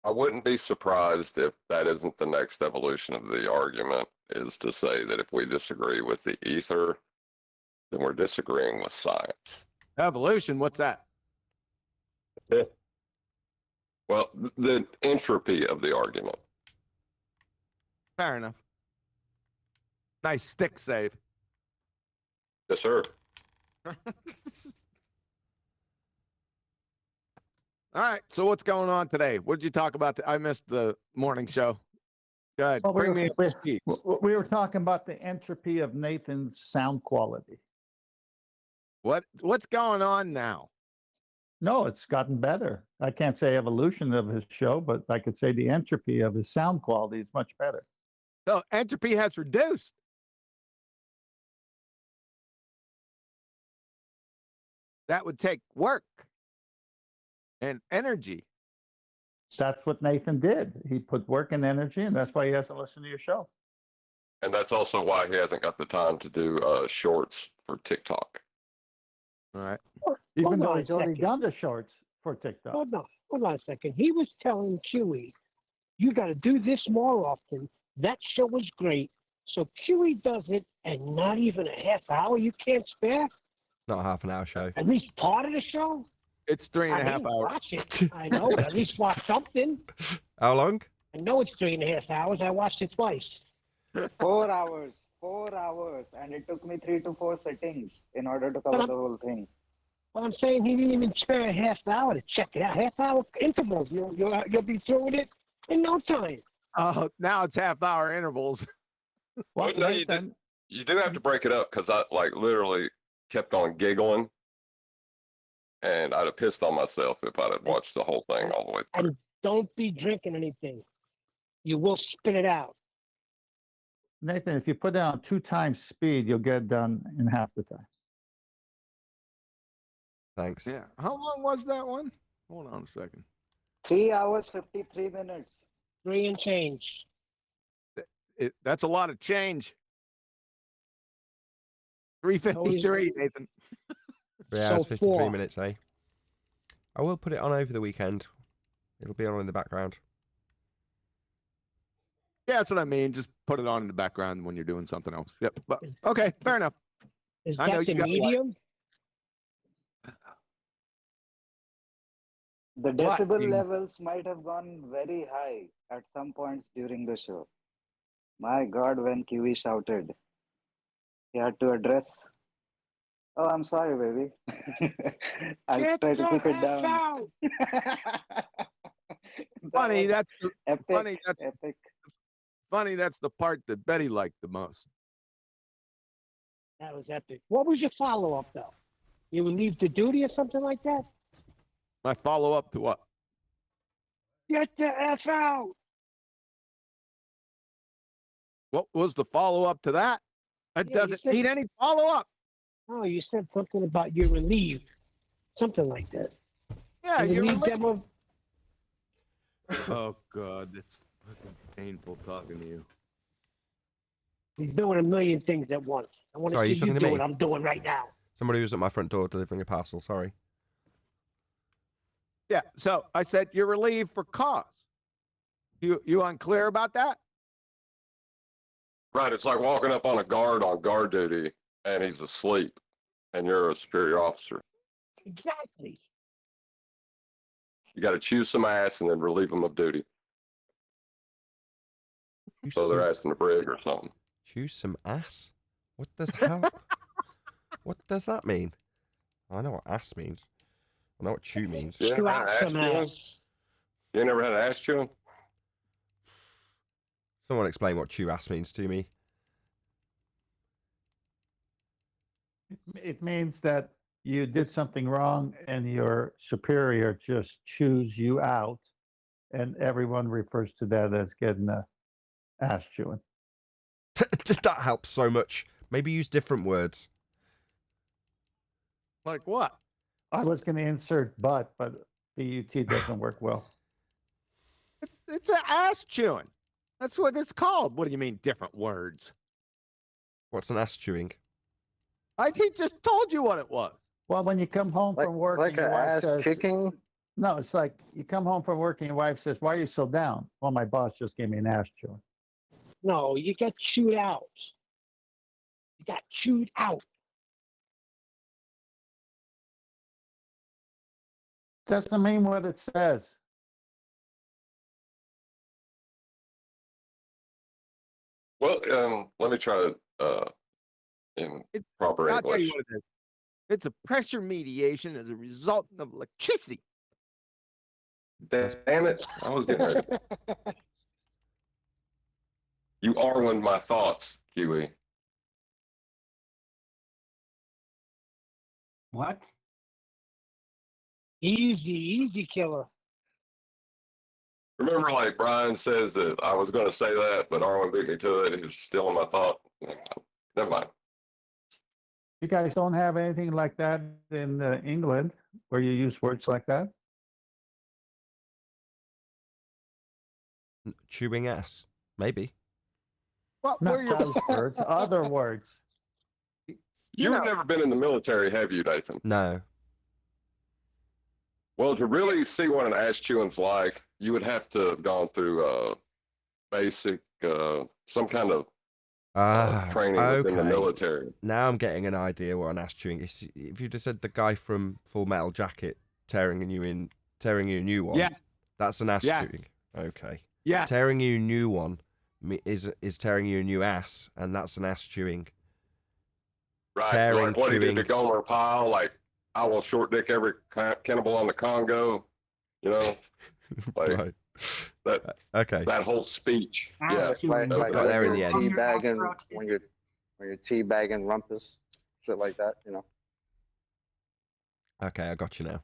B: I wouldn't be surprised if that isn't the next evolution of the argument, is to say that if we disagree with the ether, then we're disagreeing with science.
O: Evolution, what's that?
B: Well, the entropy of the argument.
O: Fair enough. Nice stick save.
B: Yes, sir.
O: All right. So what's going on today? What did you talk about? I missed the morning show. Good.
D: Well,
O: Bring me up to speed.
D: We were talking about the entropy of Nathan's sound quality.
O: What's going on now?
D: No, it's gotten better. I can't say evolution of his show, but I could say the entropy of his sound quality is much better.
O: So entropy has reduced. That would take work and energy.
D: That's what Nathan did. He put work and energy, and that's why he hasn't listened to your show.
B: And that's also why he hasn't got the time to do shorts for TikTok.
O: All right.
D: Even
C: Hold
D: though
C: on a
D: he's already
C: second.
D: done the shorts for TikTok.
C: Hold on a second. He was telling QE, you got to do this more often. That show was great. So QE does it, and not even a half hour you can't spare?
A: Not a half an hour show.
C: At least part of the show?
O: It's 3.5
C: didn't
O: hours.
C: watch it. I know, but at least watch something.
A: How long?
C: I know it's 3.5 hours. I watched it twice.
E: 4 hours. 4 hours. And it took me 3 to 4 sittings in order to cover the whole thing.
C: Well, I'm saying he didn't even spare a half hour to check it out. Half-hour intervals. You'll be through with it in no time.
O: Oh, now it's half-hour intervals.
B: Well, no, you do have to break it up, because I literally kept on giggling, and I'd have pissed on myself if I'd have watched the whole thing all the way through.
C: And don't be drinking anything. You will spit it out.
D: Nathan, if you put it on 2 times speed, you'll get it done in half the time.
A: Thanks.
O: Yeah. How long was that one? Hold on a second.
E: 3 hours, 53 minutes.
C: 3 and change.
O: That's a lot of change. 353, Nathan.
A: 3 hours,
C: So
A: 53
C: far.
A: minutes, eh? I will put it on over the weekend. It'll be on in the background.
O: Yeah, that's what I mean. Just put it on in the background when you're doing something else. Yep. But okay, fair enough.
C: Is
O: I know
C: that
O: you
C: the
O: got a life.
C: medium?
E: The
O: What?
E: decibel
O: You-
E: levels might have gone very high at some points during the show. My God, when Kiwi shouted, he had to address. Oh, I'm sorry, baby. I'll
C: Get
E: try to
C: the
E: keep it
C: F
E: down.
C: out!
E: That
O: Funny,
E: was
O: that's the
E: epic.
O: funny. That's
E: Epic.
O: funny. That's the part that Betty liked the most.
C: That was epic. What was your follow up though? You would leave the duty or something like that?
O: My follow up to what?
C: Get the F out!
O: What was the follow up to that? It
C: Yeah, you
O: doesn't
C: said-
O: need any follow up.
C: Oh, you said something about you're relieved. Something like that.
O: Yeah,
C: You
O: you're
C: relieved them of
O: Oh God, that's fucking painful talking to you.
C: he's doing a million things at once. I want
A: Sorry,
C: to
A: you
C: see you
A: talking to
C: do
A: me?
C: what I'm doing right now.
A: Somebody was at my front door delivering a parcel. Sorry.
O: Yeah, so I said you're relieved for cause. You unclear about that?
B: Right. It's like walking up on a guard on guard duty and he's asleep and you're a superior officer.
C: Exactly.
B: You got to chew some ass and then relieve them of duty. So they're asking to brig or something.
A: Choose some ass? What does how? What does that mean? I know what ass means. I know what chew means.
B: You never had ass chewing? You never had ass chewing?
A: Someone explain what chew ass means to me.
D: It means that you did something wrong and your superior just chews you out, and everyone refers to that as getting a ass chewing.
A: That helps so much. Maybe use different words.
O: Like what?
D: I was going to insert but BUT doesn't work well.
O: It's an ass chewing. That's what it's called. What do you mean different words?
A: What's an ass chewing?
O: He just told you what it was.
D: Well, when you come home from work and your wife says,
G: kicking?
D: no, it's like you come home from work and your wife says, why are you so down? Well, my boss just gave me an ass chewing.
C: No, you got chewed out. You got chewed out.
D: Doesn't mean what it says.
B: Well, let me try to in proper
O: I'll tell you
B: English.
O: what it is. It's a pressure mediation as a result of electricity.
B: Damn it! I was getting ready. You are one of my thoughts, Kiwi.
F: What?
C: Easy killer.
B: Remember, like Brian says that I was going to say that, but Arwen beat me to it. He was still in my thought. Never mind.
D: You guys don't have anything like that in England where you use words like that?
A: Chewing ass. Maybe.
O: What
D: Not
O: were your
D: those words, other words.
B: You've never been in the military, have you, Nathan?
A: No.
B: Well, to really see what an ass chewing's like, you would have to have gone through basic, some kind of training within the military.
A: Now I'm getting an idea what an ass chewing is. If you just said the guy from Full Metal Jacket tearing you a new one,
O: Yes.
A: that's an ass
O: Yes.
A: chewing. Okay.
O: Yeah.
A: Tearing you a new one is tearing you a new ass, and that's an ass chewing.
B: Right.
A: Tearing,
B: Like what he did to
A: chewing.
B: Gomer Pyle, like I will short dick every cannibal on the Congo, you know, like
A: Right.
B: that.
A: Okay.
B: That whole speech.
F: Ass
B: Yeah.
F: chewing.
A: Got there in the end.
G: Teabagging, when you're teabagging rumpus, shit like that, you know.
A: Okay, I got you now.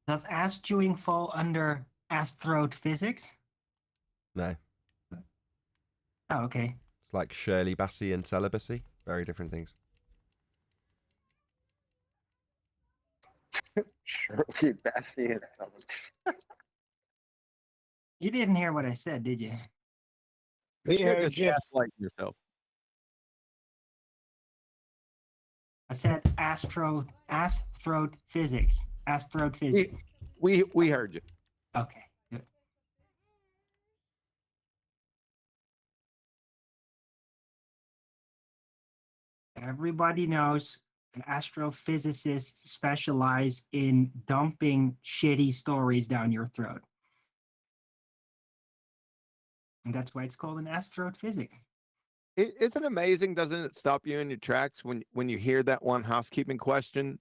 F: Does ass chewing fall under ass throat physics?
A: No.
F: Oh, okay.
A: It's like Shirley Bassey and celibacy. Very different things.
G: Shirley Bassey and something.
F: You didn't hear what I said, did you?
O: You're just gaslighting yourself.
F: I said astrophysics. Astrophysics.
O: We heard you.
F: Okay. Good. Everybody knows astrophysicists specialize in dumping shitty stories down your throat. And that's why it's called an astrophysics.
O: Isn't it amazing? Doesn't it stop you in your tracks when you hear that one housekeeping question?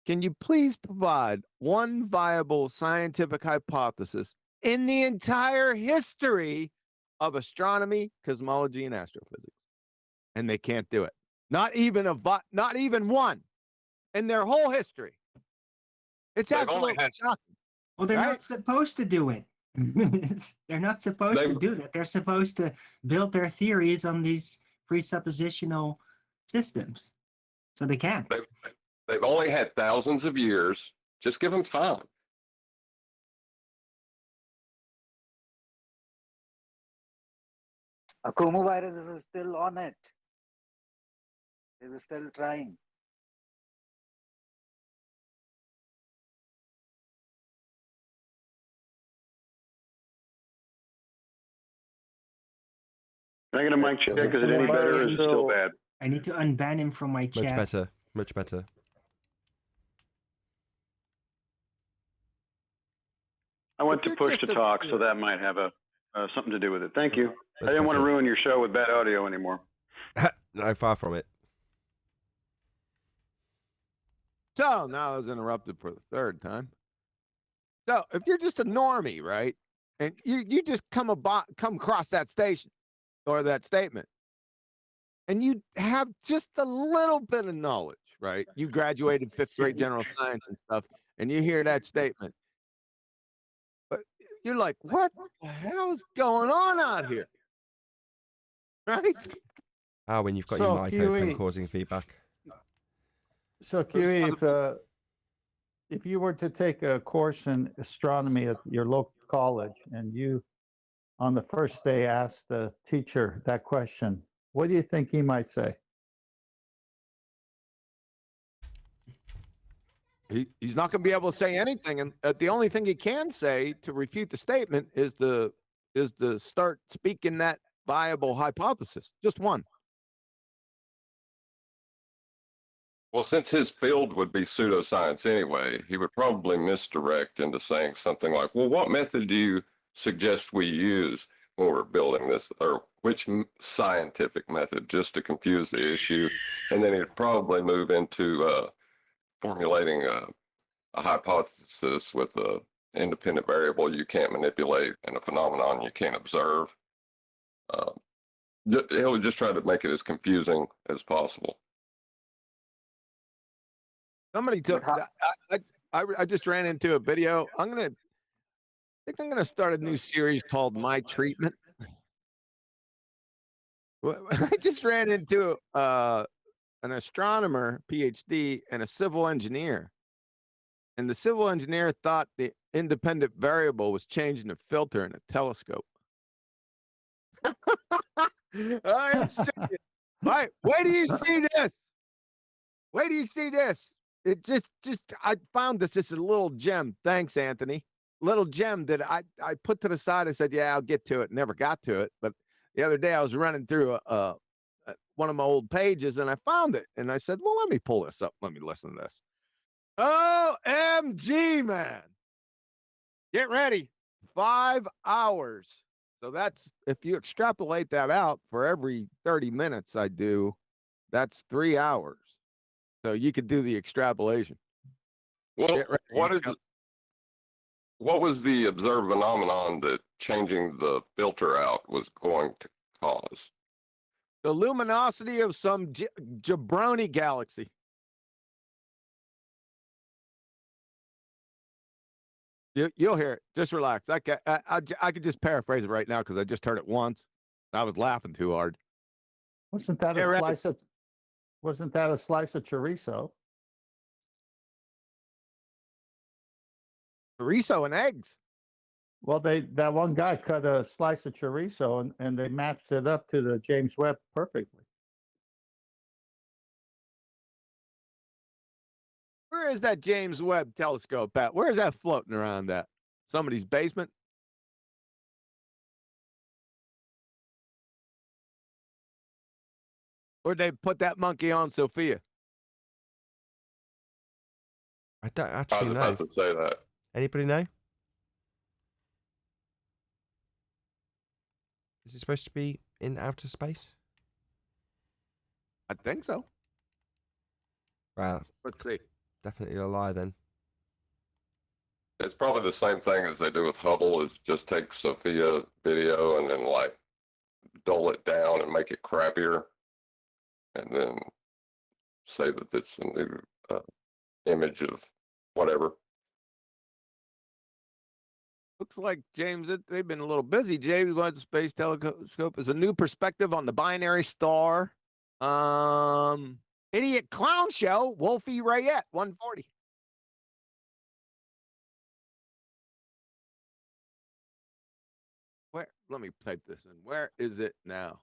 O: Can you please provide one viable scientific hypothesis in the entire history of astronomy, cosmology, and astrophysics? And they can't do it. Not even one in their whole history. It's absolutely shocking.
F: Well, they're not supposed to do it. They're not supposed to do that. They're supposed to build their theories on these presuppositional systems. So they can't.
B: They've only had thousands of years. Just give them time.
E: Akumu virus is still on it. Is still trying.
P: Can I get a mic check? Is it any better or is it still bad?
F: I need to unban him from my chat.
A: Much better. Much better.
P: I went to push to talk, so that might have something to do with it. Thank you. I didn't want to ruin your show with bad audio anymore.
A: No, far from it.
O: So now I was interrupted for the third time. So if you're just a normie, right, and you just come across that station or that statement, and you have just a little bit of knowledge, right? You graduated 5th grade general science and stuff, and you hear that statement, but you're like, what the hell is going on out here? Right?
A: When you've got
D: So,
A: your mic
D: QE
A: open causing feedback.
D: So, QE, if you were to take a course in astronomy at your local college and you, on the first day, asked the teacher that question, what do you think he might say?
O: He's not going to be able to say anything, and the only thing he can say to refute the statement is to start speaking that viable hypothesis. Just one.
B: Well, since his field would be pseudoscience anyway, he would probably misdirect into saying something like, well, what method do you suggest we use when we're building this? Or which scientific method, just to confuse the issue? And then he'd probably move into formulating a hypothesis with an independent variable you can't manipulate and a phenomenon you can't observe. He'll just try to make it as confusing as possible.
O: Somebody took. I just ran into a video. I think I'm gonna start a new series called My Treatment. I just ran into an astronomer, PhD, and a civil engineer. And the civil engineer thought the independent variable was changing a filter in a telescope. I am serious. Wait do you see this? Wait do you see this? It just I found this is a little gem. Thanks, Anthony. Little gem that I put to the side. I said, yeah, I'll get to it. Never got to it. But the other day I was running through one of my old pages and I found it. And I said, well, let me pull this up. Let me listen to this. OMG, man. Get ready. 5 hours. So that's, if you extrapolate that out for every 30 minutes I do, that's 3 hours. So you could do the extrapolation.
B: Well, what was the observed phenomenon that changing the filter out was going to cause?
O: The luminosity of some jabroni galaxy. You'll hear it. Just relax. I could just paraphrase it right now because I just heard it once. I was laughing too hard.
D: Wasn't that a slice of chorizo?
O: Chorizo and eggs.
D: Well, that one guy cut a slice of chorizo and they matched it up to the James Webb perfectly.
O: Where is that James Webb telescope at? Where is that floating around at? Somebody's basement? Where'd they put that monkey on, Sophia?
A: I don't
B: I was
A: actually know.
B: about to say that.
A: Anybody know? Is it supposed to be in outer space?
O: I think so.
A: Well,
O: Let's see.
A: definitely a lie then.
B: It's probably the same thing as they do with Hubble, is just take Sophia video and then like dull it down and make it crappier, and then say that it's a new image of whatever.
O: Looks like, James, they've been a little busy. James Webb Space Telescope is a new perspective on the binary star. Idiot Clown Show, Wolfie Rayette, 140. Where? Let me type this in. Where is it now?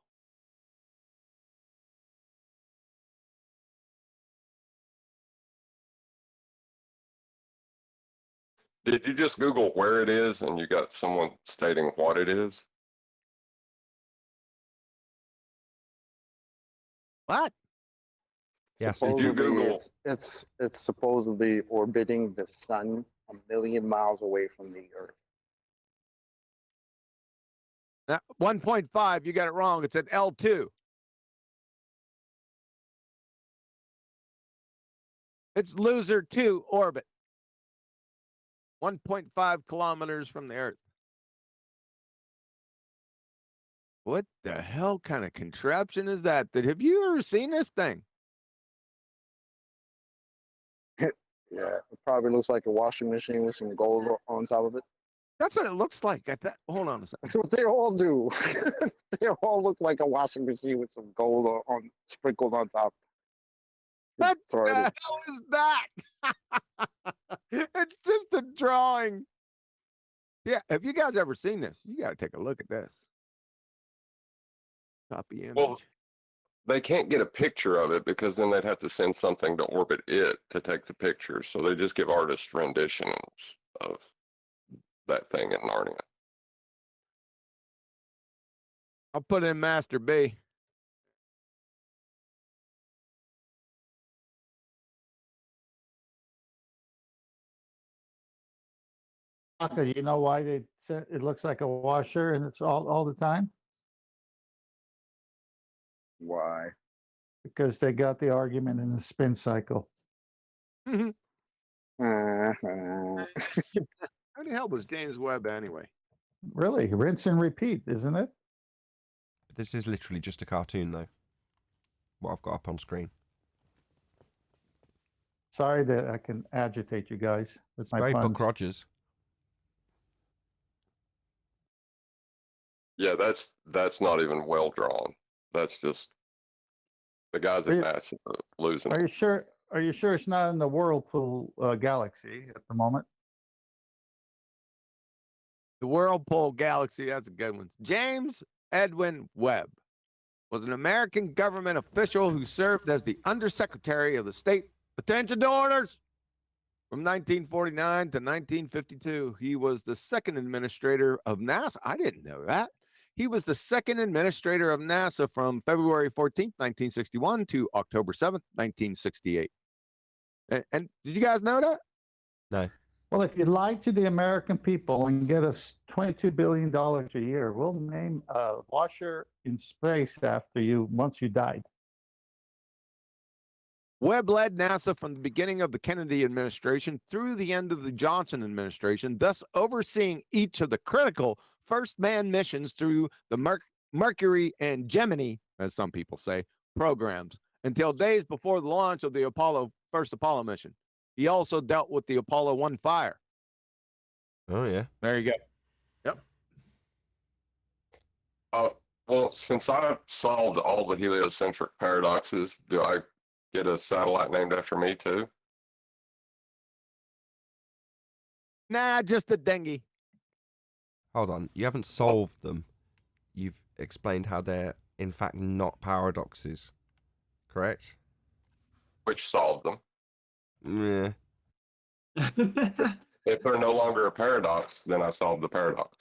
B: Did you just Google where it is and you got someone stating what it is?
O: What?
A: Yes.
B: Did you Google?
G: It's supposedly orbiting the sun 1,000,000 miles away from the Earth.
O: Now, 1.5, you got it wrong. It's at L2. It's loser 2 orbit. 1.5 kilometers from the Earth. What the hell kind of contraption is that? Have you ever seen this thing?
G: Yeah, it probably looks like a washing machine with some gold on top of it.
O: That's what it looks like. Hold on a second.
G: That's what they all do. They all look like a washing machine with some gold on sprinkled on top.
O: What the hell is that? It's just a drawing. Yeah, have you guys ever seen this? You got to take a look at this. Copy image.
B: Well, they can't get a picture of it because then they'd have to send something to orbit it to take the picture. So they just give artist renditions of that thing in Narnia.
O: I'll put in Master B.
D: Aka, you know why they said it looks like a washer and it's all the time?
G: Why?
D: Because they got the argument in the spin cycle.
O: How the hell was James Webb anyway?
D: Really, rinse and repeat, isn't it?
A: This is literally just a cartoon, though. What I've got up on screen.
D: Sorry that I can agitate you guys with my
A: Very
D: puns.
A: Buck Rogers.
B: Yeah, that's not even well drawn. That's just the guys at NASA losing.
D: Are you sure? Are you sure it's not in the Whirlpool galaxy at the moment?
O: The Whirlpool Galaxy, that's a good one. James Edwin Webb was an American government official who served as the Undersecretary of the State. Attention to orders! From 1949 to 1952, he was the second administrator of NASA. I didn't know that. He was the second administrator of NASA from February 14th, 1961 to October 7th, 1968. And did you guys know that?
A: No.
D: Well, if you lie to the American people and get us $22 billion a year, we'll name a washer in space after you once you died.
O: Webb led NASA from the beginning of the Kennedy administration through the end of the Johnson administration, thus overseeing each of the critical first man missions through the Mercury and Gemini, as some people say, programs, until days before the launch of the first Apollo mission. He also dealt with the Apollo 1 fire.
A: Oh, yeah.
O: There you go. Yep.
B: Well, since I've solved all the heliocentric paradoxes, do I get a satellite named after me too?
O: Nah, just a dinghy.
A: Hold on. You haven't solved them. You've explained how they're, in fact, not paradoxes. Correct?
B: Which solved them.
A: Yeah.
B: If they're no longer a paradox, then I solved the paradox.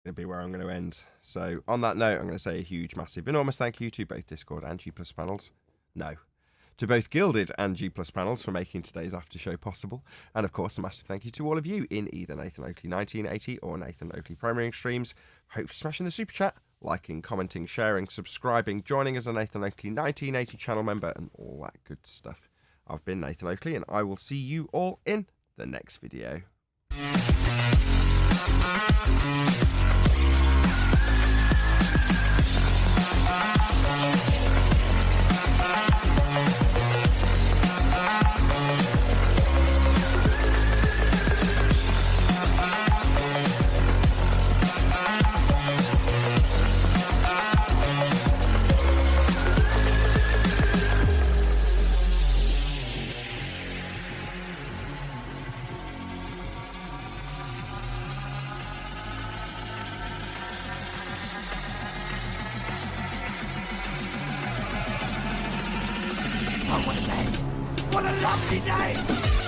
A: Going to be where I'm going to end. So on that note, I'm going to say a huge, massive, enormous thank you to both Discord and G+ panels. No. To both Gilded and G+ panels for making today's after show possible. And of course, a massive thank you to all of you in either Nathan Oakley 1980 or Nathan Oakley Premiering streams. Hopefully smashing the super chat, liking, commenting, sharing, subscribing, joining as a Nathan Oakley 1980 channel member, and all that good stuff. I've been Nathan Oakley, and I will see you all in the next video.
M: What a lovely day!